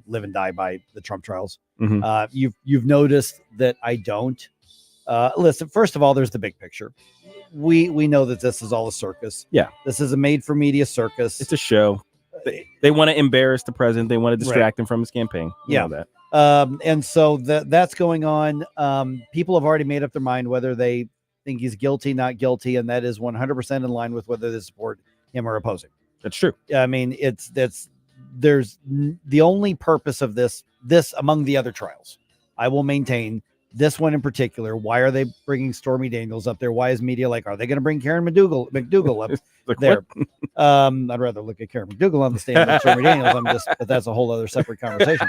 by the Trump trials. Mm-hmm. You've noticed that I don't. Listen, first of all, there's the big picture. We know that this is all a circus. Yeah, this is a made-for-media circus. It's a show. They want to embarrass the president. They want to distract him from his campaign. You know that. And so that's going on. People have already made up their mind whether they think he's guilty, not guilty, and that is 100% in line with whether they support him or oppose him. That's true. I mean, there's the only purpose of this among the other trials. I will maintain this one in particular. Why are they bringing Stormy Daniels up there? Why is media like, are they going to bring Karen McDougal up there? I'd rather look at Karen McDougal on the stand than Stormy Daniels. But that's a whole other separate conversation.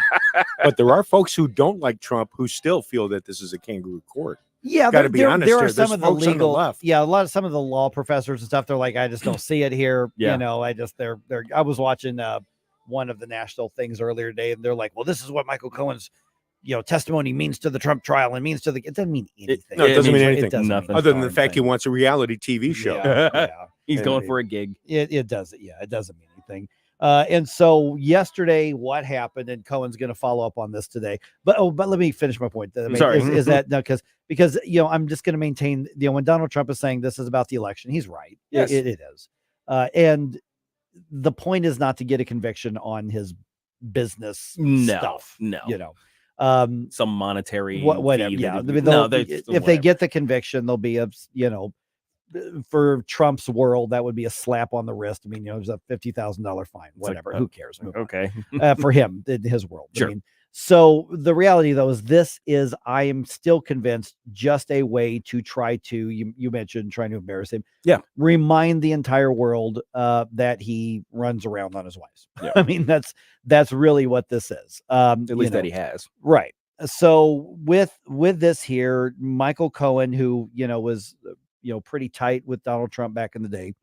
But there are folks who don't like Trump who still feel that this is a kangaroo court. Yeah, got to be honest. There are some of the legal, left. some of the law professors and stuff. They're like, I just don't see it here. Yeah. You know, I was watching one of the national things earlier today, and they're like, well, this is what Michael Cohen's testimony means to the Trump trial and means to it doesn't mean anything. It doesn't mean anything. It doesn't Nothing. Other than the fact he wants a reality TV show. Yeah. He's going for a gig. It doesn't. Yeah, it doesn't mean anything. And so yesterday, what happened? And Cohen's going to follow up on this today. But let me finish my point. Sorry, is that no? Because I'm just going to maintain. When Donald Trump is saying this is about the election, he's right. Yes. It is. And the point is not to get a conviction on his business stuff. No. Some monetary whatever. fee Yeah. if they get the conviction, there'll be for Trump's world, that would be a slap on the wrist. I mean, there's a $50,000 fine, whatever. Who cares? Okay. For him in his world. Sure. I mean, so the reality though is I am still convinced, just a way to try to, you mentioned trying to embarrass him. Yeah. Remind the entire world that he runs around on his wives. Yeah. I mean, that's really what this is. At least that he has. Right. So with this here, Michael Cohen, who, was, pretty tight with Donald Trump back in the day,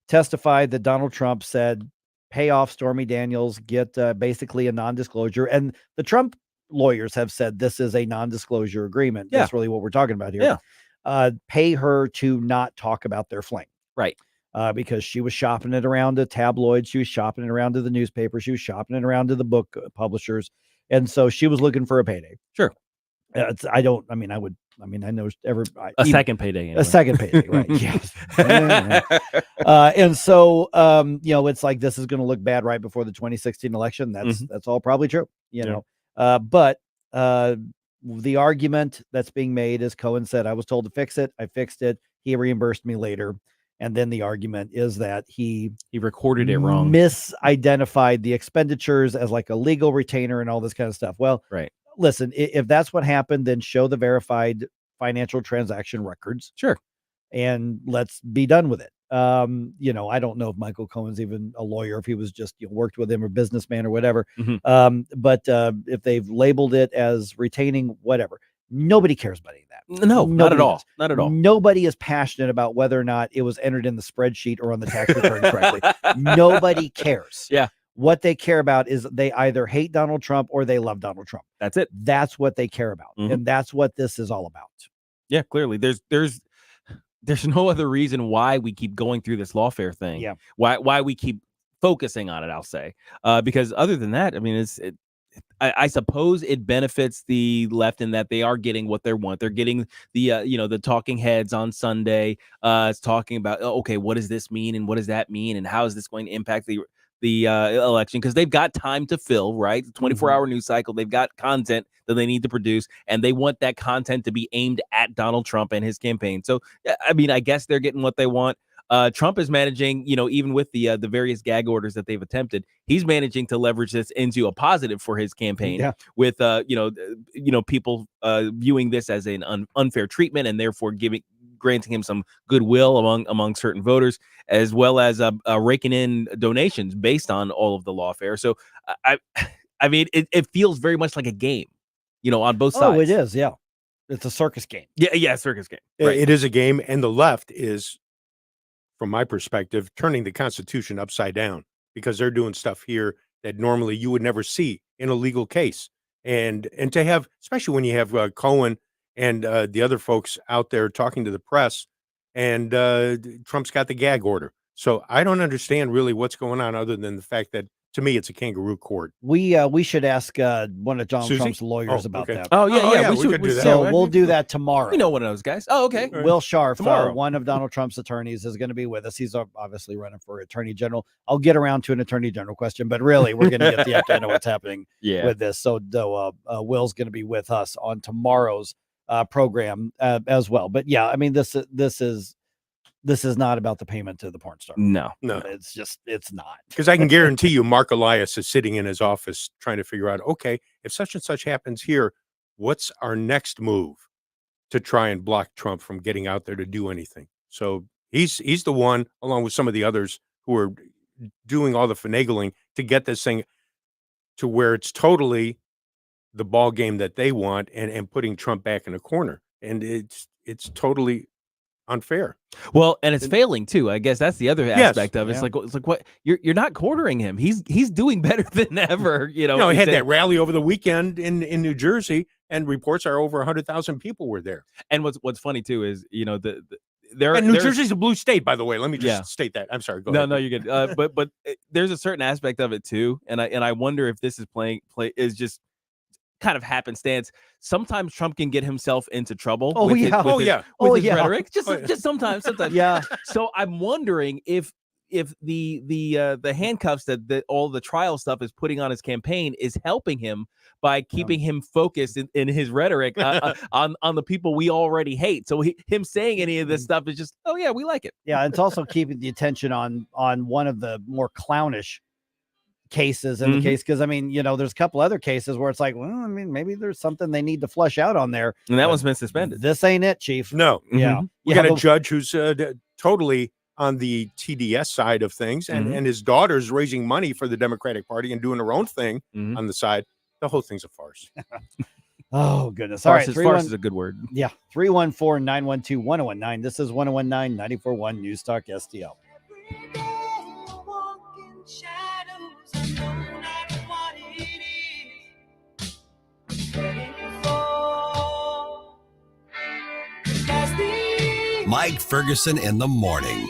testified that Donald Trump said, pay off Stormy Daniels, get basically a non-disclosure. And the Trump lawyers have said this is a non-disclosure agreement. Yeah. That's really what we're talking about here. Yeah. Pay her to not talk about their fling. Right. Because she was shopping it around to tabloids. She was shopping it around to the newspaper. She was shopping it around to the book publishers. And so she was looking for a payday. Sure. I know second payday. Anyway. A second payday, right? Yes. And so, it's like this is going to look bad right before the 2016 election. That's all probably true, but the argument that's being made is Cohen said, I was told to fix it. I fixed it. He reimbursed me later. And then the argument is that he recorded it wrong, misidentified the expenditures as like a legal retainer and all this kind of stuff. Well, right. Listen, if that's what happened, then show the verified financial transaction records. Sure. And let's be done with it. I don't know if Michael Cohen's even a lawyer, if he was just worked with him or businessman or whatever. But if they've labeled it as retaining, whatever, nobody cares about any of that. No, not at all. Not at all. Nobody is passionate about whether or not it was entered in the spreadsheet or on the tax return correctly. Nobody cares. Yeah. What they care about is they either hate Donald Trump or they love Donald Trump. That's it. That's what they care about. And that's what this is all about. Yeah, clearly. There's no other reason why we keep going through this lawfare thing. Yeah. Why we keep focusing on it, I'll say. Because other than that, I mean, I suppose it benefits the left in that they are getting what they want. They're getting the the talking heads on Sunday. It's talking about, okay, what does this mean and what does that mean and how is this going to impact the election? Because they've got time to fill, right? The 24-hour news cycle. They've got content that they need to produce, and they want that content to be aimed at Donald Trump and his campaign. So, I mean, I guess they're getting what they want. Trump is managing, even with the various gag orders that they've attempted, he's managing to leverage this into a positive for his campaign with, people viewing this as an unfair treatment and therefore granting him some goodwill among certain voters, as well as raking in donations based on all of the lawfare. So, I mean, it feels very much like a game, on both sides. Oh, it is. Yeah. It's a circus game. Yeah, circus game. Right. It is a game, and the left is, from my perspective, turning the Constitution upside down because they're doing stuff here that normally you would never see in a legal case. And to have, especially when you have Cohen and the other folks out there talking to the press, and Trump's got the gag order. So I don't understand really what's going on other than the fact that, to me, it's a kangaroo court. We should ask one of Donald Susie? Trump's lawyers about that. Oh, yeah. We could do that. So we'll do that tomorrow. We know one of those guys. Oh, okay. Will Scharf, Tomorrow. one of Donald Trump's attorneys, is going to be with us. He's obviously running for attorney general. I'll get around to an attorney general question, but really, we're going to get the update on what's happening with this. So Will's going to be with us on tomorrow's program as well. But yeah, I mean, this is not about the payment to the porn star. No. It's not. Because I can guarantee you, Mark Elias is sitting in his office trying to figure out, okay, if such and such happens here, what's our next move to try and block Trump from getting out there to do anything? So he's the one, along with some of the others, who are doing all the finagling to get this thing to where it's totally the ball game that they want and putting Trump back in a corner. And it's totally unfair. Well, and it's failing too. I guess that's the other aspect of it. It's like what you're not quartering him. He's doing better than ever. He had that rally over the weekend in New Jersey, and reports are over 100,000 people were there. And what's funny too is New Jersey's a blue state, by the way. Let me just state that. I'm sorry. Go ahead. No, you're good. But there's a certain aspect of it too, and I wonder if this is is just kind of happenstance. Sometimes Trump can get himself into trouble with his rhetoric. Just sometimes. Yeah. So I'm wondering if the handcuffs that all the trial stuff is putting on his campaign is helping him by keeping him focused in his rhetoric on the people we already hate. So him saying any of this stuff is just, oh yeah, we like it. Yeah, it's also keeping the attention on one of the more clownish cases in the case, because I mean, there's a couple other cases where it's like, well, I mean, maybe there's something they need to flush out on there, and that one's been suspended. This ain't it, Chief. No. Yeah, we got a judge who's totally on the TDS side of things, and his daughter's raising money for the Democratic Party and doing her own thing on the side. The whole thing's a farce. Oh goodness. All right, farce is a good word. Yeah. 314-912-1019. This is 1019-94.1 News Talk STL. Mike Ferguson in the morning.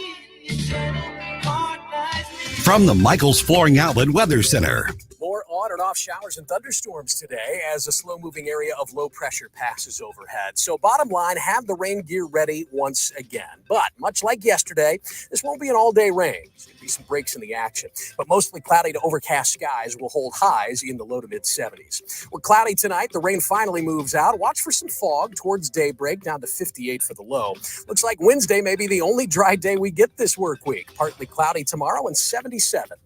From the Michael's Flooring Outlet Weather Center. More on and off showers and thunderstorms today as a slow-moving area of low pressure passes overhead. So bottom line, have the rain gear ready once again. But much like yesterday, this won't be an all-day rain. There'll be some breaks in the action. But mostly cloudy to overcast skies will hold highs in the low to mid-70s. We're cloudy tonight. The rain finally moves out. Watch for some fog towards daybreak, down to 58 for the low. Looks like Wednesday may be the only dry day we get this work week. Partly cloudy tomorrow and 77.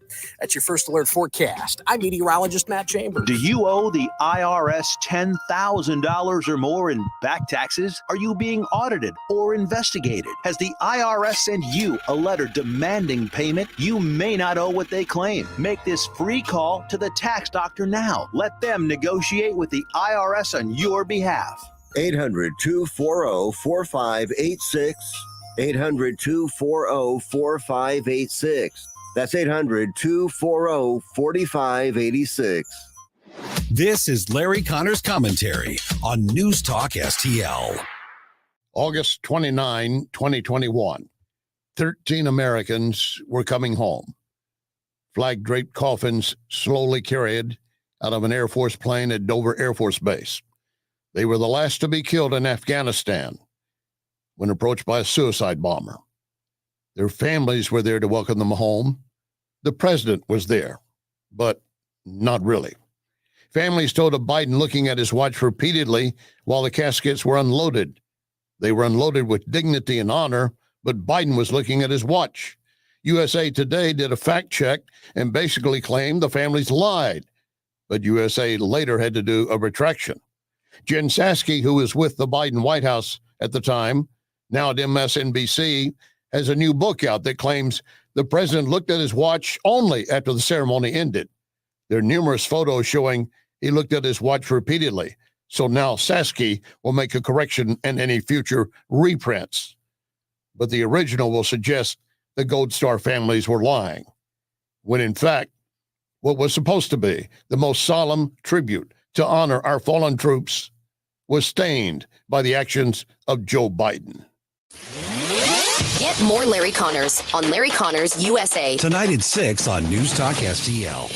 That's your first alert forecast. I'm meteorologist Matt Chambers. Do you owe the IRS $10,000 or more in back taxes? Are you being audited or investigated? Has the IRS sent you a letter demanding payment? You may not owe what they claim. Make this free call to the tax doctor now. Let them negotiate with the IRS on your behalf. 800-240-4586. 800-240-4586. That's 800-240-4586. This is Larry Connor's commentary on News Talk STL. August 29, 2021. 13 Americans were coming home. Flag-draped coffins slowly carried out of an Air Force plane at Dover Air Force Base. They were the last to be killed in Afghanistan when approached by a suicide bomber. Their families were there to welcome them home. The president was there, but not really. Families told of Biden looking at his watch repeatedly while the caskets were unloaded. They were unloaded with dignity and honor, but Biden was looking at his watch. USA Today did a fact check and basically claimed the families lied, but USA later had to do a retraction. Jen Psaki, who was with the Biden White House at the time, now at MSNBC, has a new book out that claims the president looked at his watch only after the ceremony ended. There are numerous photos showing he looked at his watch repeatedly. So now Psaki will make a correction in any future reprints. But the original will suggest the Gold Star families were lying, when in fact, what was supposed to be the most solemn tribute to honor our fallen troops was stained by the actions of Joe Biden. Get more Larry Connors on Larry Connors USA. Tonight at 6 on News Talk STL.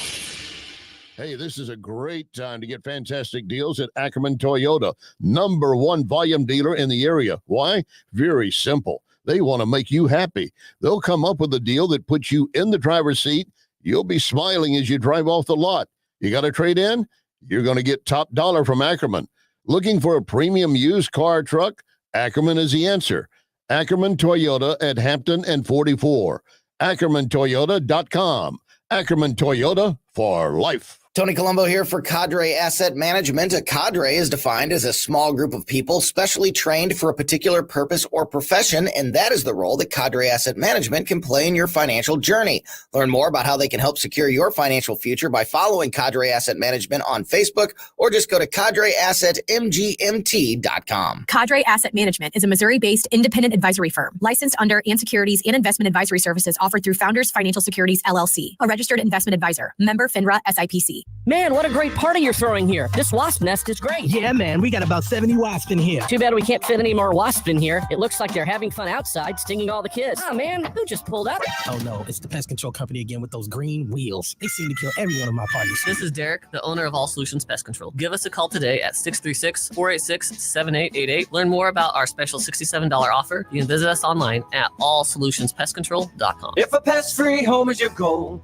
Hey, this is a great time to get fantastic deals at Ackerman Toyota, #1 volume dealer in the area. Why? Very simple. They want to make you happy. They'll come up with a deal that puts you in the driver's seat. You'll be smiling as you drive off the lot. You got to trade in? You're going to get top dollar from Ackerman. Looking for a premium used car or truck? Ackerman is the answer. Ackerman Toyota at Hampton and 44. AckermanToyota.com. Ackerman Toyota for life. Tony Colombo here for Cadre Asset Management. A cadre is defined as a small group of people specially trained for a particular purpose or profession, and that is the role that Cadre Asset Management can play in your financial journey. Learn more about how they can help secure your financial future by following Cadre Asset Management on Facebook, or just go to cadreassetmgmt.com. Cadre Asset Management is a Missouri-based independent advisory firm licensed under and securities and investment advisory services offered through Founders Financial Securities, LLC, a registered investment advisor, member FINRA SIPC. Man, what a great party you're throwing here. This wasp nest is great. Yeah, man, we got about 70 wasps in here. Too bad we can't fit any more wasps in here. It looks like they're having fun outside, stinging all the kids. Oh, man, who just pulled up? Oh, no, it's the pest control company again with those green wheels. They seem to kill every one of my parties. This is Derek, the owner of All Solutions Pest Control. Give us a call today at 636-486-7888. Learn more about our special $67 offer. You can visit us online at allsolutionspestcontrol.com. If a pest-free home is your goal,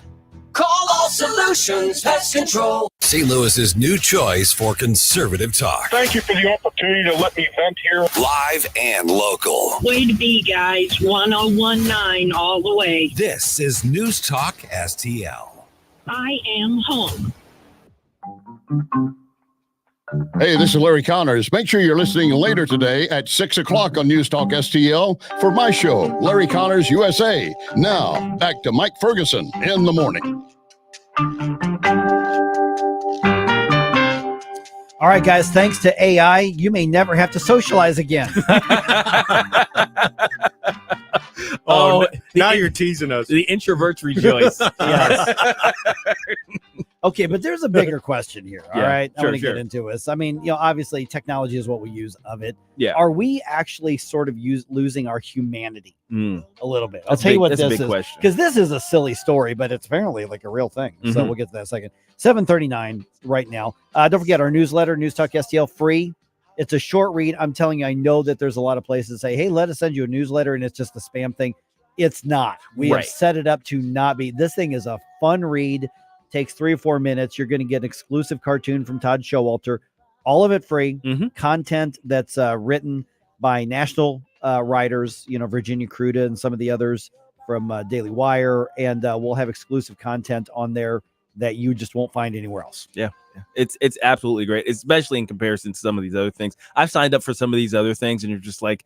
call All Solutions Pest Control. St. Louis's new choice for conservative talk. Thank you for the opportunity to let me vent here. Live and local. Way to be, guys. 1019 all the way. This is News Talk STL. I am home. Hey, this is Larry Connors. Make sure you're listening later today at 6 o'clock on News Talk STL for my show, Larry Connors USA. Now, back to Mike Ferguson in the morning. All right, guys, thanks to AI, you may never have to socialize again. Now you're teasing us. The introverts rejoice. Yes. Okay, but there's a bigger question here. All right, I'm sure, going to get into this. I mean, obviously technology is what we use of it. Yeah. Are we actually sort of losing our humanity a little bit? I'll That's tell you big- what that's a this big is. question. Because this is a silly story, but it's apparently like a real thing. So Mhm. we'll get to that in a second. 7:39 right now. Don't forget our newsletter, News Talk STL, free. It's a short read. I'm telling you, I know that there's a lot of places that say, hey, let us send you a newsletter, and it's just a spam thing. It's not. We have Right. set it up to not be. This thing is a fun read. Takes 3 or 4 minutes. You're going to get an exclusive cartoon from Todd Showalter. All of it free. Content that's written by national writers, Virginia Cruda and some of the others from Daily Wire. And we'll have exclusive content on there that you just won't find anywhere else. Yeah. It's absolutely great, especially in comparison to some of these other things. I've signed up for some of these other things, and you're just like,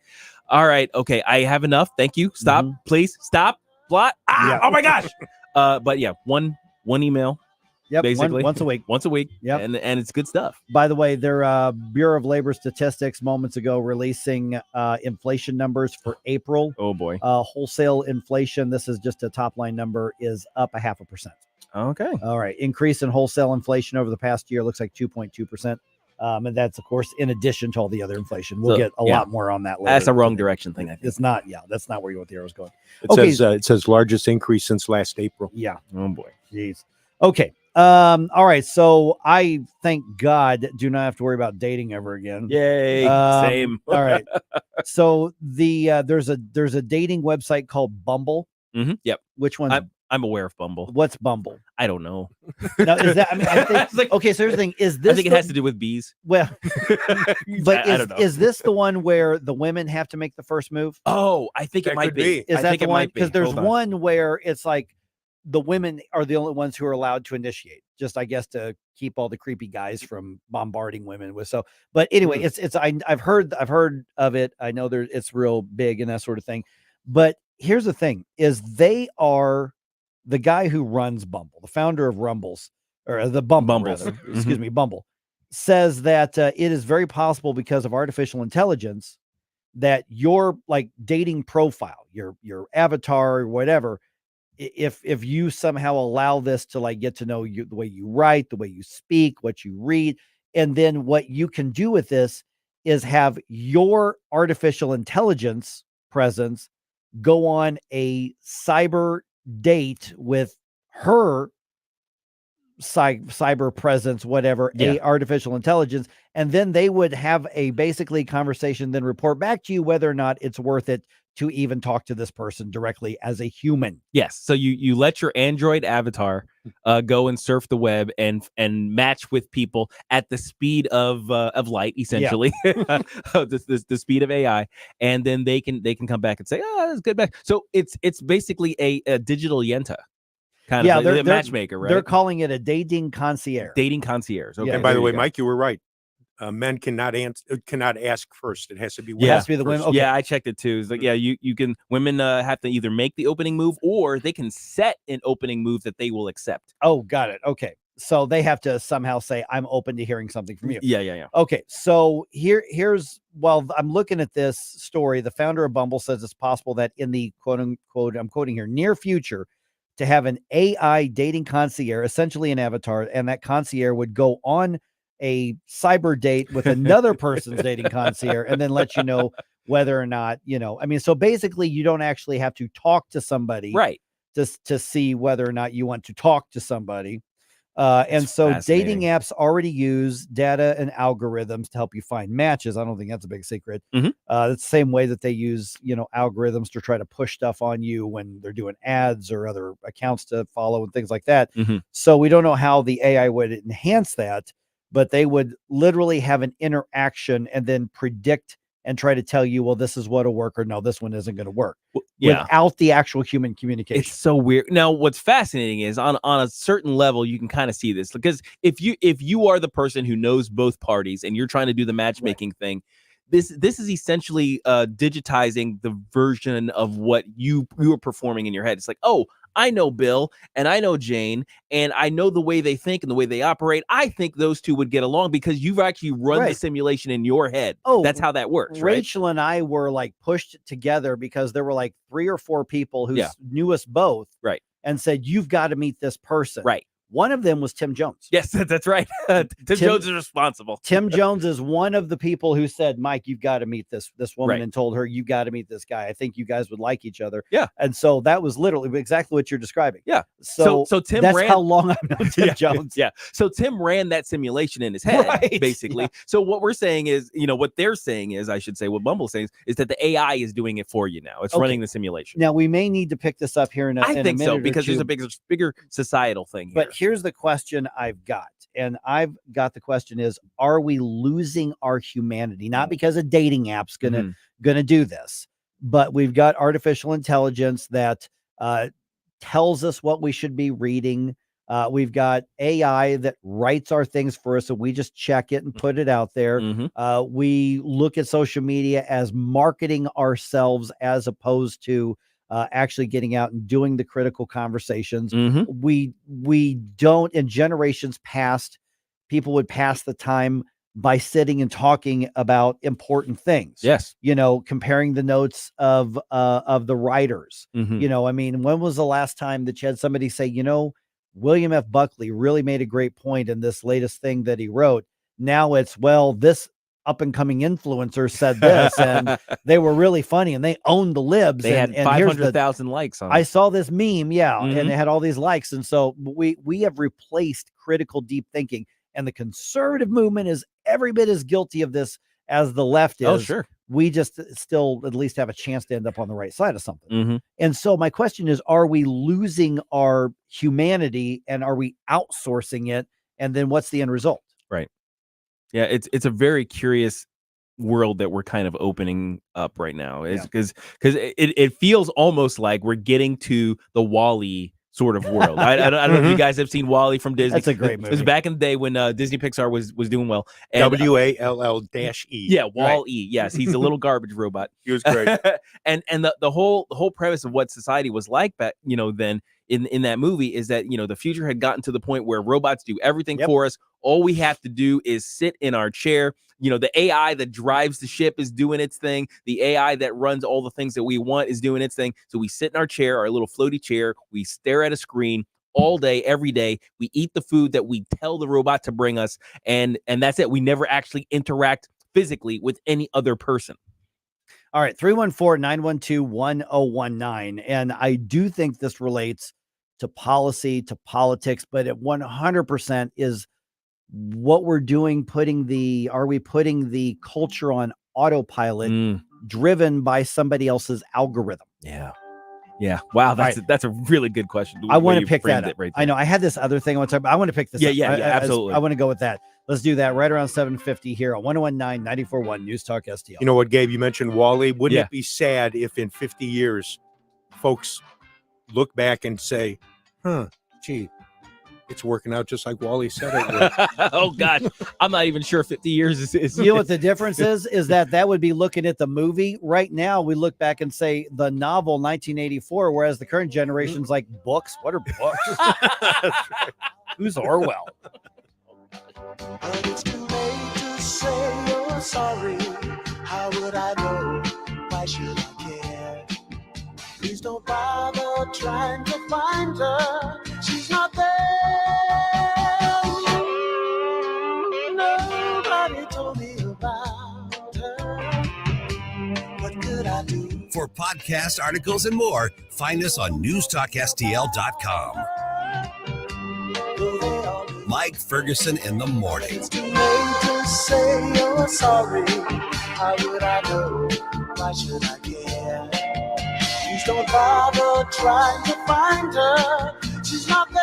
all right, okay, I have enough. Thank you. Stop, please. Stop. Blot. Ah, Yeah. Oh my gosh. But yeah, one email, Yep, basically once a week. Once a week. Yep. And it's good stuff. By the way, their Bureau of Labor Statistics moments ago releasing inflation numbers for April. Oh boy. Wholesale inflation, this is just a top line number, is up 0.5%. Okay. All right. Increase in wholesale inflation over the past year looks like 2.2%. And that's, of course, in addition to all the other inflation. We'll get a lot more on that later. That's a wrong direction thing, I think. It's not. Yeah, that's not where you want the arrows going. It says largest increase since last April. Yeah. Oh boy. Jeez. Okay. All right. So I thank God do not have to worry about dating ever again. Yay. Same. All right. So there's a dating website called Bumble. Mm-hmm. Yep. Which one? I'm aware of Bumble. What's Bumble? I don't know. Now, is that? I mean, I think. Okay. So here's the thing: is this? I think it has to do with bees. Well, but I don't know. Is this the one where the women have to make the first move? Oh, I think it might be. Is I that think the it one? might be. Because there's Hold on. one where it's like the women are the only ones who are allowed to initiate. Just, I guess, to keep all the creepy guys from bombarding women with. So, but anyway, I've heard of it. I know it's real big and that sort of thing. But here's the thing: is they are the guy who runs Bumble, the founder of Rumbles, or the Bumbles. Excuse me, Bumble, says that it is very possible because of artificial intelligence that your like dating profile, your avatar or whatever, if you somehow allow this to like get to know you, the way you write, the way you speak, what you read, and then what you can do with this is have your artificial intelligence presence go on a cyber date with her cyber presence, whatever, a artificial intelligence, and then they would have a basically conversation, then report back to you whether or not it's worth it to even talk to this person directly as a human. Yes. So you let your Android avatar go and surf the web and match with people at the speed of light, essentially, the speed of AI, and then they can come back and say, oh, that's good back. So it's basically a digital Yenta kind of they're matchmaker, right? They're calling it a dating concierge. Dating concierge. Okay. And by the way, Mike, you were right. Men cannot ask first. It has to be women. It has to be the women. Okay. Yeah, I checked it too. It's like, you can, women have to either make the opening move or they can set an opening move that they will accept. Oh, got it. Okay. So they have to somehow say, I'm open to hearing something from you. Yeah. Okay. So here's, while I'm looking at this story, the founder of Bumble says it's possible that in the quote unquote, I'm quoting here, near future, to have an AI dating concierge, essentially an avatar, and that concierge would go on a cyber date with another person's dating concierge and then let you know whether or not, I mean, so basically you don't actually have to talk to somebody, right, to see whether or not you want to talk to somebody. And so dating apps already use data and algorithms to help you find matches. I don't think that's a big secret. Mm-hmm. It's the same way that they use, algorithms to try to push stuff on you when they're doing ads or other accounts to follow and things like that. Mm-hmm. So we don't know how the AI would enhance that, but they would literally have an interaction and then predict and try to tell you, well, this is what'll work, or no, this one isn't going to work, without the actual human communication. It's so weird. Now, what's fascinating is on a certain level, you can kind of see this, because if you are the person who knows both parties and you're trying to do the matchmaking thing, this is essentially digitizing the version of what you were performing in your head. It's like, oh, I know Bill and I know Jane and I know the way they think and the way they operate. I think those two would get along because you've actually run the simulation in your head. Oh, that's how that works, right? Rachel and I were like pushed together because there were like 3 or 4 people who knew us both, right, and said, you've got to meet this person, right. One of them was Tim Jones. Yes, that's right. Tim Jones is responsible. Tim Jones is one of the people who said, Mike, you've got to meet this woman, and told her, you got to meet this guy. I think you guys would like each other. Yeah. And so that was literally exactly what you're describing. Yeah. So Tim that's ran, how long I've known Tim Jones. Yeah. So Tim ran that simulation in his head, basically. Yeah. So what we're saying is, what they're saying is, I should say, what Bumble's saying is that the AI is doing it for you now. It's running the simulation. Now, we may need to pick this up here in a minute so, because there's a bigger societal thing here. But here's the question I've got, and I've got the question is, are we losing our humanity? Not because a dating app's gonna do this, but we've got artificial intelligence that tells us what we should be reading. We've got AI that writes our things for us, so we just check it and put it out there. We look at social media as marketing ourselves as opposed to actually getting out and doing the critical conversations. Mm-hmm. We don't, in generations past, people would pass the time by sitting and talking about important things. Yes. Comparing the notes of the writers. Mm-hmm. I mean, when was the last time that you had somebody say, William F. Buckley really made a great point in this latest thing that he wrote. Now it's, well, this up and coming influencer said this and they were really funny and they owned the libs. They and had 500,000 likes on it. I saw this meme. Yeah. Mhm. And it had all these likes. And so we have replaced critical deep thinking, and the conservative movement is every bit as guilty of this as the left is. Oh, sure. We just still at least have a chance to end up on the right side of something. Mm-hmm. And so my question is, are we losing our humanity and are we outsourcing it? And then what's the end result? Right. Yeah, it's a very curious world that we're kind of opening up right now. Is because it feels almost like we're getting to the WALL-E sort of world. I don't know if you guys have seen WALL-E from Disney. That's a great movie. It was back in the day when Disney Pixar was doing well. And, WALL-E. Yeah, WALL-E. Yes, he's a little garbage robot. He was great. and the whole premise of what society was like back, then in that movie is that, the future had gotten to the point where robots do everything for us. All we have to do is sit in our chair. The AI that drives the ship is doing its thing. The AI that runs all the things that we want is doing its thing. So we sit in our chair, our little floaty chair. We stare at a screen all day, every day. We eat the food that we tell the robot to bring us. And that's it. We never actually interact physically with any other person. All right, 314-912-1019. And I do think this relates to policy, to politics, but it 100% is what we're doing, are we putting the culture on autopilot driven by somebody else's algorithm? Yeah. Yeah. Wow. That's a really good question. I want to pick that up. Right, I know I had this other thing I want to talk about. I want to pick this up. Yeah, absolutely. I want to go with that. Let's do that right around 7:50 here on 101.9 94.1 News Talk STL. You know what, Gabe? You mentioned WALL-E. Wouldn't it be sad if in 50 years, folks look back and say, gee, it's working out just like WALL-E said it would. Oh, God. I'm not even sure 50 years is. You know what the difference is that would be looking at the movie. Right now, we look back and say the novel 1984, whereas the current generation's like, books? What are books? That's right. Who's Orwell? But it's too late to say you're sorry. How would I know? Why should I care? Please don't bother trying to find her. She's not there. Nobody told me about her. What could I do? For podcast articles and more, find us on newstalkstl.com. Mike Ferguson in the morning. It's too late to say you're sorry. How would I know? Why should I care? Please don't bother trying to find her. She's not there.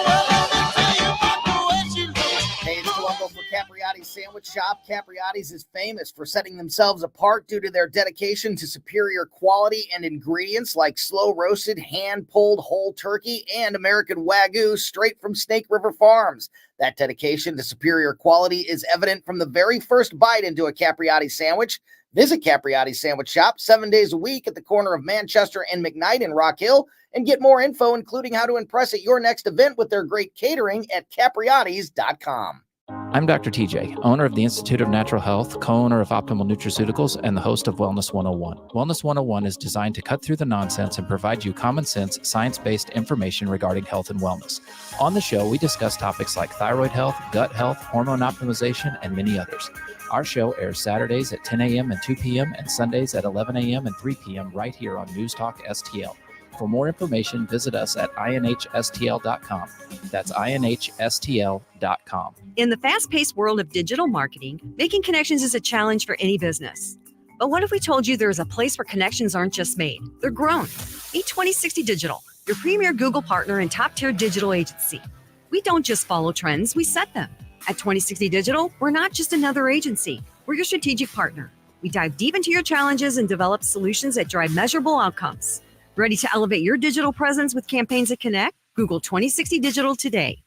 Well, let me tell you about the way she looks. Hey, it's Columbo for Capriotti's Sandwich Shop. Capriotti's is famous for setting themselves apart due to their dedication to superior quality and ingredients like slow-roasted, hand-pulled whole turkey and American Wagyu straight from Snake River Farms. That dedication to superior quality is evident from the very first bite into a Capriotti sandwich. Visit Capriotti's Sandwich Shop 7 days a week at the corner of Manchester and McKnight in Rock Hill and get more info, including how to impress at your next event with their great catering at capriottis.com. I'm Dr. TJ, owner of the Institute of Natural Health, co-owner of Optimal Nutraceuticals, and the host of Wellness 101. Wellness 101 is designed to cut through the nonsense and provide you common sense, science-based information regarding health and wellness. On the show, we discuss topics like thyroid health, gut health, hormone optimization, and many others. Our show airs Saturdays at 10 a.m. and 2 p.m. and Sundays at 11 a.m. and 3 p.m. right here on News Talk STL. For more information, visit us at inhstl.com. That's inhstl.com. In the fast-paced world of digital marketing, making connections is a challenge for any business. But what if we told you there is a place where connections aren't just made, they're grown? Meet 2060 Digital, your premier Google partner and top-tier digital agency. We don't just follow trends, we set them. At 2060 Digital, we're not just another agency, we're your strategic partner. We dive deep into your challenges and develop solutions that drive measurable outcomes. Ready to elevate your digital presence with campaigns that connect? Google 2060 Digital today.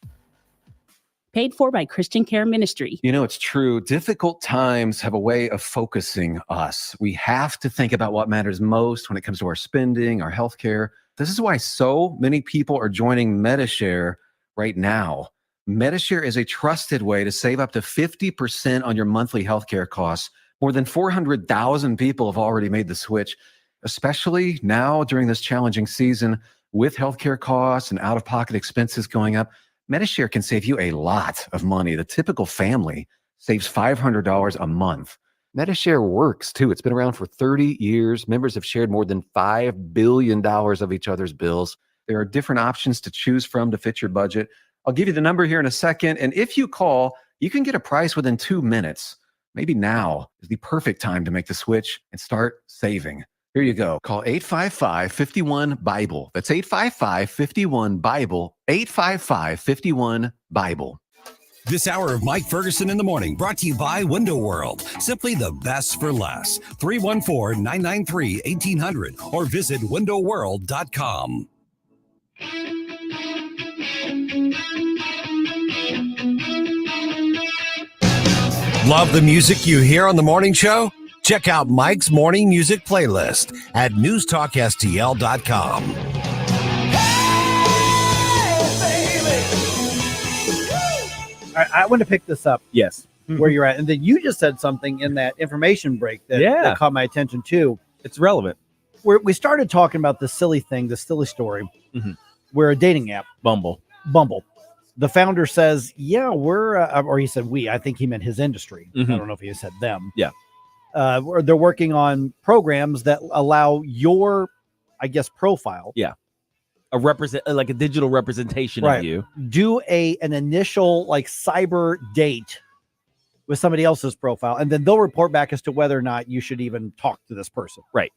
paid for by Christian Care Ministry. You know, it's true. Difficult times have a way of focusing us. We have to think about what matters most when it comes to our spending, our healthcare. This is why so many people are joining MediShare right now. MediShare is a trusted way to save up to 50% on your monthly healthcare costs. More than 400,000 people have already made the switch, especially now during this challenging season with healthcare costs and out-of-pocket expenses going up. MediShare can save you a lot of money. The typical family saves $500 a month. MediShare works too. It's been around for 30 years. Members have shared more than $5 billion of each other's bills. There are different options to choose from to fit your budget. I'll give you the number here in a second. And if you call, you can get a price within 2 minutes. Maybe now is the perfect time to make the switch and start saving. Here you go. Call 855-51-BIBLE. That's 855-51-BIBLE. 855-51-BIBLE. This hour of Mike Ferguson in the Morning brought to you by Window World. Simply the best for less. 314-993-1800 or visit windowworld.com. Love the music you hear on the morning show? Check out Mike's morning music playlist at newstalkstl.com. I want to pick this up. Yes. Where you're at. And then you just said something in that information break that caught my attention too. It's relevant. We started talking about the silly thing, the silly story, where a dating app, Bumble. The founder says, yeah, we're, or he said we, I think he meant his industry. I don't know if he said them. Yeah. They're working on programs that allow your, I guess, profile. Yeah. Like a digital representation of you. Do an initial like cyber date with somebody else's profile, and then they'll report back as to whether or not you should even talk to this person. Right.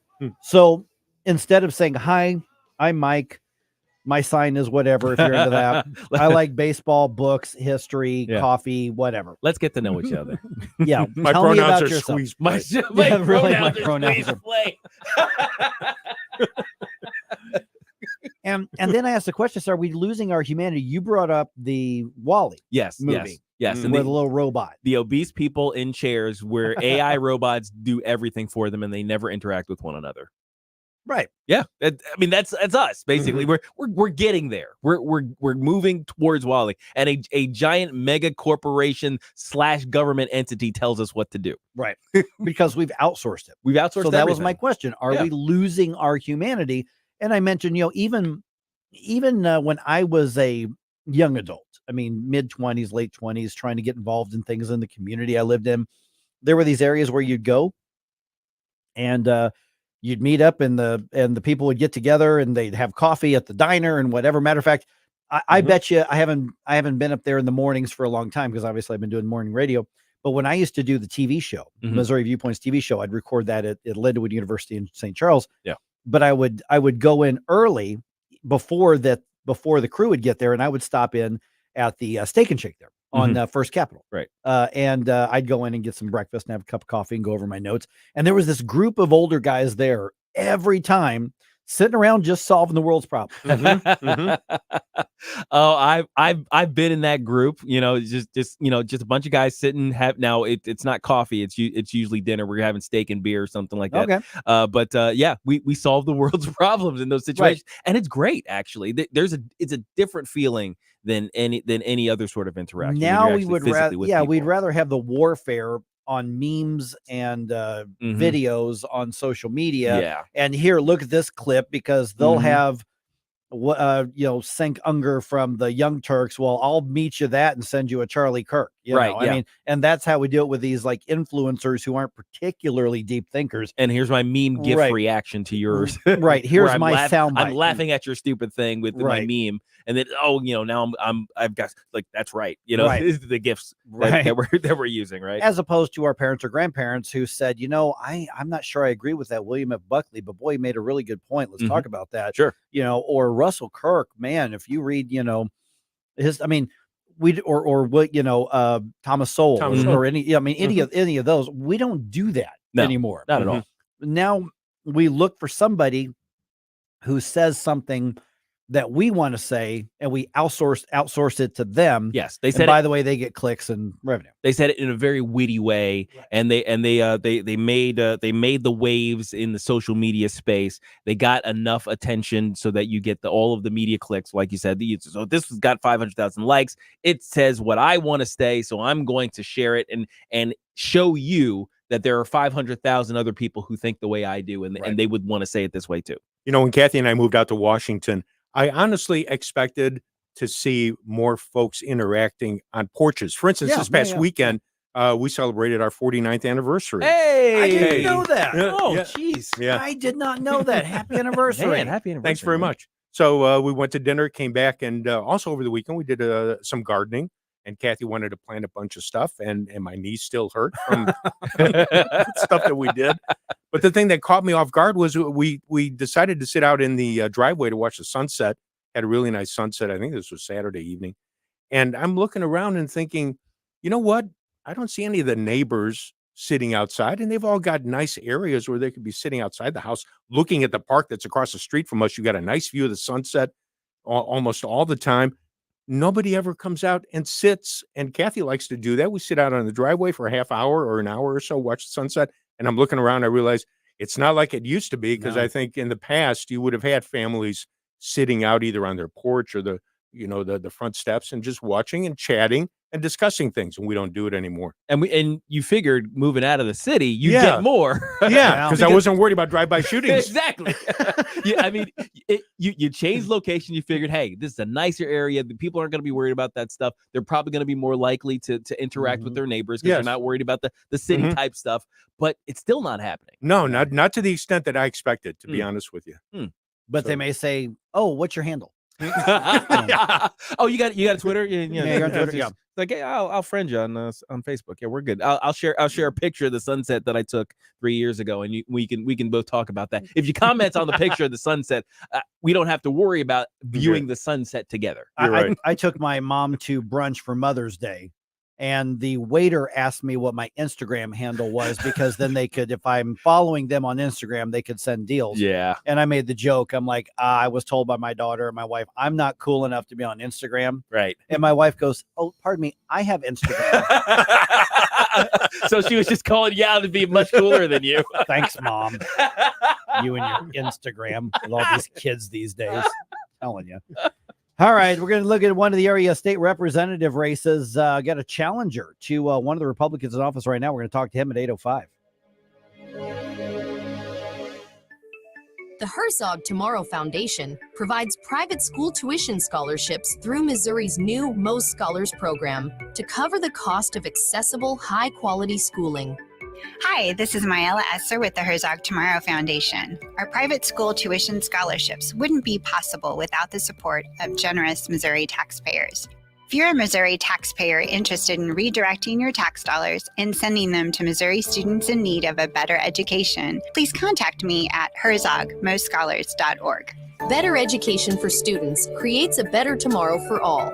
So instead of saying, hi, I'm Mike, my sign is whatever, if you're into that. I like baseball, books, history, coffee, whatever. Let's get to know each other. Yeah. My Tell me pronouns about are yourself. squeeze. My pronouns are And then I asked the question, so are we losing our humanity? You brought up the Wall-E movie. Yes. And with a little robot. The obese people in chairs where AI robots do everything for them and they never interact with one another. Right. Yeah. I mean, that's us basically. We're getting there. We're moving towards Wall-E, and a giant mega corporation / government entity tells us what to do. Right. Because we've outsourced it. We've outsourced. So that was everything. my question. Are we losing our humanity? And I mentioned, even when I was a young adult, I mean, mid-20s, late 20s, trying to get involved in things in the community I lived in, there were these areas where you'd go and you'd meet up and the people would get together and they'd have coffee at the diner and whatever. Matter of fact, I bet you I haven't been up there in the mornings for a long time because obviously I've been doing morning radio. But when I used to do the TV show, Missouri Viewpoints TV show, I'd record that at Wildwood University in St. Charles. Yeah. But I would go in early before the crew would get there, and I would stop in at the Steak and Shake there on First Capitol. Right. And I'd go in and get some breakfast and have a cup of coffee and go over my notes. And there was this group of older guys there every time, sitting around just solving the world's problems. Oh, I've been in that group. Just a bunch of guys sitting. It's not coffee. It's usually dinner. We're having steak and beer or something like that. Okay. But we solve the world's problems in those situations, and it's great actually. It's a different feeling than any other sort of interaction. Now we'd rather have the warfare on memes and videos on social media. Yeah. And here, look at this clip, because they'll have Cenk Unger from the Young Turks. Well, I'll meet you that and send you a Charlie Kirk. I mean, and that's how we do it with these like influencers who aren't particularly deep thinkers. And here's my meme GIF reaction to yours. Right. Here's my soundbite. I'm laughing at your stupid thing with my meme. And then, now I've got like, that's right. The GIFs that we're using, right? As opposed to our parents or grandparents who said, I'm not sure I agree with that William F. Buckley, but boy, he made a really good point. Let's talk about that. Sure. Or Russell Kirk, man, if you read, his, I mean, Thomas Sowell or any of those, we don't do that anymore. Not at all. Now we look for somebody who says something that we want to say, and we outsource it to them. Yes, they and said. By the way, they get clicks and revenue. They said it in a very witty way, and they made the waves in the social media space. They got enough attention so that you get all of the media clicks, like you said. So this has got 500,000 likes. It says what I want to say, so I'm going to share it and show you that there are 500,000 other people who think the way I do, and they would want to say it this way too. You know, when Kathy and I moved out to Washington, I honestly expected to see more folks interacting on porches. For instance, this past weekend, we celebrated our 49th anniversary. Hey, I didn't know that. Jeez. Yeah. I did not know that. Happy anniversary. Man, happy anniversary. Thanks very much. So we went to dinner, came back, and also over the weekend, we did some gardening. And Kathy wanted to plant a bunch of stuff, and my knees still hurt from stuff that we did. But the thing that caught me off guard was we decided to sit out in the driveway to watch the sunset. Had a really nice sunset. I think this was Saturday evening. And I'm looking around and thinking, you know what? I don't see any of the neighbors sitting outside, and they've all got nice areas where they could be sitting outside the house, looking at the park that's across the street from us. You got a nice view of the sunset almost all the time. Nobody ever comes out and sits, and Kathy likes to do that. We sit out on the driveway for a half hour or an hour or so, watch the sunset, and I'm looking around. I realize it's not like it used to be, because I think in the past you would have had families sitting out either on their porch or the front steps and just watching and chatting and discussing things, and we don't do it anymore. And you figured moving out of the city, you get more. Yeah, because I wasn't worried about drive-by shootings. Exactly. I mean, you changed location. You figured, hey, this is a nicer area. The people aren't going to be worried about that stuff. They're probably going to be more likely to interact with their neighbors because they're not worried about the city type stuff. But it's still not happening. No, not to the extent that I expected, to be honest with you. But they may say, "Oh, what's your handle?" Oh, you got a Twitter? You're on Twitter. Yeah. Like, hey, I'll friend you on Facebook. Yeah, we're good. I'll share a picture of the sunset that I took 3 years ago, and we can both talk about that. If you comment on the picture of the sunset, we don't have to worry about viewing the sunset together. I took my mom to brunch for Mother's Day, and the waiter asked me what my Instagram handle was, because then they could, if I'm following them on Instagram, they could send deals. Yeah. And I made the joke. I'm like, I was told by my daughter and my wife, I'm not cool enough to be on Instagram. Right. And my wife goes, oh, pardon me, I have Instagram. So she was just calling you out to be much cooler than you. Thanks, Mom. You and your Instagram with all these kids these days. I'm telling you. All right, we're going to look at one of the area state representative races. Got a challenger to one of the Republicans in office right now. We're going to talk to him at 8:05. The Herzog Tomorrow Foundation provides private school tuition scholarships through Missouri's new Most Scholars program to cover the cost of accessible, high-quality schooling. Hi, this is Maela Esser with the Herzog Tomorrow Foundation. Our private school tuition scholarships wouldn't be possible without the support of generous Missouri taxpayers. If you're a Missouri taxpayer interested in redirecting your tax dollars and sending them to Missouri students in need of a better education, please contact me at herzogmostscholars.org. Better education for students creates a better tomorrow for all.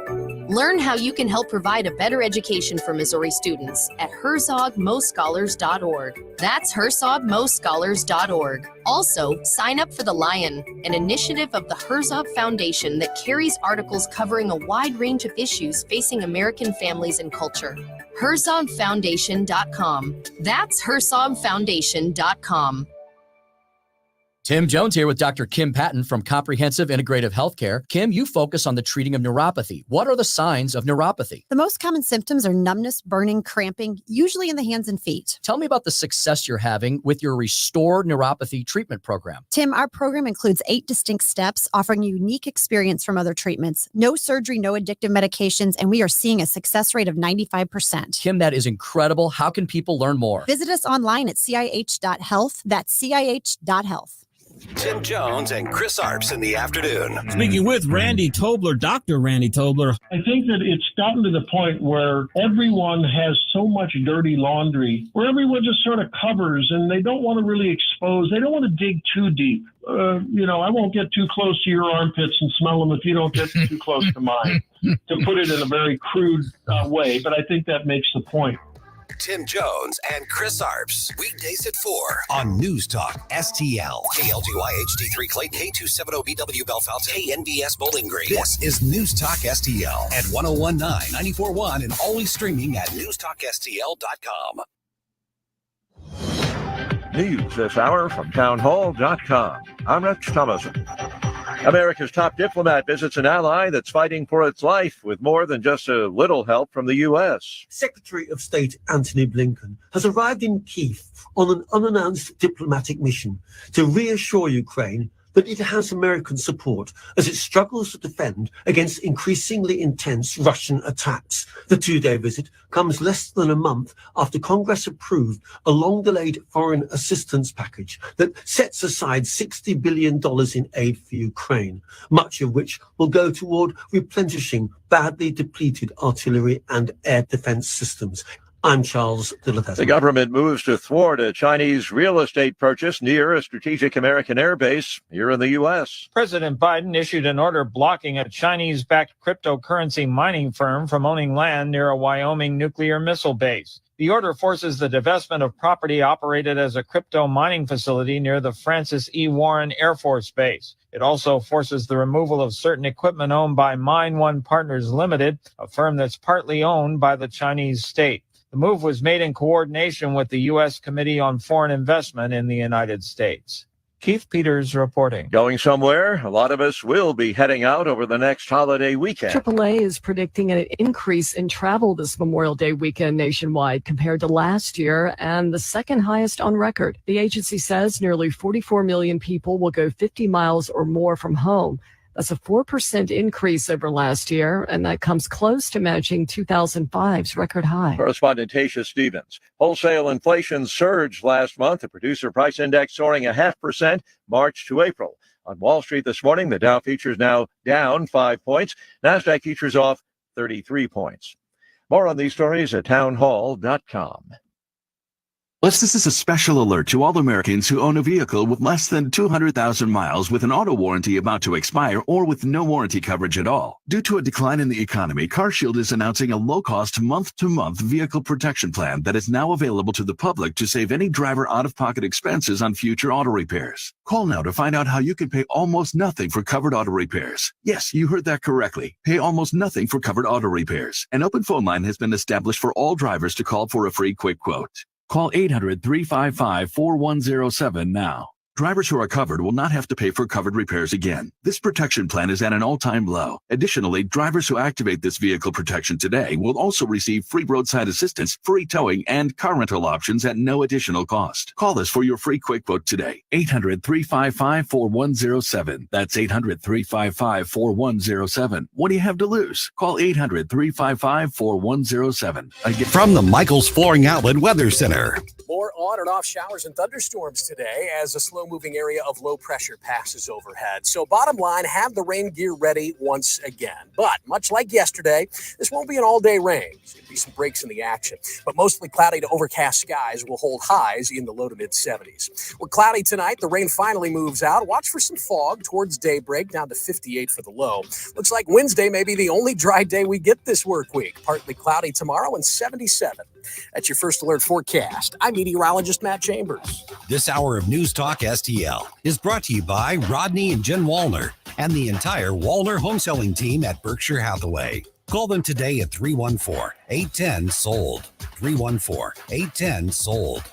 Learn how you can help provide a better education for Missouri students at herzogmostscholars.org. That's herzogmostscholars.org. Also, sign up for The Lion, an initiative of the Herzog Foundation that carries articles covering a wide range of issues facing American families and culture. herzogfoundation.com. That's herzogfoundation.com. Tim Jones here with Dr. Kim Patton from Comprehensive Integrative Healthcare. Kim, you focus on the treating of neuropathy. What are the signs of neuropathy? The most common symptoms are numbness, burning, cramping, usually in the hands and feet. Tell me about the success you're having with your Restore Neuropathy treatment program. Tim, our program includes 8 distinct steps, offering a unique experience from other treatments. No surgery, no addictive medications, and we are seeing a success rate of 95%. Kim, that is incredible. How can people learn more? Visit us online at CIH.health. That's CIH.health. Tim Jones and Chris Arps in the afternoon. Speaking with Randy Tobler, Dr. Randy Tobler. I think that it's gotten to the point where everyone has so much dirty laundry, where everyone just sort of covers and they don't want to really expose. They don't want to dig too deep. I won't get too close to your armpits and smell them if you don't get too close to mine, to put it in a very crude way. But I think that makes the point. Tim Jones and Chris Arps. Weekdays at 4 on News Talk STL. KLGY HD3 Clayton, K270BW Bellefonte, KNBS Bowling Green. This is News Talk STL at 1019, 94.1, and always streaming at newstalkstl.com. News this hour from townhall.com. I'm Rex Thomason. America's top diplomat visits an ally that's fighting for its life with more than just a little help from the U.S. Secretary of State Antony Blinken has arrived in Kyiv on an unannounced diplomatic mission to reassure Ukraine that it has American support as it struggles to defend against increasingly intense Russian attacks. The two-day visit comes less than a month after Congress approved a long-delayed foreign assistance package that sets aside $60 billion in aid for Ukraine, much of which will go toward replenishing badly depleted artillery and air defense systems. I'm Charles Dillard. The government moves to thwart a Chinese real estate purchase near a strategic American airbase here in the U.S. President Biden issued an order blocking a Chinese-backed cryptocurrency mining firm from owning land near a Wyoming nuclear missile base. The order forces the divestment of property operated as a crypto mining facility near the Francis E. Warren Air Force Base. It also forces the removal of certain equipment owned by Mine One Partners Limited, a firm that's partly owned by the Chinese state. The move was made in coordination with the U.S. Committee on Foreign Investment in the United States. Keith Peters reporting. Going somewhere? A lot of us will be heading out over the next holiday weekend. AAA is predicting an increase in travel this Memorial Day weekend nationwide compared to last year, and the second highest on record. The agency says nearly 44 million people will go 50 miles or more from home. That's a 4% increase over last year, and that comes close to matching 2005's record high. Correspondent Tasha Stevens. Wholesale inflation surged last month, the producer price index soaring 0.5% March to April. On Wall Street this morning, the Dow futures now down 5 points. NASDAQ futures off 33 points. More on these stories at townhall.com. This is a special alert to all Americans who own a vehicle with less than 200,000 miles with an auto warranty about to expire or with no warranty coverage at all. Due to a decline in the economy, CarShield is announcing a low-cost month-to-month vehicle protection plan that is now available to the public to save any driver out-of-pocket expenses on future auto repairs. Call now to find out how you can pay almost nothing for covered auto repairs. Yes, you heard that correctly. Pay almost nothing for covered auto repairs. An open phone line has been established for all drivers to call for a free quick quote. Call 800-355-4107 now. Drivers who are covered will not have to pay for covered repairs again. This protection plan is at an all-time low. Additionally, drivers who activate this vehicle protection today will also receive free roadside assistance, free towing, and car rental options at no additional cost. Call us for your free quick quote today. 800-355-4107. That's 800-355-4107. What do you have to lose? Call 800-355-4107. From the Michaels Flooring Outlet Weather Center. More on and off showers and thunderstorms today as a slow-moving area of low pressure passes overhead. So bottom line, have the rain gear ready once again. But much like yesterday, this won't be an all-day rain. There'll be some breaks in the action. But mostly cloudy to overcast skies will hold highs in the low to mid-70s. We're cloudy tonight. The rain finally moves out. Watch for some fog towards daybreak, down to 58 for the low. Looks like Wednesday may be the only dry day we get this work week. Partly cloudy tomorrow and 77. That's your First Alert forecast. I'm meteorologist Matt Chambers. This hour of News Talk STL is brought to you by Rodney and Jen Wallner and the entire Wallner home selling team at Berkshire Hathaway. Call them today at 314-810-SOLD. 314-810-SOLD.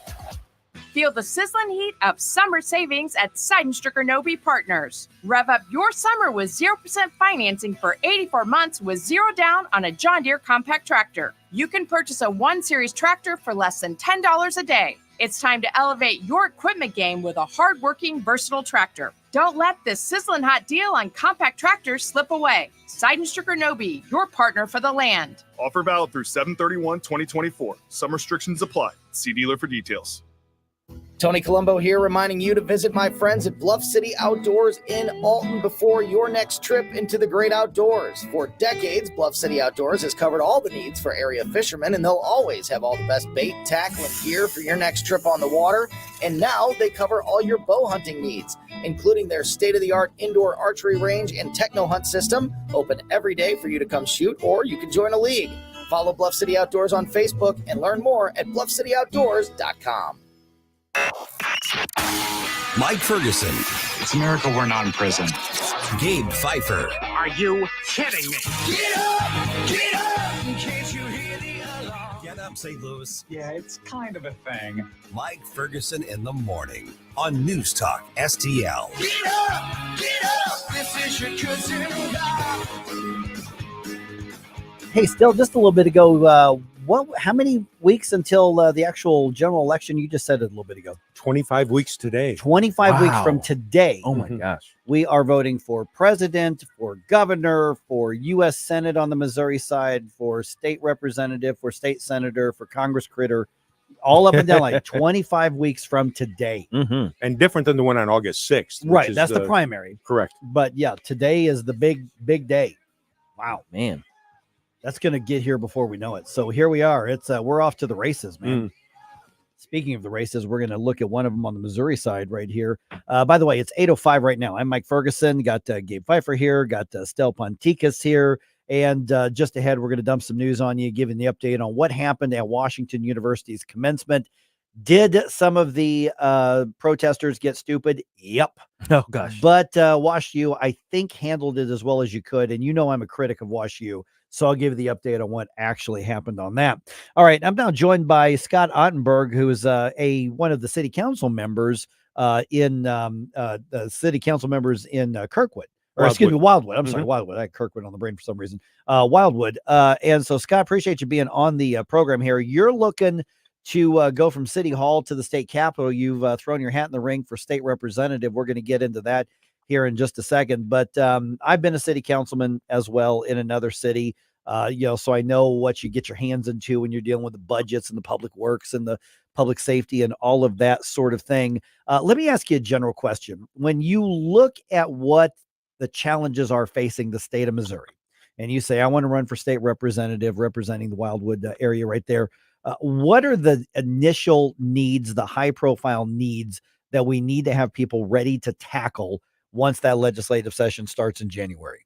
Feel the sizzling heat of summer savings at Seidenstricker Nobe Partners. Rev up your summer with 0% financing for 84 months with zero down on a John Deere compact tractor. You can purchase a 1 Series tractor for less than $10 a day. It's time to elevate your equipment game with a hard-working, versatile tractor. Don't let this sizzling hot deal on compact tractors slip away. Seidenstricker Nobe, your partner for the land. Offer valid through 7/31/2024. Some restrictions apply. See dealer for details. Tony Colombo here, reminding you to visit my friends at Bluff City Outdoors in Alton before your next trip into the great outdoors. For decades, Bluff City Outdoors has covered all the needs for area fishermen, and they'll always have all the best bait, tackle, and gear for your next trip on the water. And now they cover all your bow hunting needs, including their state-of-the-art indoor archery range and techno hunt system, open every day for you to come shoot, or you can join a league. Follow Bluff City Outdoors on Facebook and learn more at bluffcityoutdoors.com. Mike Ferguson. It's a miracle we're not in prison. Gabe Pfeiffer. Are you kidding me? Get up! Get up! In case you hear the alarm. Get up, St. Louis. Yeah, it's kind of a thing. Mike Ferguson in the morning on News Talk STL. Get up! Get up! This is your cousin. Hey, still just a little bit ago, how many weeks until the actual general election? You just said it a little bit ago. 25 weeks today. 25 weeks from today. Oh my gosh. We are voting for president, for governor, for U.S. Senate on the Missouri side, for state representative, for state senator, for Congress critter, all up and down like 25 weeks from today. And different than the one on August 6th. Right. Is That's the primary. Correct. But yeah, today is the big day. Wow, man. That's going to get here before we know it. So here we are. It's we're off to the races, man. Speaking of the races, we're going to look at one of them on the Missouri side right here. By the way, it's 8:05 right now. I'm Mike Ferguson. Got Gabe Pfeiffer here. Got Stel Ponticus here. And just ahead, we're going to dump some news on you, giving the update on what happened at Washington University's commencement. Did some of the protesters get stupid? Yep. Oh, gosh. But WashU, I think, handled it as well as you could. And you know I'm a critic of WashU. So I'll give you the update on what actually happened on that. All right, I'm now joined by Scott Ottenburg, who is one of the city council members in Kirkwood. Or excuse me, Wildwood. I'm sorry, Wildwood. I had Kirkwood on the brain for some reason. Wildwood. And so, Scott, appreciate you being on the program here. You're looking to go from City Hall to the state capitol. You've thrown your hat in the ring for state representative. We're going to get into that here in just a second. But I've been a city councilman as well in another city, so I know what you get your hands into when you're dealing with the budgets and the public works and the public safety and all of that sort of thing. Let me ask you a general question. When you look at what the challenges are facing the state of Missouri, and you say, I want to run for state representative representing the Wildwood area right there, what are the initial needs, the high profile needs that we need to have people ready to tackle once that legislative session starts in January?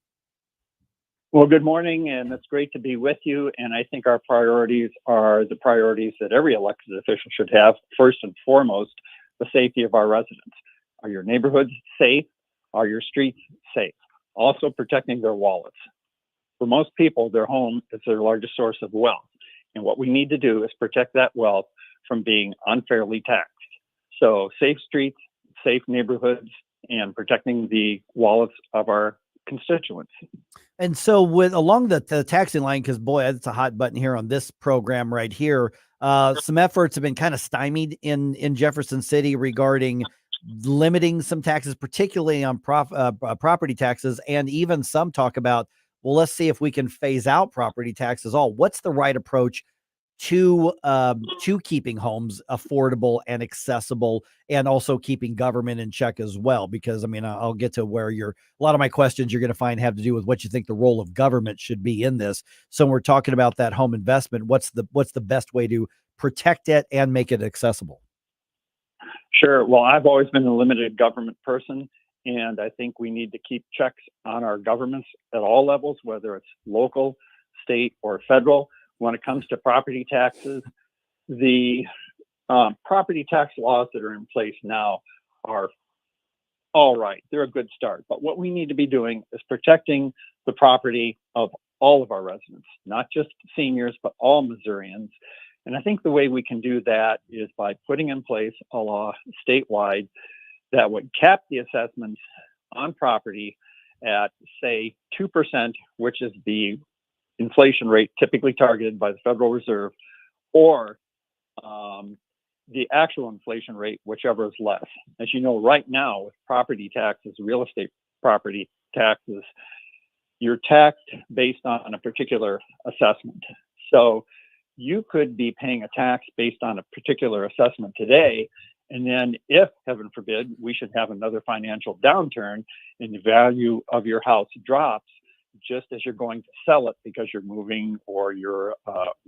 Well, good morning, and it's great to be with you. And I think our priorities are the priorities that every elected official should have. First and foremost, the safety of our residents. Are your neighborhoods safe? Are your streets safe? Also protecting their wallets. For most people, their home is their largest source of wealth. And what we need to do is protect that wealth from being unfairly taxed. So safe streets, safe neighborhoods, and protecting the wallets of our constituents. And so along the taxing line, because boy, it's a hot button here on this program right here. Some efforts have been kind of stymied in Jefferson City regarding limiting some taxes, particularly on property taxes, and even some talk about, well, let's see if we can phase out property taxes. What's the right approach to keeping homes affordable and accessible, and also keeping government in check as well? Because I mean, I'll get to where a lot of my questions you're going to find have to do with what you think the role of government should be in this. So when we're talking about that home investment, what's the best way to protect it and make it accessible? Sure. Well, I've always been a limited government person, and I think we need to keep checks on our governments at all levels, whether it's local, state, or federal. When it comes to property taxes, the property tax laws that are in place now are all right. They're a good start. But what we need to be doing is protecting the property of all of our residents, not just seniors, but all Missourians. And I think the way we can do that is by putting in place a law statewide that would cap the assessments on property at, say, 2%, which is the inflation rate typically targeted by the Federal Reserve, or the actual inflation rate, whichever is less. As you know, right now with property taxes, real estate property taxes, you're taxed based on a particular assessment. So you could be paying a tax based on a particular assessment today, and then if, heaven forbid, we should have another financial downturn and the value of your house drops, just as you're going to sell it because you're moving or you're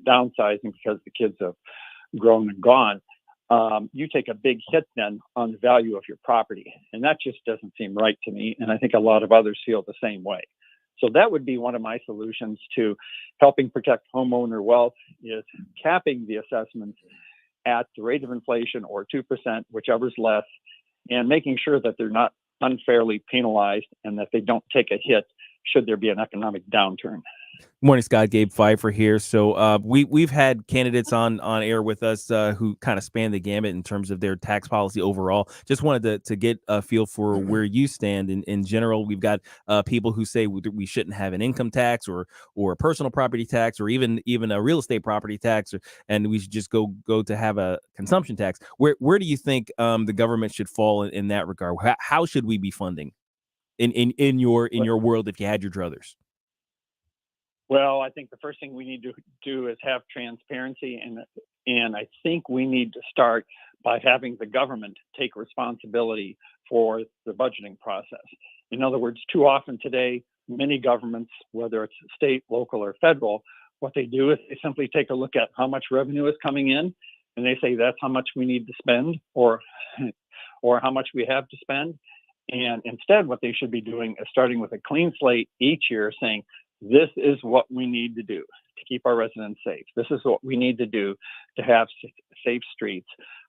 downsizing because the kids have grown and gone, you take a big hit then on the value of your property. And that just doesn't seem right to me. And I think a lot of others feel the same way. So that would be one of my solutions to helping protect homeowner wealth, is capping the assessments at the rate of inflation or 2%, whichever's less, and making sure that they're not unfairly penalized and that they don't take a hit should there be an economic downturn. Morning, Scott. Gabe Pfeiffer here. So we've had candidates on air with us who kind of span the gamut in terms of their tax policy overall. Just wanted to get a feel for where you stand in general. We've got people who say we shouldn't have an income tax or a personal property tax or even a real estate property tax, and we should just go to have a consumption tax. Where do you think the government should fall in that regard? How should we be funding in your world if you had your druthers? Well, I think the first thing we need to do is have transparency, and I think we need to start by having the government take responsibility for the budgeting process. In other words, too often today, many governments, whether it's state, local, or federal, what they do is they simply take a look at how much revenue is coming in, and they say that's how much we need to spend, or how much we have to spend. And instead, what they should be doing is starting with a clean slate each year, saying, this is what we need to do to keep our residents safe. This is what we need to do to have safe streets.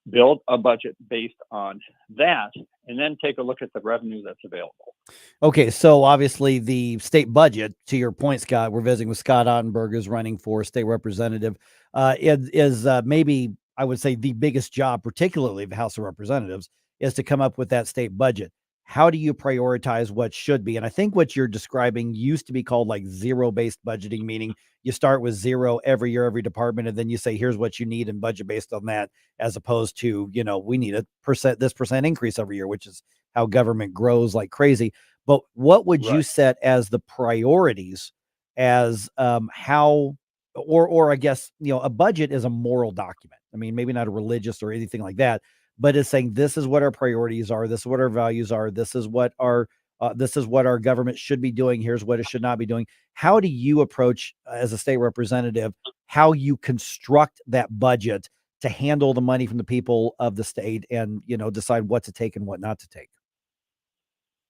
Build a budget based on that, and then take a look at the revenue that's available. Okay, so obviously the state budget, to your point, Scott, we're visiting with Scott Ottenburg, who's running for state representative, is maybe, I would say, the biggest job, particularly of the House of Representatives, is to come up with that state budget. How do you prioritize what should be? And I think what you're describing used to be called like zero-based budgeting, meaning you start with zero every year, every department, and then you say, here's what you need and budget based on that, as opposed to, we need this percent increase every year, which is how government grows like crazy. But what would you set as the priorities as how, or I guess, a budget is a moral document. I mean, maybe not a religious or anything like that, but it's saying this is what our priorities are, this is what our values are, this is what our government should be doing, here's what it should not be doing. How do you approach, as a state representative, how you construct that budget to handle the money from the people of the state and, decide what to take and what not to take?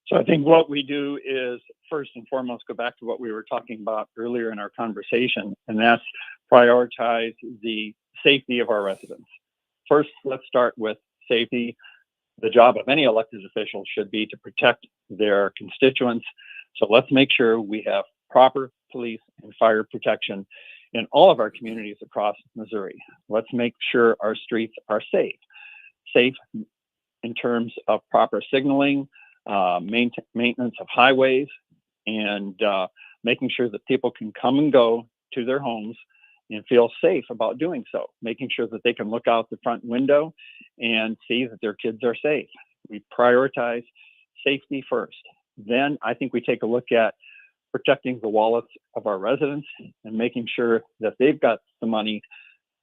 So I think what we do is, first and foremost, go back to what we were talking about earlier in our conversation, and that's prioritize the safety of our residents. First, let's start with safety. The job of any elected official should be to protect their constituents. So let's make sure we have proper police and fire protection in all of our communities across Missouri. Let's make sure our streets are safe. Safe in terms of proper signaling, maintenance of highways, and making sure that people can come and go to their homes and feel safe about doing so, making sure that they can look out the front window and see that their kids are safe. We prioritize safety first. Then I think we take a look at protecting the wallets of our residents and making sure that they've got the money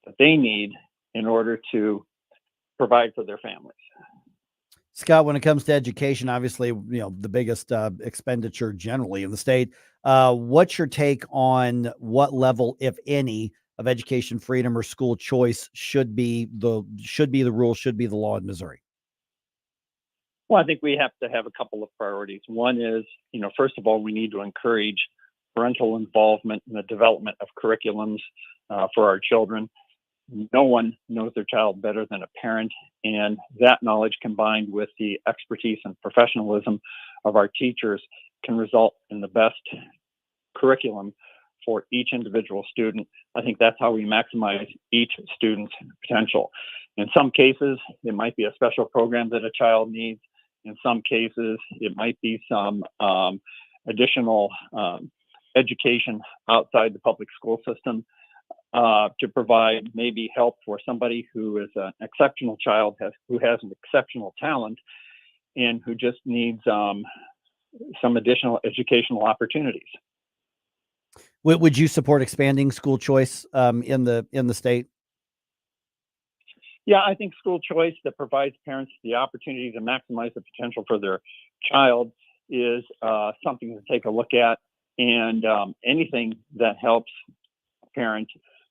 that they need in order to provide for their families. Scott, when it comes to education, obviously, the biggest expenditure generally in the state. What's your take on what level, if any, of education freedom or school choice should be the rule, should be the law in Missouri? Well, I think we have to have a couple of priorities. One is, first of all, we need to encourage parental involvement in the development of curriculums for our children. No one knows their child better than a parent, and that knowledge combined with the expertise and professionalism of our teachers can result in the best curriculum for each individual student. I think that's how we maximize each student's potential. In some cases, it might be a special program that a child needs. In some cases, it might be some additional education outside the public school system. To provide maybe help for somebody who is an exceptional child, who has an exceptional talent, and who just needs some additional educational opportunities. Would you support expanding school choice in the state? Yeah, I think school choice that provides parents the opportunity to maximize the potential for their child is something to take a look at, and anything that helps a parent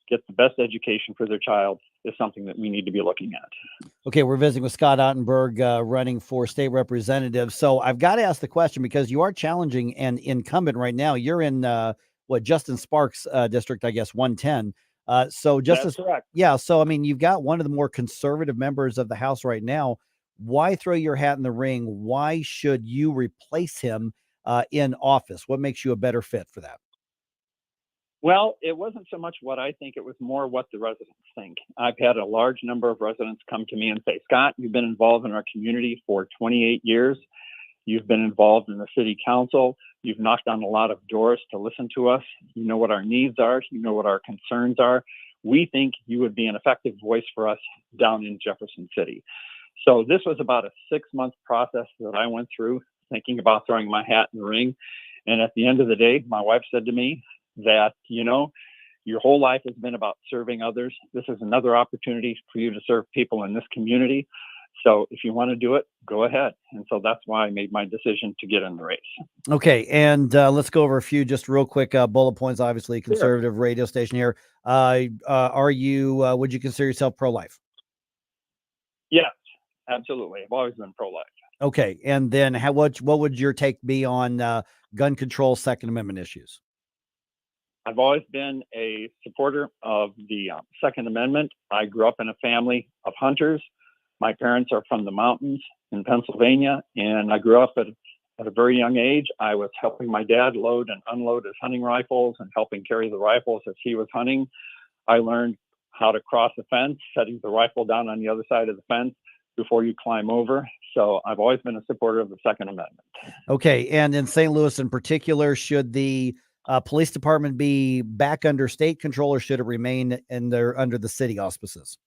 get the best education for their child is something that we need to be looking at. Okay, we're visiting with Scott Ottenburg, running for state representative. So I've got to ask the question because you are challenging an incumbent right now. You're in Justin Sparks' district, I guess, 110. So Justice, That's correct. yeah. So I mean, you've got one of the more conservative members of the House right now. Why throw your hat in the ring? Why should you replace him in office? What makes you a better fit for that? Well, it wasn't so much what I think, it was more what the residents think. I've had a large number of residents come to me and say, Scott, you've been involved in our community for 28 years. You've been involved in the city council. You've knocked on a lot of doors to listen to us. You know what our needs are. You know what our concerns are. We think you would be an effective voice for us down in Jefferson City. So this was about a 6-month process that I went through thinking about throwing my hat in the ring. And at the end of the day, my wife said to me that, your whole life has been about serving others. This is another opportunity for you to serve people in this community. So if you want to do it, go ahead. And so that's why I made my decision to get in the race. Okay. And let's go over a few just real quick bullet points. Obviously, conservative radio station here. Are you, would you consider yourself pro-life? Yes, absolutely. I've always been pro-life. Okay. And then what would your take be on gun control, Second Amendment issues? I've always been a supporter of the Second Amendment. I grew up in a family of hunters. My parents are from the mountains in Pennsylvania, and I grew up at a very young age. I was helping my dad load and unload his hunting rifles and helping carry the rifles as he was hunting. I learned how to cross a fence, setting the rifle down on the other side of the fence before you climb over. So I've always been a supporter of the Second Amendment. Okay. And in St. Louis in particular, should the police department be back under state control, or should it remain under the city auspices?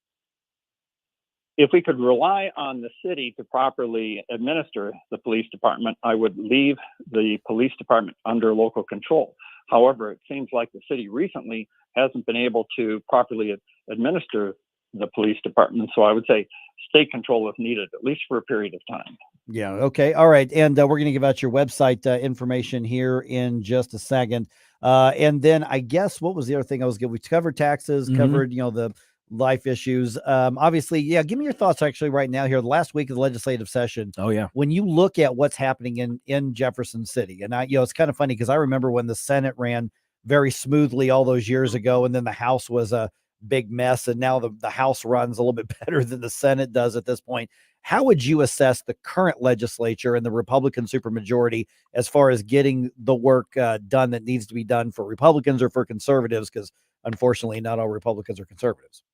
If we could rely on the city to properly administer the police department, I would leave the police department under local control. However, it seems like the city recently hasn't been able to properly administer the police department. So I would say state control is needed, at least for a period of time. Yeah. Okay. All right. And we're going to give out your website information here in just a second. And then I guess what was the other thing I was getting? We covered taxes, covered, the life issues. Obviously, yeah. Give me your thoughts actually right now here, the last week of the legislative session. Oh yeah. When you look at what's happening in Jefferson City, and it's kind of funny because I remember when the Senate ran very smoothly all those years ago, and then the House was a big mess, and now the House runs a little bit better than the Senate does at this point. How would you assess the current legislature and the Republican supermajority as far as getting the work done that needs to be done for Republicans or for conservatives? Because unfortunately, not all Republicans are conservatives.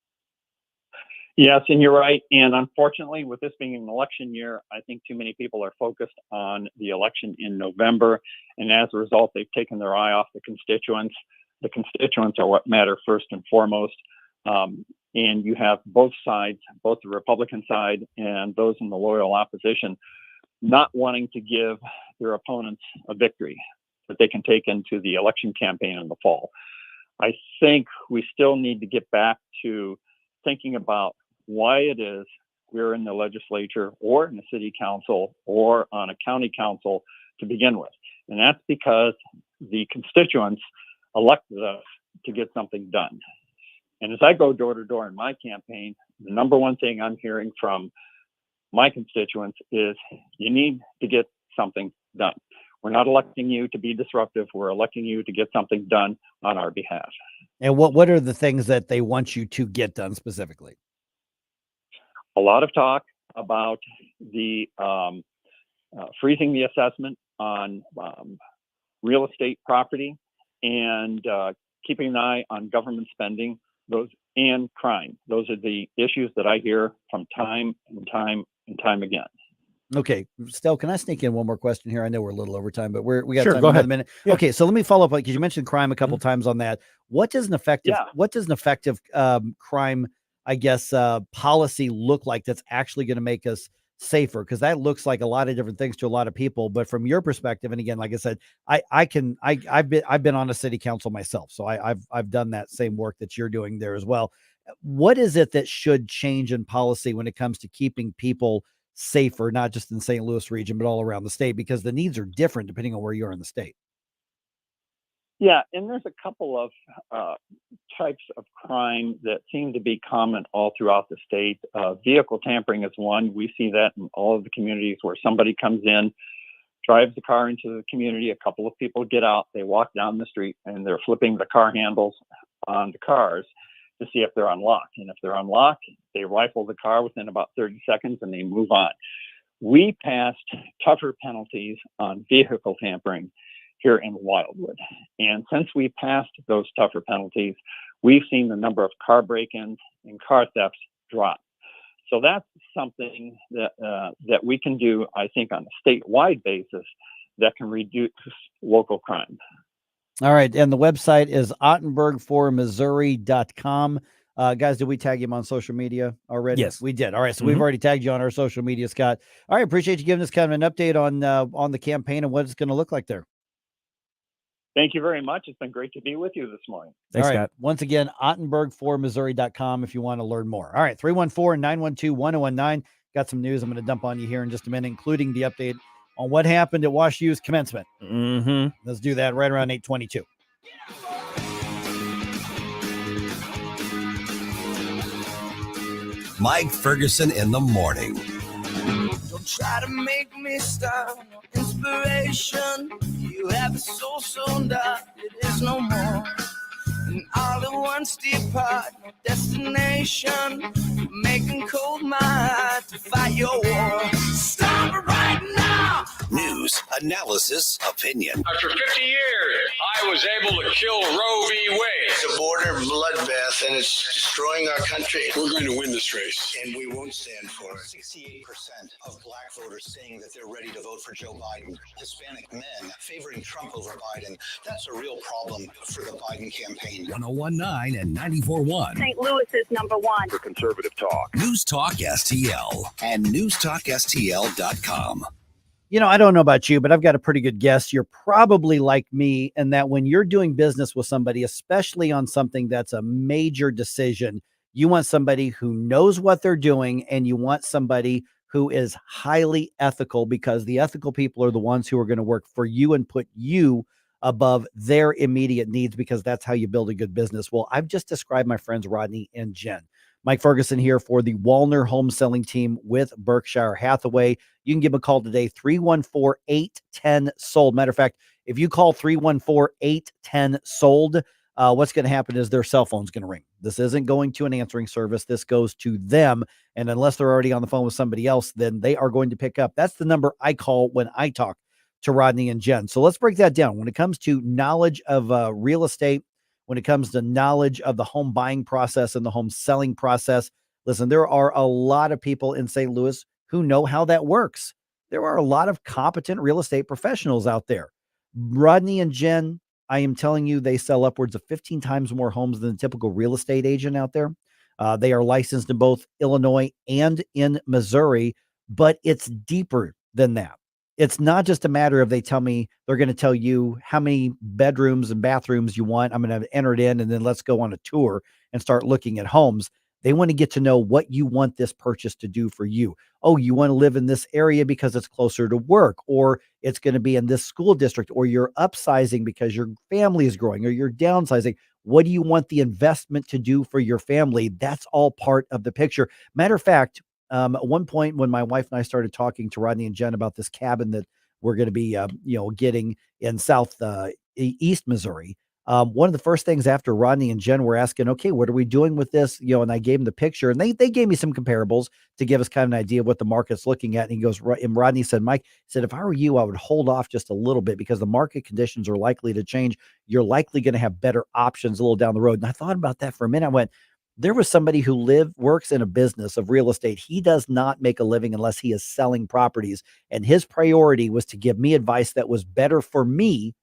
Yes, and you're right. And unfortunately, with this being an election year, I think too many people are focused on the election in November. And as a result, they've taken their eye off the constituents. The constituents are what matter first and foremost. And you have both sides, both the Republican side and those in the loyal opposition, not wanting to give their opponents a victory that they can take into the election campaign in the fall. I think we still need to get back to thinking about why it is we're in the legislature or in the city council or on a county council to begin with. And that's because the constituents elected us to get something done. And as I go door to door in my campaign, the number one thing I'm hearing from my constituents is you need to get something done. We're not electing you to be disruptive. We're electing you to get something done on our behalf. And what are the things that they want you to get done specifically? A lot of talk about the freezing the assessment on real estate property and keeping an eye on government spending, those and crime. Those are the issues that I hear from time and time again. Okay, Stel, can I sneak in one more question here? I know we're a little over time, but we got Sure, time go for another ahead. minute. Yeah. Okay, so let me follow up because you mentioned crime a couple times on that. What does an effective crime, I guess, policy look like that's actually going to make us safer? Because that looks like a lot of different things to a lot of people. But from your perspective, and again, like I said, I've been on a city council myself, so I've done that same work that you're doing there as well. What is it that should change in policy when it comes to keeping people safer, not just in the St. Louis region, but all around the state, because the needs are different depending on where you are in the state? Yeah, and there's a couple of types of crime that seem to be common all throughout the state. Vehicle tampering is one. We see that in all of the communities where somebody comes in, drives the car into the community. A couple of people get out, they walk down the street, and they're flipping the car handles on the cars to see if they're unlocked. And if they're unlocked, they rifle the car within about 30 seconds and they move on. We passed tougher penalties on vehicle tampering here in Wildwood. And since we passed those tougher penalties, we've seen the number of car break-ins and car thefts drop. So that's something that we can do, I think, on a statewide basis that can reduce local crime. All right. And the website is Ottenburg4Missouri.com. Guys, did we tag him on social media already? Yes. We did. All right. So we've already tagged you on our social media, Scott. All right. Appreciate you giving us kind of an update on the campaign and what it's going to look like there. Thank you very much. It's been great to be with you this morning. Thanks, All right. Scott. Once again, Ottenburg4Missouri.com if you want to learn more. All right. 314-912-1019. Got some news I'm going to dump on you here in just a minute, including the update on what happened at Wash U's commencement. Let's do that right around 8:22. Mike Ferguson in the morning. Don't try to make me stop. Inspiration, you have a soul sewn up, it is no more. And all at once depart, no destination, making cold my heart to fight your war. Stop it right now! News, analysis, opinion. After 50 years, I was able to kill Roe v. Wade. It's a border bloodbath, and it's destroying our country. We're going to win this race. And we won't stand for it. 68% of black voters saying that they're ready to vote for Joe Biden. Hispanic men favoring Trump over Biden. That's a real problem for the Biden campaign. 1019 and 94.1. St. Louis is number one. For conservative talk. News Talk STL and newstalkstl.com. You know, I don't know about you, but I've got a pretty good guess. You're probably like me in that when you're doing business with somebody, especially on something that's a major decision, you want somebody who knows what they're doing, and you want somebody who is highly ethical, because the ethical people are the ones who are going to work for you and put you above their immediate needs, because that's how you build a good business. Well, I've just described my friends Rodney and Jen. Mike Ferguson here for the Walner home selling team with Berkshire Hathaway. You can give them a call today, 314-810-SOLD. Matter of fact, if you call 314-810-SOLD, what's going to happen is their cell phone's going to ring. This isn't going to an answering service. This goes to them. And unless they're already on the phone with somebody else, then they are going to pick up. That's the number I call when I talk to Rodney and Jen. So let's break that down. When it comes to knowledge of real estate, when it comes to knowledge of the home buying process and the home selling process, listen, there are a lot of people in St. Louis who know how that works. There are a lot of competent real estate professionals out there. Rodney and Jen, I am telling you, they sell upwards of 15 times more homes than the typical real estate agent out there. They are licensed in both Illinois and in Missouri, but it's deeper than that. It's not just a matter of they're going to tell you how many bedrooms and bathrooms you want. I'm going to enter it in, and then let's go on a tour and start looking at homes. They want to get to know what you want this purchase to do for you. Oh, you want to live in this area because it's closer to work, or it's going to be in this school district, or you're upsizing because your family is growing, or you're downsizing. What do you want the investment to do for your family? That's all part of the picture. Matter of fact, at one point when my wife and I started talking to Rodney and Jen about this cabin that we're going to be, getting in East Missouri, one of the first things after Rodney and Jen were asking, okay, what are we doing with this? And I gave them the picture, and they gave me some comparables to give us kind of an idea of what the market's looking at. And he goes, and Rodney said, Mike said, if I were you, I would hold off just a little bit because the market conditions are likely to change. You're likely going to have better options a little down the road. And I thought about that for a minute. I went, there was somebody who works in a business of real estate. He does not make a living unless he is selling properties. And his priority was to give me advice that was better for me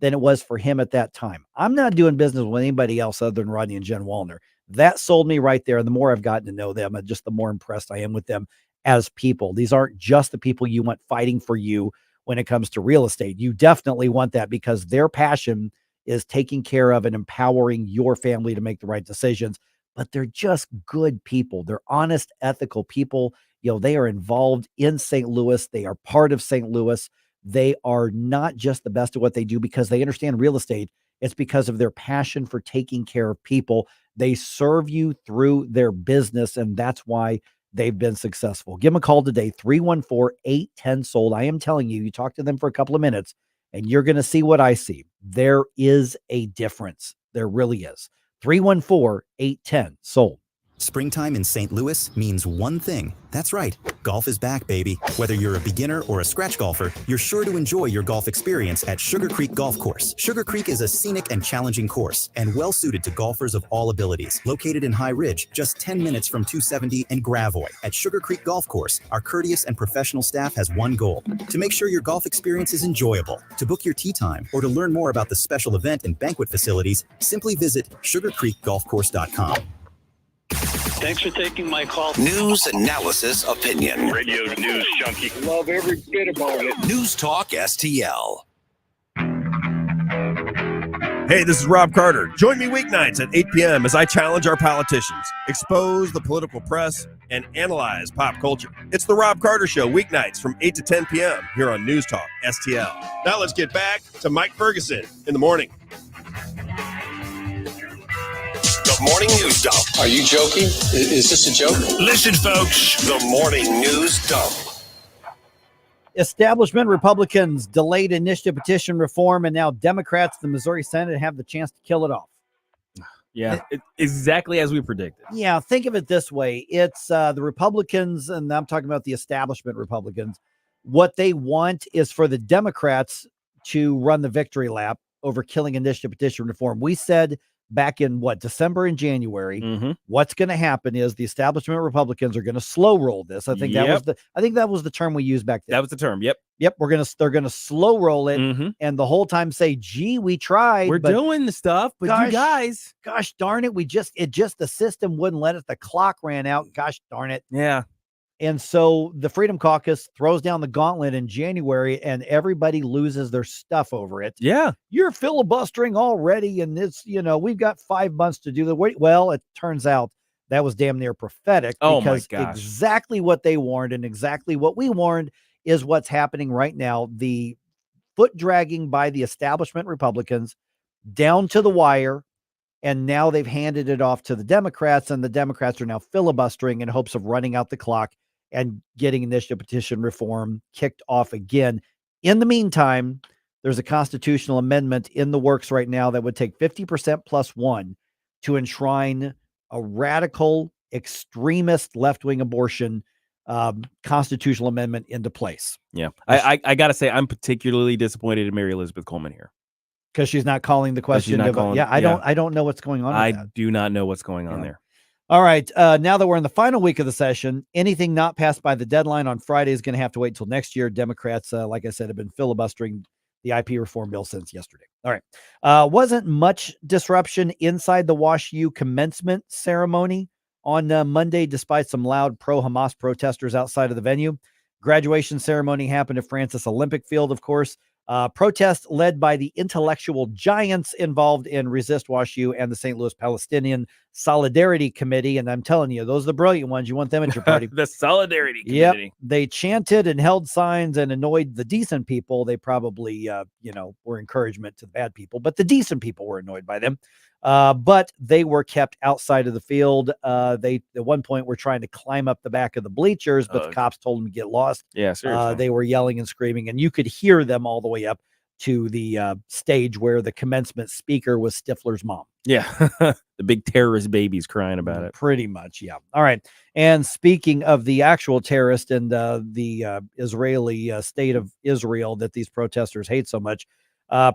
than it was for him at that time. I'm not doing business with anybody else other than Rodney and Jen Wallner. That sold me right there. And the more I've gotten to know them, just the more impressed I am with them as people. These aren't just the people you want fighting for you when it comes to real estate. You definitely want that because their passion is taking care of and empowering your family to make the right decisions. But they're just good people. They're honest, ethical people. They are involved in St. Louis. They are part of St. Louis. They are not just the best at what they do because they understand real estate It's because of their passion for taking care of people. They serve you through their business, and that's why they've been successful. Give them a call today, 314-810-SOLD. I am telling you, you talk to them for a couple of minutes, and you're going to see what I see. There is a difference. There really is. 314-810-SOLD. Springtime in St. Louis means one thing. That's right. Golf is back, baby. Whether you're a beginner or a scratch golfer, you're sure to enjoy your golf experience at Sugar Creek Golf Course. Sugar Creek is a scenic and challenging course and well suited to golfers of all abilities. Located in High Ridge, just 10 minutes from 270 and Gravois. At Sugar Creek Golf Course, our courteous and professional staff has one goal: to make sure your golf experience is enjoyable. To book your tee time or to learn more about the special event and banquet facilities, simply visit sugarcreekgolfcourse.com. Thanks for taking my call. News, analysis, opinion. Radio news junkie. Love every bit about it. News Talk STL. Hey, this is Rob Carter. Join me weeknights at 8 p.m. as I challenge our politicians, expose the political press, and analyze pop culture. It's the Rob Carter Show, weeknights from 8 to 10 p.m. here on News Talk STL. Now let's get back to Mike Ferguson in the morning. Morning News Dump. Are you joking? Is this a joke? Listen, folks, the Morning News Dump. Establishment Republicans delayed initiative petition reform, and now Democrats, the Missouri Senate, have the chance to kill it off. Yeah, exactly as we predicted. Yeah, think of it this way. It's the Republicans, and I'm talking about the establishment Republicans. What they want is for the Democrats to run the victory lap over killing initiative petition reform. We said back in December and January, what's going to happen is the establishment Republicans are going to slow roll this. I think that was the term we used back then. That was the term. Yep. They're going to slow roll it, and the whole time say, "Gee, we tried. We're doing the stuff, but you guys, gosh darn it, the system wouldn't let it. The clock ran out. Gosh darn it." Yeah. And so the Freedom Caucus throws down the gauntlet in January, and everybody loses their stuff over it. Yeah. You're filibustering already, and it's, we've got 5 months to do the work. Well, it turns out that was damn near prophetic, because exactly what they warned and exactly what we warned is what's happening right now. The foot dragging by the establishment Republicans down to the wire, and now they've handed it off to the Democrats, and the Democrats are now filibustering in hopes of running out the clock and getting initiative petition reform kicked off again. In the meantime, there's a constitutional amendment in the works right now that would take 50% plus one to enshrine a radical, extremist left-wing abortion constitutional amendment into place. Yeah. I got to say, I'm particularly disappointed in Mary Elizabeth Coleman here. Because she's not calling the question. I don't know what's going on. I do not know what's going on there. All right. Now that we're in the final week of the session, anything not passed by the deadline on Friday is going to have to wait till next year. Democrats, like I said, have been filibustering the IP reform bill since yesterday. All right. Wasn't much disruption inside the Wash U commencement ceremony on Monday, despite some loud pro-Hamas protesters outside of the venue. Graduation ceremony happened at Francis Olympic Field, of course. Protest led by the intellectual giants involved in Resist WashU and the St. Louis Palestinian Solidarity Committee. And I'm telling you, those are the brilliant ones. You want them at your party. The Solidarity Committee. Yep. They chanted and held signs and annoyed the decent people. They probably, were encouragement to the bad people, but the decent people were annoyed by them. But they were kept outside of the field. They, at one point, were trying to climb up the back of the bleachers, but the cops told them to get lost. Yeah, seriously. They were yelling and screaming, and you could hear them all the way up to the stage where the commencement speaker was Stifler's mom. Yeah. The big terrorist babies crying about it. Pretty much, yeah. All right. And speaking of the actual terrorist and the Israeli state of Israel that these protesters hate so much,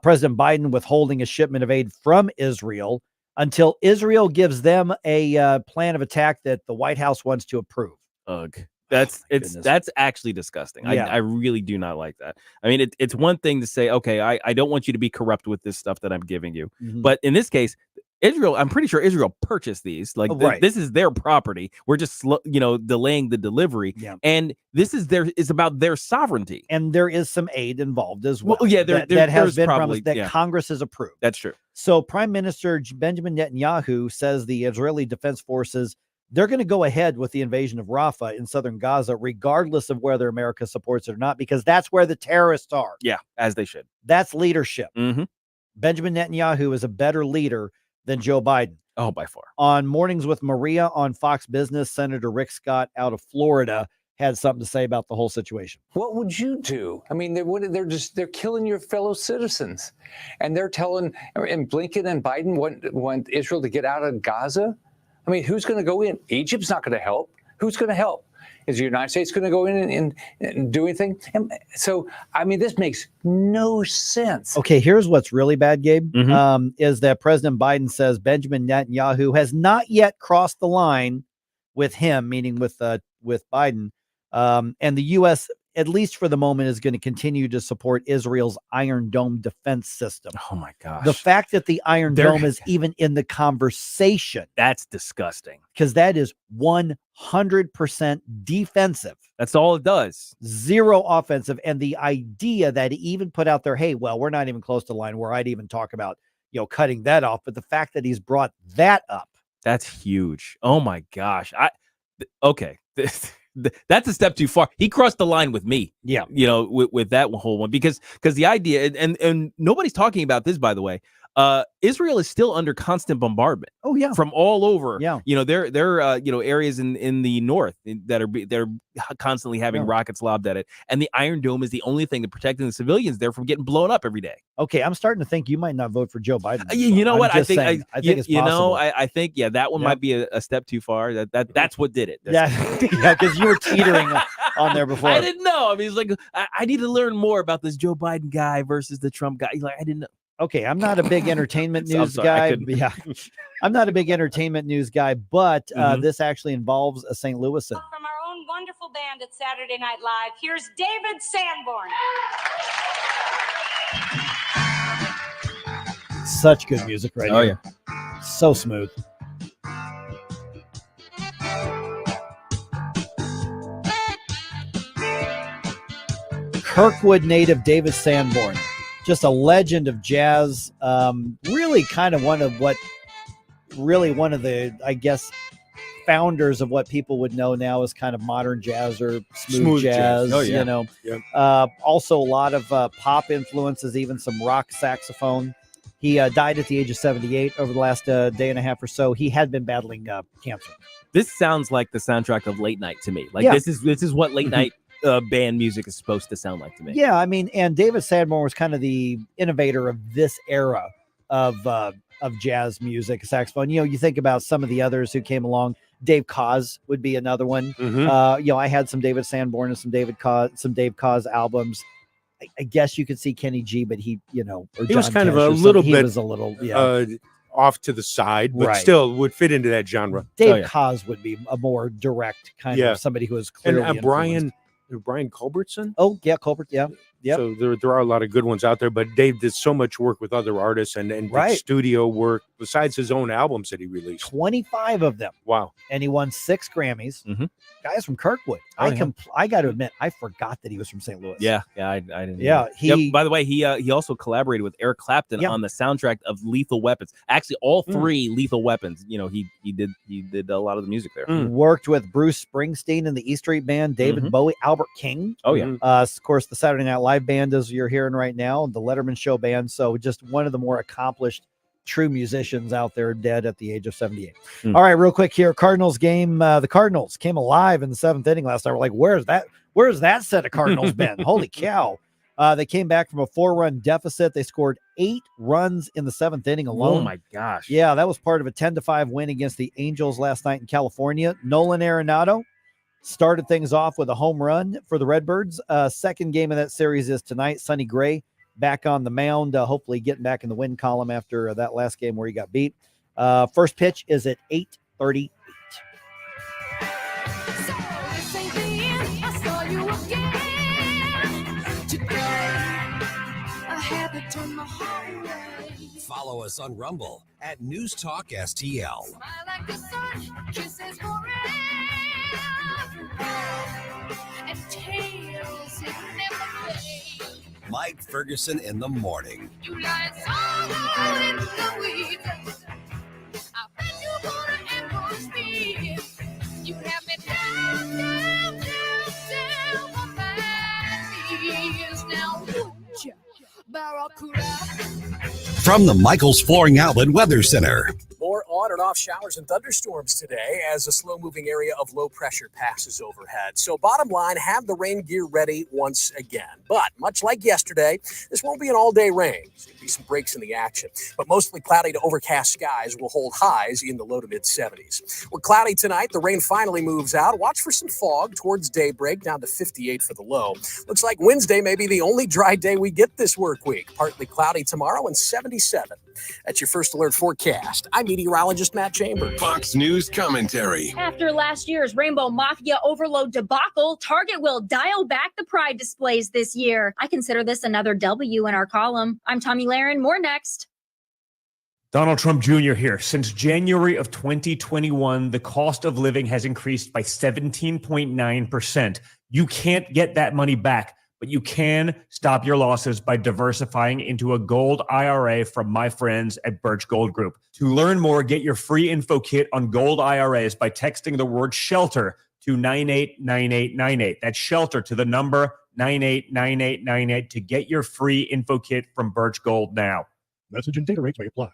President Biden withholding a shipment of aid from Israel until Israel gives them a plan of attack that the White House wants to approve. Ugh. That's actually disgusting. Yeah. I really do not like that. I mean, it's one thing to say, okay, I don't want you to be corrupt with this stuff that I'm giving you. Mhm. But in this case, Israel, I'm pretty sure Israel purchased these. Like this is their property. We're just delaying the delivery. Yeah. And this is about their sovereignty. And there is some aid involved as well. Well, yeah, that has been probably, promised that Congress has approved. That's true. So Prime Minister Benjamin Netanyahu says the Israeli Defense Forces, they're going to go ahead with the invasion of Rafah in southern Gaza, regardless of whether America supports it or not, because that's where the terrorists are. Yeah, as they should. That's leadership. Mm-hmm. Benjamin Netanyahu is a better leader than Joe Biden. Oh, by far. On Mornings with Maria on Fox Business, Senator Rick Scott out of Florida had something to say about the whole situation. What would you do? I mean, they're killing your fellow citizens, and they're telling, and Blinken and Biden want Israel to get out of Gaza. I mean, who's going to go in? Egypt's not going to help. Who's going to help? Is the United States going to go in and do anything? And so, I mean, this makes no sense. Okay, here's what's really bad, Gabe, is that President Biden says Benjamin Netanyahu has not yet crossed the line with him, meaning with Biden. And the U.S., at least for the moment, is going to continue to support Israel's Iron Dome defense system. Oh, my gosh. The fact that the Iron Dome is even in the conversation. That's disgusting. Because that is 100% defensive. That's all it does. Zero offensive. And the idea that he even put out there, hey, well, we're not even close to the line where I'd even talk about, cutting that off. But the fact that he's brought that up. That's huge. Oh, my gosh. Okay. That's a step too far. He crossed the line with me. Yeah. With that whole one, because the idea, and nobody's talking about this, by the way, Israel is still under constant bombardment. Oh yeah. From all over. Yeah. There are areas in the north that are constantly having rockets lobbed at it. And the Iron Dome is the only thing that protecting the civilians there from getting blown up every day. Okay. I'm starting to think you might not vote for Joe Biden. You know what? I think it's possible. I think, that one might be a step too far. That's what did it. Because you were teetering on there before. I didn't know. I mean, it's like, I need to learn more about this Joe Biden guy versus the Trump guy. Like, I didn't know. Okay, I'm not a big entertainment news guy. Yeah, I'm not a big entertainment news guy, but this actually involves a St. Louisan. From our own wonderful band at Saturday Night Live, here's David Sanborn. Such good music right here. Oh, yeah. So smooth. Kirkwood native David Sanborn. Just a legend of jazz, really kind of one of the, I guess, founders of what people would know now as kind of modern jazz or smooth jazz. Oh, yeah. Yep. Also a lot of pop influences, even some rock saxophone. He died at the age of 78 over the last day and a half or so. He had been battling cancer. This sounds like the soundtrack of late night to me. Like this is what late night band music is supposed to sound like to me. Yeah, I mean, and David Sanborn was kind of the innovator of this era of jazz music, saxophone. You think about some of the others who came along. Dave Koz would be another one. I had some David Sanborn and some Dave Koz albums. I guess you could see Kenny G, but he was kind of a little bit off to the side, but still would fit into that genre. Dave Koz would be a more direct kind of somebody who was clearly and Brian Culbertson. Oh yeah, Culbert. Yeah. Yep. So there are a lot of good ones out there, but Dave did so much work with other artists and did studio work besides his own albums that he released. 25 of them. Wow. And he won 6 Grammys. Guys from Kirkwood. I got to admit, I forgot that he was from St. Louis. Yeah. I didn't. Yeah. By the way, he also collaborated with Eric Clapton on the soundtrack of Lethal Weapons. Actually, all 3 Lethal Weapons. He did a lot of the music there. Worked with Bruce Springsteen and the E Street Band, David Bowie, Albert King. Oh yeah. Of course, the Saturday Night Live band, as you're hearing right now, the Letterman Show band. So just one of the more accomplished true musicians out there, dead at the age of 78. All right, real quick here, Cardinals game. The Cardinals came alive in the 7th inning last night. We're like, where's that set of Cardinals been? Holy cow. They came back from a 4-run deficit. They scored 8 runs in the 7th inning alone. Oh my gosh. Yeah, that was part of a 10-5 win against the Angels last night in California. Nolan Arenado started things off with a home run for the Redbirds. Second game of that series is tonight. Sonny Gray back on the mound, hopefully getting back in the win column after that last game where he got beat. First pitch is at 8:38. Follow us on Rumble at News Talk STL. Mike Ferguson in the morning. You lie so in the weeds. I bet you wanna ambush me. You have me down, down, down, down for 5 years now. From the Michaels Flooring Outlet Weather Center. More on and off showers and thunderstorms today as a slow-moving area of low pressure passes overhead. So bottom line, have the rain gear ready once again. But much like yesterday, this won't be an all-day rain. There's going to be some breaks in the action. But mostly cloudy to overcast skies will hold highs in the low to mid-70s. We're cloudy tonight. The rain finally moves out. Watch for some fog towards daybreak, down to 58 for the low. Looks like Wednesday may be the only dry day we get this work week. Partly cloudy tomorrow and 77. That's your first alert forecast. I'm meteorologist Matt Chambers. Fox News commentary. After last year's Rainbow Mafia overload debacle, Target will dial back the pride displays this year. I consider this another W in our column. I'm Tommy Lahren. More next. Donald Trump Jr. here. Since January of 2021, the cost of living has increased by 17.9%. You can't get that money back, but you can stop your losses by diversifying into a gold IRA from my friends at Birch Gold Group. To learn more, get your free info kit on gold IRAs by texting the word SHELTER to 989898. That's SHELTER to the number 989898 to get your free info kit from Birch Gold now. Message and data rates may apply.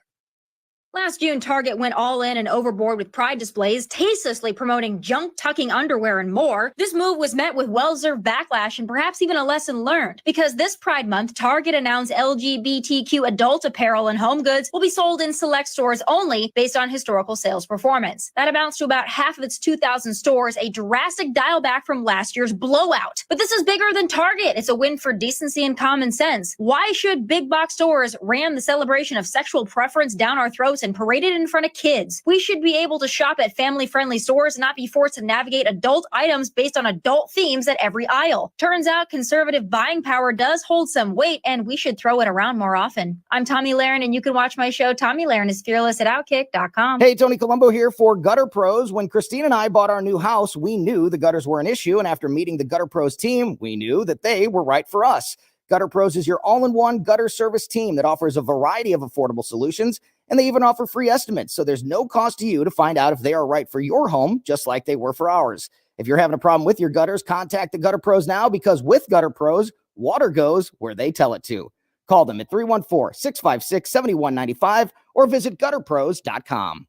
Last June, Target went all in and overboard with pride displays, tastelessly promoting junk-tucking underwear and more. This move was met with well-deserved backlash and perhaps even a lesson learned. Because this Pride Month, Target announced LGBTQ adult apparel and home goods will be sold in select stores only based on historical sales performance. That amounts to about half of its 2,000 stores, a drastic dial back from last year's blowout. But this is bigger than Target. It's a win for decency and common sense. Why should big box stores ram the celebration of sexual preference down our throats and parade it in front of kids? We should be able to shop at family-friendly stores and not be forced to navigate adult items based on adult themes at every aisle. Turns out conservative buying power does hold some weight, and we should throw it around more often. I'm Tommy Lahren, and you can watch my show, Tommy Lahren is Fearless, at Outkick.com. Hey, Tony Colombo here for Gutter Pros. When Christine and I bought our new house, we knew the gutters were an issue, and after meeting the Gutter Pros team, we knew that they were right for us. Gutter Pros is your all-in-one gutter service team that offers a variety of affordable solutions, and they even offer free estimates, so there's no cost to you to find out if they are right for your home, just like they were for ours. If you're having a problem with your gutters, contact the Gutter Pros now, because with Gutter Pros, water goes where they tell it to. Call them at 314-656-7195 or visit gutterpros.com.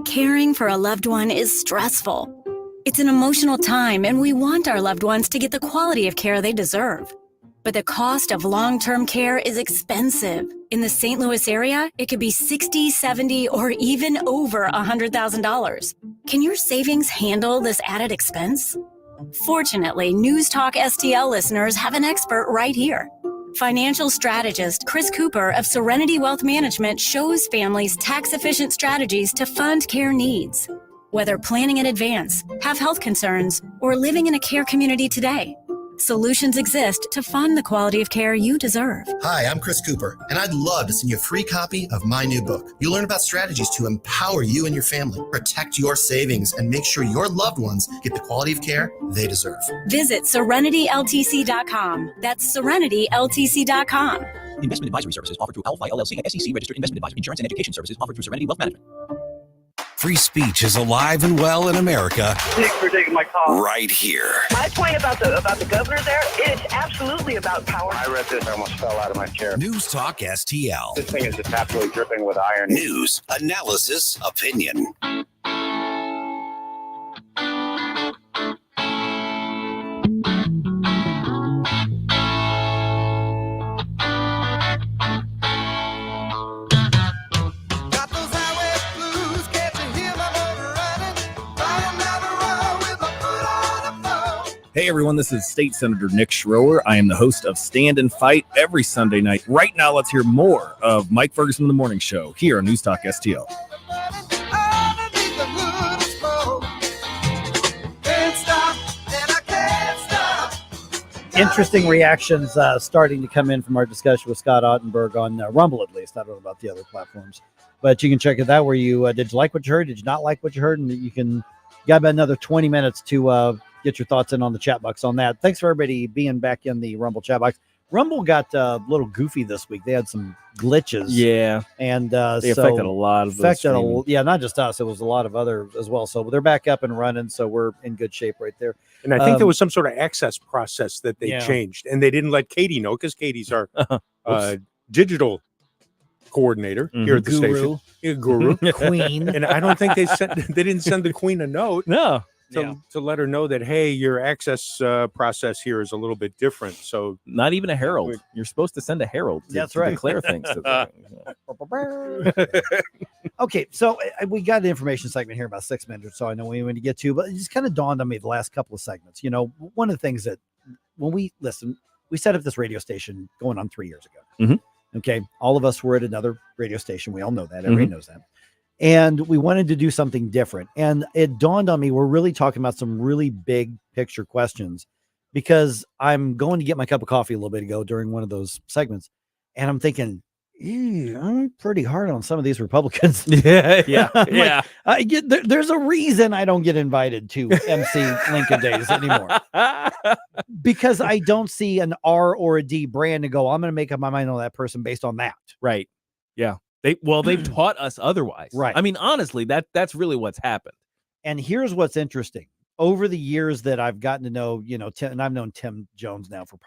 Caring for a loved one is stressful. It's an emotional time, and we want our loved ones to get the quality of care they deserve. But the cost of long-term care is expensive. In the St. Louis area, it could be $60,000, $70,000, or even over $100,000. Can your savings handle this added expense? Fortunately, News Talk STL listeners have an expert right here. Financial strategist Chris Cooper of Serenity Wealth Management shows families tax-efficient strategies to fund care needs. Whether planning in advance, have health concerns, or living in a care community today, solutions exist to fund the quality of care you deserve. Hi, I'm Chris Cooper, and I'd love to send you a free copy of my new book. You'll learn about strategies to empower you and your family, protect your savings, and make sure your loved ones get the quality of care they deserve. Visit SerenityLTC.com. That's SerenityLTC.com. Investment advisory services offered through Alphi LLC, SEC-registered investment advisor. Insurance and education services offered through Serenity Wealth Management. Free speech is alive and well in America. Thanks for taking my call. Right here. My point about the governor there, it's absolutely about power. I read this, I almost fell out of my chair. News Talk STL. This thing is just absolutely dripping with irony. News, analysis, opinion. Hey everyone, this is State Senator Nick Schroer. I am the host of Stand and Fight every Sunday night. Right now, let's hear more of Mike Ferguson in the Morning Show here on News Talk STL. Interesting reactions starting to come in from our discussion with Scott Ottenburg on Rumble, at least. I don't know about the other platforms, but you can check it out. Where you did you like what you heard? Did you not like what you heard? And you got about another 20 minutes to get your thoughts in on the chat box on that. Thanks for everybody being back in the Rumble chat box. Rumble got a little goofy this week. They had some glitches. Yeah. And they affected a lot of not just us. It was a lot of others as well. So they're back up and running. So we're in good shape right there. And I think there was some sort of access process that they Yeah. changed, and they didn't let Katie know because Katie's our digital coordinator here at the station. Yeah, guru. Queen. And I don't think they didn't send the queen a note. No. To let her know that, hey, your access process here is a little bit different. So not even a herald. You're supposed to send a herald to declare things. Okay, so we got an information segment here about 6 minutes or so. I know we want to get to, but it just kind of dawned on me the last couple of segments. You know, one of the things that when we set up this radio station going on 3 years ago. Okay, all of us were at another radio station. We all know that. Everybody knows that. And we wanted to do something different. And it dawned on me, we're really talking about some really big picture questions, because I'm going to get my cup of coffee a little bit ago during one of those segments. And I'm thinking, I'm pretty hard on some of these Republicans. Yeah. There's a reason I don't get invited to MC Lincoln Days anymore, because I don't see an R or a D brand to go, I'm going to make up my mind on that person based on that. Right. Yeah. They've taught us otherwise. Right. I mean, honestly, that's really what's happened. And here's what's interesting. Over the years that I've gotten to know, Tim, and I've known Tim Jones now for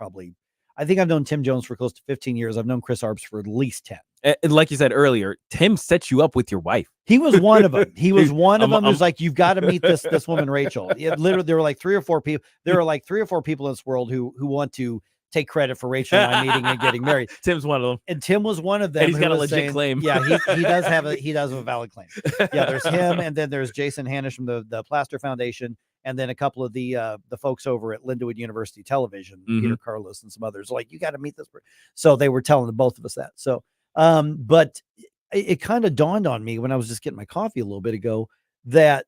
I think I've known Tim Jones for close to 15 years. I've known Chris Arps for at least 10. And like you said earlier, Tim set you up with your wife. He was one of them. He was one of them who's like, you've got to meet this woman, Rachel. Literally, there were like 3 or 4 people. There are like 3 or 4 people in this world who want to take credit for Rachel and I meeting and getting married. Tim's one of them. And Tim was one of them. And he's got a legit claim. Yeah, he does have a valid claim. Yeah, there's him, and then there's Jason Hanish from the Plaster Foundation, and then a couple of the folks over at Lindenwood University Television, Peter Carlos and some others. Like, you got to meet this person. So they were telling both of us that. So but it kind of dawned on me when I was just getting my coffee a little bit ago that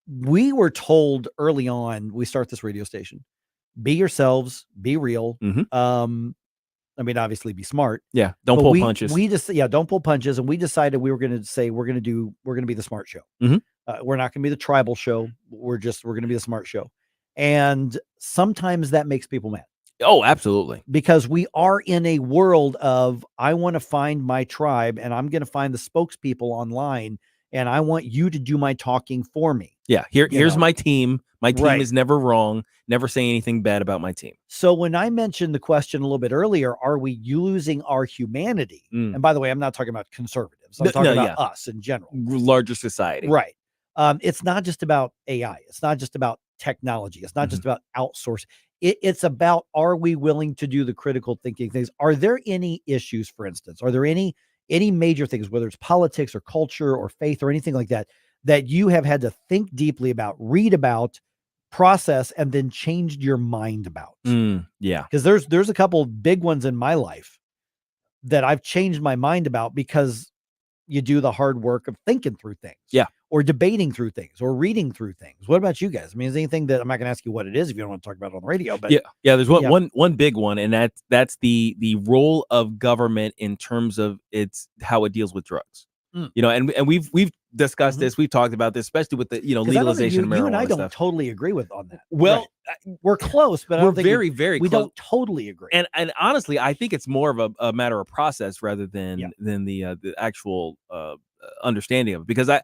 we were told early on, we start this radio station, be yourselves, be real. I mean, obviously be smart. Yeah. Don't pull punches. Don't pull punches. And we decided we were going to say, we're going to be the smart show. We're not going to be the tribal show. We're going to be the smart show. And sometimes that makes people mad. Oh, absolutely. Because we are in a world of, I want to find my tribe, and I'm going to find the spokespeople online, and I want you to do my talking for me. Yeah. Here's my team. My team is never wrong. Never say anything bad about my team. So when I mentioned the question a little bit earlier, are we losing our humanity? And by the way, I'm not talking about conservatives. I'm talking about us in general. Larger society. Right. It's not just about AI. It's not just about technology. It's not just about outsourcing. It's about, are we willing to do the critical thinking things? Are there any issues, for instance? Are there any major things, whether it's politics or culture or faith or anything like that, that you have had to think deeply about, read about, process, and then changed your mind about? Yeah. Because there's a couple big ones in my life that I've changed my mind about, because you do the hard work of thinking through things. Yeah. Or debating through things, or reading through things. What about you guys? I mean, is there anything that, I'm not going to ask you what it is if you don't want to talk about it on the radio, but yeah. There's one big one, and that's the role of government in terms of how it deals with drugs. And we've discussed this. We've talked about this, especially with the legalization of marijuana. You and I don't stuff. totally agree on that. Well, we're close, but I don't think very close. We don't totally agree. And honestly, I think it's more of a matter of process rather than the actual understanding of it. Because I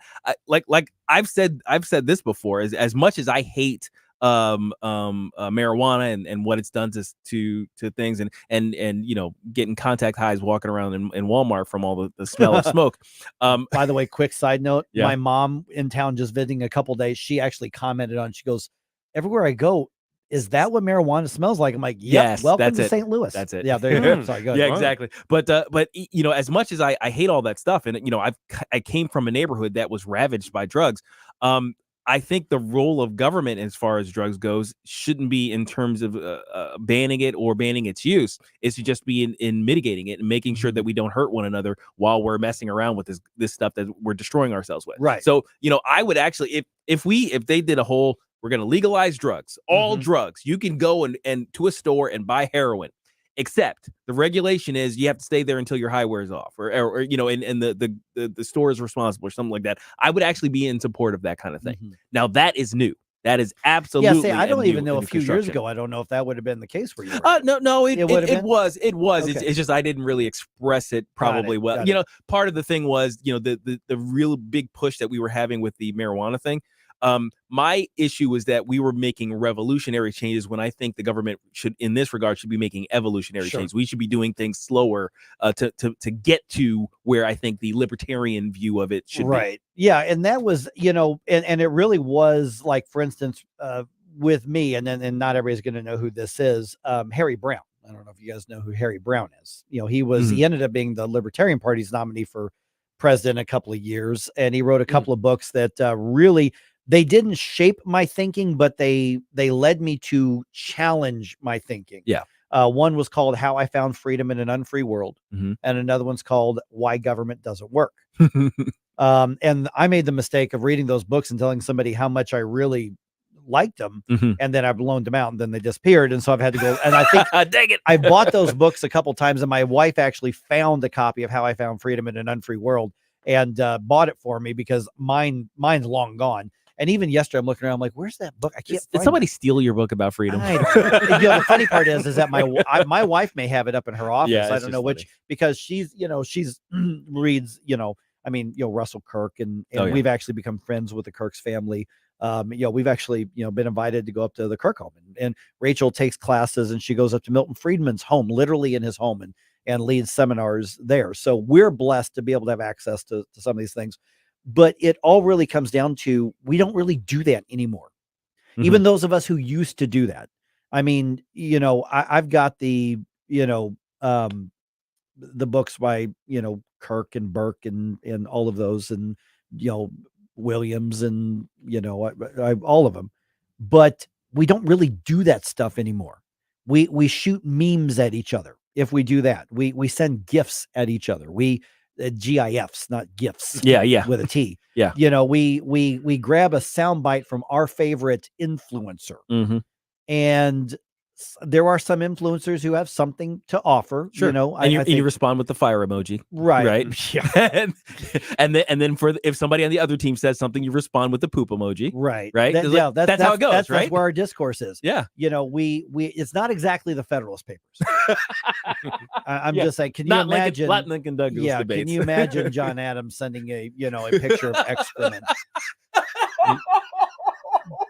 like I've said this before, as much as I hate marijuana and what it's done to things and getting contact highs walking around in Walmart from all the smell of smoke. By the way, quick side note, my mom in town just visiting a couple days, she actually commented on, she goes, everywhere I go, is that what marijuana smells like? I'm like, yes, welcome to St. Louis. That's it. Yeah, there you go. Sorry, go ahead. Yeah, exactly. But as much as I hate all that stuff, and I came from a neighborhood that was ravaged by drugs. I think the role of government as far as drugs goes shouldn't be in terms of banning it or banning its use. It's to just be in mitigating it and making sure that we don't hurt one another while we're messing around with this stuff that we're destroying ourselves with. Right. So, I would actually, if they did a whole, we're going to legalize drugs, all drugs, you can go and to a store and buy heroin. Except the regulation is you have to stay there until your high wears off, or and the store is responsible or something like that. I would actually be in support of that kind of thing. Now that is new. That is absolutely. Yeah, see, I don't new even know in a few years construction. ago. I don't know if that would have been the case for you. It would have It been? was. It was. Okay. It's just I didn't really express it probably well. got You it. know, part of the thing was, the real big push that we were having with the marijuana thing. My issue was that we were making revolutionary changes when I think the government should, in this regard, should be making evolutionary Sure. changes. We should be doing things slower to get to where I think the libertarian view of it should be. Right. Yeah. And that was, and it really was like, for instance, with me, and not everybody's going to know who this is, Harry Brown. I don't know if you guys know who Harry Brown is. He ended up being the Libertarian Party's nominee for president a couple of years. And he wrote a couple of books that really, they didn't shape my thinking, but they led me to challenge my thinking. Yeah. One was called How I Found Freedom in an Unfree World. And another one's called Why Government Doesn't Work. And I made the mistake of reading those books and telling somebody how much I really liked them. And then I've loaned them out and then they disappeared. And so I've had to go. And I think dang it. I bought those books a couple times and my wife actually found a copy of How I Found Freedom in an Unfree World and bought it for me because mine's long gone. And even yesterday, I'm looking around, I'm like, where's that book? I can't Did somebody steal your book about freedom? The funny part is that my wife may have it up in her office. Yeah, I don't know which, because she's reads, Russell Kirk and we've actually become friends with the Kirk's family. We've actually, been invited to go up to the Kirk home and Rachel takes classes and she goes up to Milton Friedman's home, literally in his home and leads seminars there. So we're blessed to be able to have access to some of these things. But it all really comes down to, we don't really do that anymore. Even those of us who used to do that. I mean, I've got the books by, Kirk and Burke and all of those and, Williams and, all of them, but we don't really do that stuff anymore. We shoot memes at each other. If we do that, we send gifts at each other. GIFs, not gifts. Yeah. With a T. Yeah. We grab a soundbite from our favorite influencer. And there are some influencers who have something to offer. Sure. And you respond with the fire emoji. Right. Yeah. and then if somebody on the other team says something, you respond with the poop emoji. Right. Right. That's how it goes. That's right. where our discourse is. Yeah. We it's not exactly the Federalist Papers. I'm just saying, can you Not imagine Lincoln Douglas debates. Can you imagine John Adams sending a picture of excrement?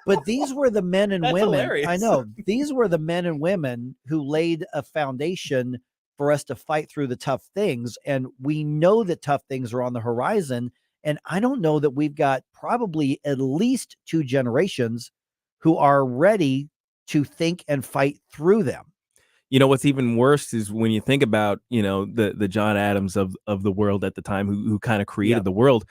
But these were the men and women. Hilarious. I know these were the men and women who laid a foundation for us to fight through the tough things. And we know that tough things are on the horizon. And I don't know that we've got probably at least 2 generations who are ready to think and fight through them. What's even worse is when you think about, the John Adams of the world at the time who kind of created the world.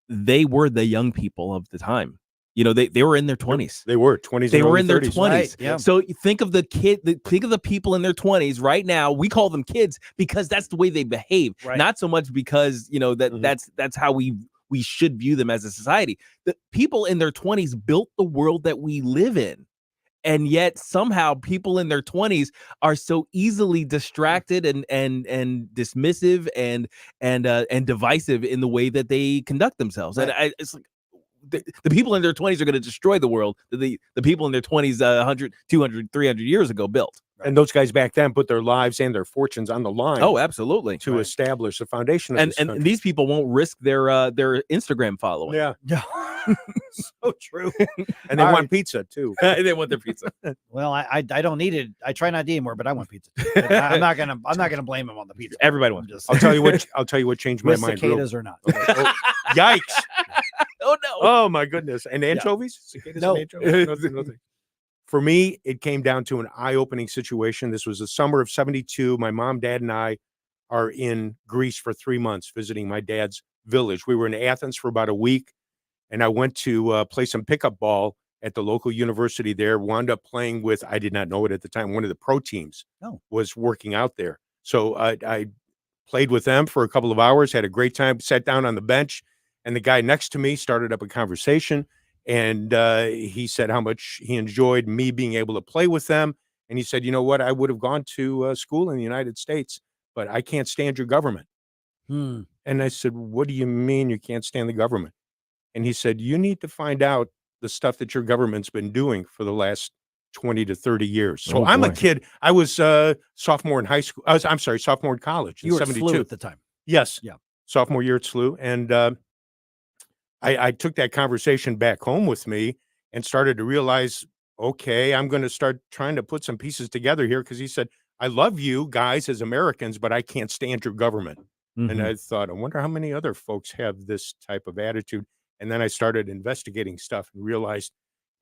They were the young people of the time. They were in their 20s. They were 20s. They and were early in their 30s. 20s. Right, yeah. So you think of think of the people in their 20s right now. We call them kids because that's the way they behave. Right. Not so much because, that's how we should view them as a society. The people in their 20s built the world that we live in. And yet somehow people in their 20s are so easily distracted and dismissive and divisive in the way that they conduct themselves. Right. And it's like, the people in their 20s are going to destroy the world that the people in their 20s 100, 200, 300 years ago built. And those guys back then put their lives and their fortunes on the line. Oh, absolutely. To establish the foundation of And this country. these people won't risk their Instagram following. Yeah. So true. And they want pizza too. They want their pizza. Well, I don't need it. I try not to eat more, but I want pizza. I'm not gonna blame him on the pizza. Everybody wants. I'll tell you what changed my With mind. cicadas or not. Yikes. Oh no. Oh my goodness. And anchovies? Cicadas No. and anchovies? Nothing. For me, it came down to an eye-opening situation. This was the summer of 72. My mom, dad, and I are in Greece for 3 months visiting my dad's village. We were in Athens for about a week, and I went to play some pickup ball at the local university there, wound up playing with, I did not know it at the time, one of the pro teams was working out there. So I played with them for a couple of hours, had a great time, sat down on the bench, and the guy next to me started up a conversation. And he said how much he enjoyed me being able to play with them. And he said, you know what, I would have gone to school in the United States, but I can't stand your government. And I said, what do you mean you can't stand the government? And he said, you need to find out the stuff that your government's been doing for the last 20 to 30 years. So Oh, I'm a boy. kid. I was sophomore in high school. I'm sorry, sophomore in college in You were at 72. SLU at the time. Yes. Yeah. Sophomore year at SLU. And I took that conversation back home with me and started to realize, okay, I'm going to start trying to put some pieces together here, because he said, I love you guys as Americans, but I can't stand your government. And Mhm. I thought, I wonder how many other folks have this type of attitude. And then I started investigating stuff and realized,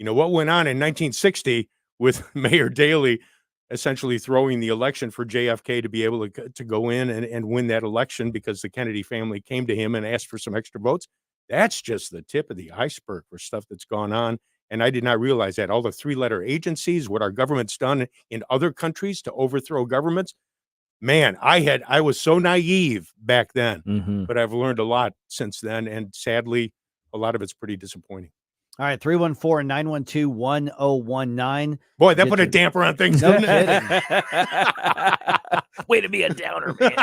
what went on in 1960 with Mayor Daley essentially throwing the election for JFK to be able to go in and win that election because the Kennedy family came to him and asked for some extra votes. That's just the tip of the iceberg for stuff that's gone on. And I did not realize that. All the three-letter agencies, what our government's done in other countries to overthrow governments. Man, I was so naive back then, but I've learned a lot since then. And sadly, a lot of it's pretty disappointing. All right, 314-912-1019. Boy, that put a damper on things, No didn't it? kidding. Way to be a downer, man.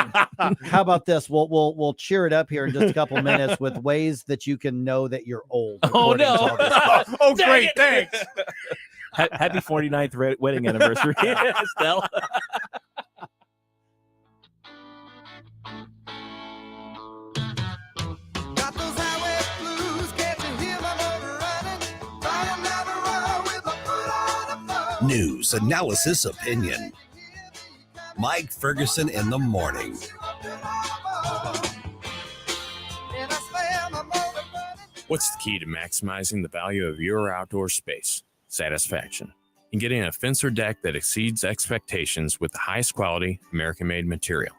How about this? We'll cheer it up here in just a couple minutes with ways that you can know that you're old. Oh, according to no. all this stuff. Oh, great. Thanks. Happy 49th wedding anniversary, Estelle. News, analysis, opinion. Mike Ferguson in the morning. What's the key to maximizing the value of your outdoor space? Satisfaction. And getting a fence or deck that exceeds expectations with the highest quality American-made material.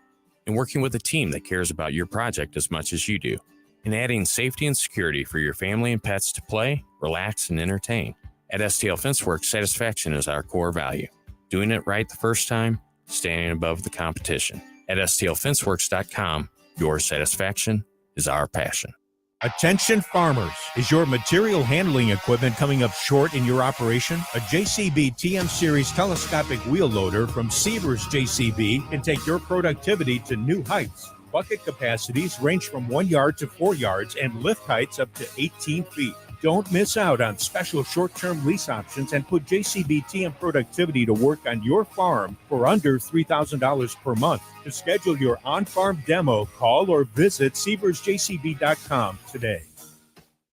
And working with a team that cares about your project as much as you do. And adding safety and security for your family and pets to play, relax, and entertain. At STL Fenceworks, satisfaction is our core value. Doing it right the first time, standing above the competition. At STLFenceworks.com, your satisfaction is our passion. Attention farmers, is your material handling equipment coming up short in your operation? A JCB TM Series telescopic wheel loader from Sievers JCB can take your productivity to new heights. Bucket capacities range from 1 yard to 4 yards and lift heights up to 18 feet. Don't miss out on special short-term lease options and put JCB TM productivity to work on your farm for under $3,000 per month. To schedule your on-farm demo, call or visit SieversJCB.com today.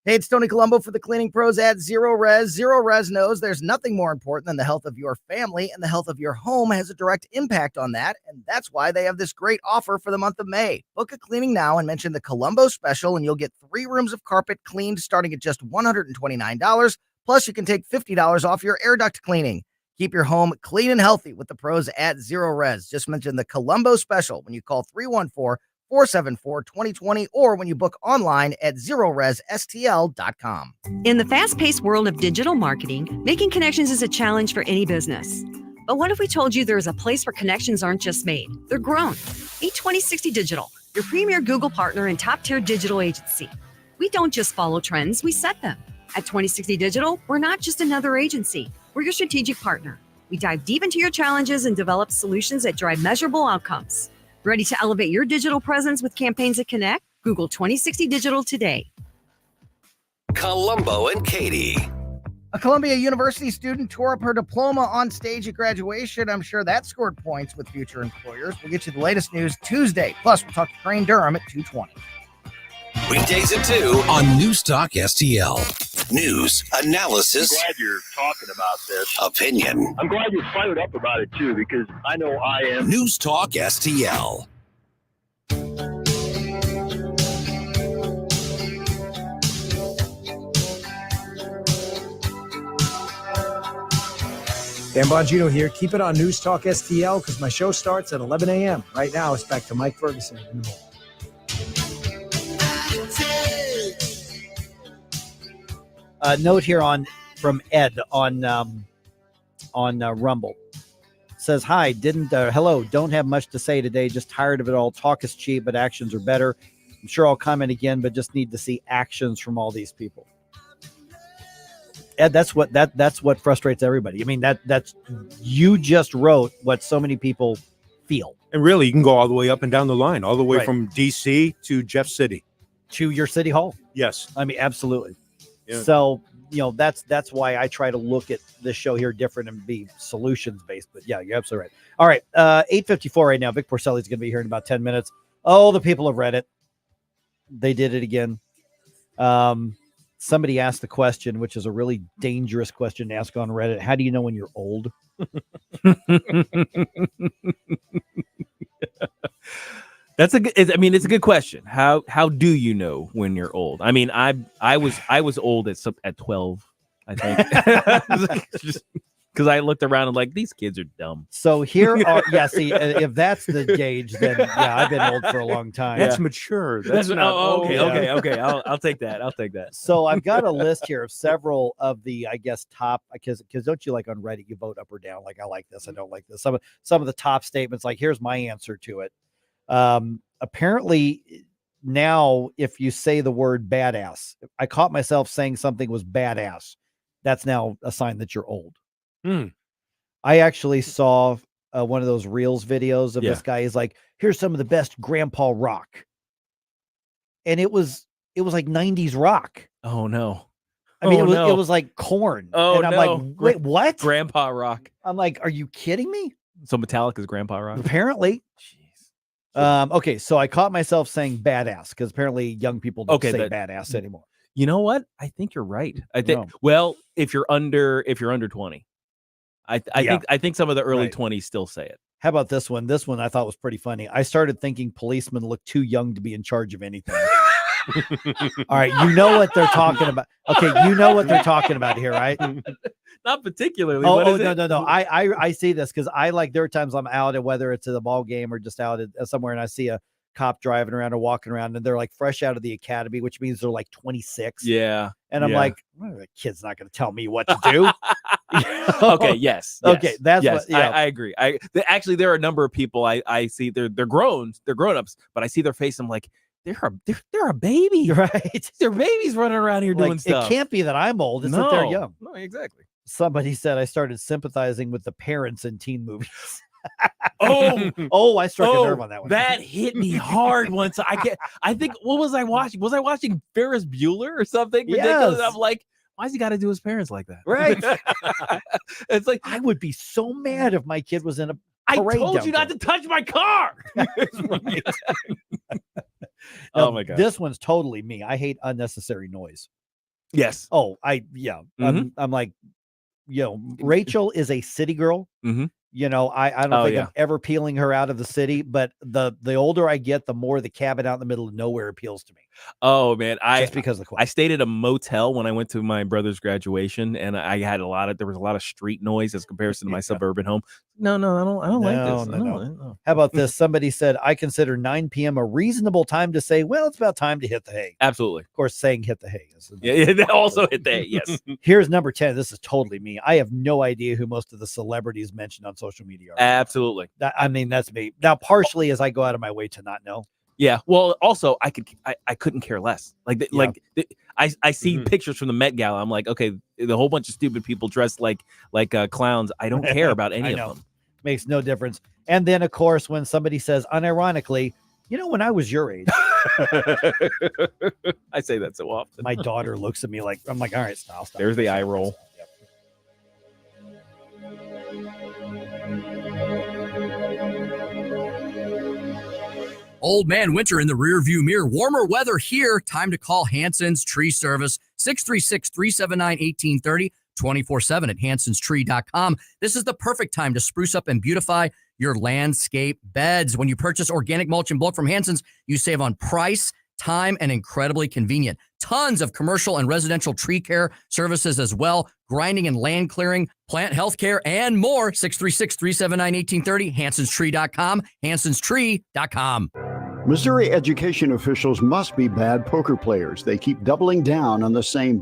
Hey, it's Tony Colombo for the Cleaning Pros at Zero Res. Zero Res knows there's nothing more important than the health of your family, and the health of your home has a direct impact on that, and that's why they have this great offer for the month of May. Book a cleaning now and mention the Colombo special, and you'll get 3 rooms of carpet cleaned starting at just $129. Plus, you can take $50 off your air duct cleaning. Keep your home clean and healthy with the pros at Zero Res. Just mention the Colombo special when you call 314-474-2020 or when you book online at ZeroResSTL.com. In the fast-paced world of digital marketing, making connections is a challenge for any business. But what if we told you there is a place where connections aren't just made, they're grown? Meet 2060 Digital, your premier Google partner and top-tier digital agency. We don't just follow trends, we set them. At 2060 Digital, we're not just another agency, we're your strategic partner. We dive deep into your challenges and develop solutions that drive measurable outcomes. Ready to elevate your digital presence with campaigns that connect? Google 2060 Digital today. Colombo and Katie. A Columbia University student tore up her diploma on stage at graduation. I'm sure that scored points with future employers. We'll get you the latest news Tuesday. Plus, we'll talk to Crane Durham at 2:20. Weekdays at 2 on News Talk STL. News, analysis, I'm glad you're talking about this. opinion. I'm glad you're fired up about it, too, because I know I am. News Talk STL. Dan Bongino here. Keep it on News Talk STL because my show starts at 11 a.m. Right now, it's back to Mike Ferguson in the morning. Note here from Ed on Rumble. Says, hi, hello, don't have much to say today, just tired of it all. Talk is cheap, but actions are better. I'm sure I'll comment again, but just need to see actions from all these people. Ed, that's what frustrates everybody. I mean, that's you just wrote what so many people feel. And really, you can go all the way up and down the line, all the way Right. from DC to Jeff City. To your city hall. Yes. I mean, absolutely. Yeah. So that's why I try to look at this show here different and be solutions based. But yeah, you're absolutely right. All right, 8:54 right now. Vic Porcelli's going to be here in about 10 minutes. Oh, the people have read it. They did it again. Somebody asked the question, which is a really dangerous question to ask on Reddit. How do you know when you're old? It's a good question. How do you know when you're old? I mean, I was old at 12, I think. Just because I looked around and like, these kids are dumb. So here are see, if that's the gauge, then yeah, I've been old for a long time. That's mature. That's not okay. I'll take that. I'll take that. So I've got a list here of several of the, I guess, top, because don't you like on Reddit, you vote up or down? Like, I like this, I don't like this. Some of the top statements, like, here's my answer to it. Apparently now, if you say the word badass, I caught myself saying something was badass. That's now a sign that you're old. I actually saw one of those Reels videos of this guy. He's like, here's some of the best grandpa rock. And it was like 90s rock. Oh no. I mean, it was like Korn. Oh, and I'm like, wait, what? Grandpa rock. I'm like, are you kidding me? So Metallica's grandpa rock? Apparently. Jeez. Okay, so I caught myself saying badass because apparently young people don't say badass anymore. You know what? I think you're right. I think if you're under 20. I think some of the early 20s still say it. How about this one? This one I thought was pretty funny. I started thinking policemen look too young to be in charge of anything. All right, you know what they're talking about. Okay, you know what they're talking about here, right? Not particularly. No. I see this because there are times I'm out, and whether it's at a ball game or just out at somewhere, and I see a cop driving around or walking around, and they're like fresh out of the academy, which means they're like 26. Yeah. And I'm like, well, the kid's not going to tell me what to do. Okay. Yes. Okay. That's what I agree. Actually, there are a number of people I see they're grown-ups, but I see their face. I'm like, they're a baby. Right. They're babies running around here doing stuff. It can't be that I'm old. It's that they're young. No, exactly. Somebody said I started sympathizing with the parents in teen movies. I struck a nerve on that one. That hit me hard once. I think, what was I watching? Was I watching Ferris Bueller or something ridiculous? Yes. I'm like, why's he got to do his parents like that? Right. It's like, I would be so mad if my kid was in a I parade told you not to touch my car. Right. Oh my God. This one's totally me. I hate unnecessary noise. Yes. Oh, I'm like, Rachel is a city girl. Mm-hmm. I don't think I'm ever peeling her out of the city, but the older I get, the more the cabin out in the middle of nowhere appeals to me. Oh man, just because of the quiet. I stayed at a motel when I went to my brother's graduation, and I had there was a lot of street noise as comparison to my suburban home. No, I don't like this. No. How about this? Somebody said, I consider 9 p.m. a reasonable time to say, well, it's about time to hit the hay. Absolutely. Of course, saying hit the hay is they also hit the hay. Yes. Here's number 10. This is totally me. I have no idea who most of the celebrities mentioned on social media are. Absolutely. That's me. Now, partially as I go out of my way to not know. Yeah. Well, also I couldn't care less. I see pictures from the Met Gala. I'm like, okay, the whole bunch of stupid people dressed like clowns. I don't care about any of them. Makes no difference. And then, of course, when somebody says, unironically, when I was your age, I say that so often. My daughter looks at me like, I'm like, all right, stop. There's the eye roll. Old man winter in the rearview mirror. Warmer weather here. Time to call Hanson's Tree Service. 636-379-1830. 24/7 at hansonstree.com. This is the perfect time to spruce up and beautify your landscape beds. When you purchase organic mulch in bulk from Hanson's, you save on price, time, and incredibly convenient. Tons of commercial and residential tree care services as well. Grinding and land clearing, plant health care, and more. 636-379-1830. hansonstree.com. hansonstree.com. Missouri education officials must be bad poker players. They keep doubling down on the same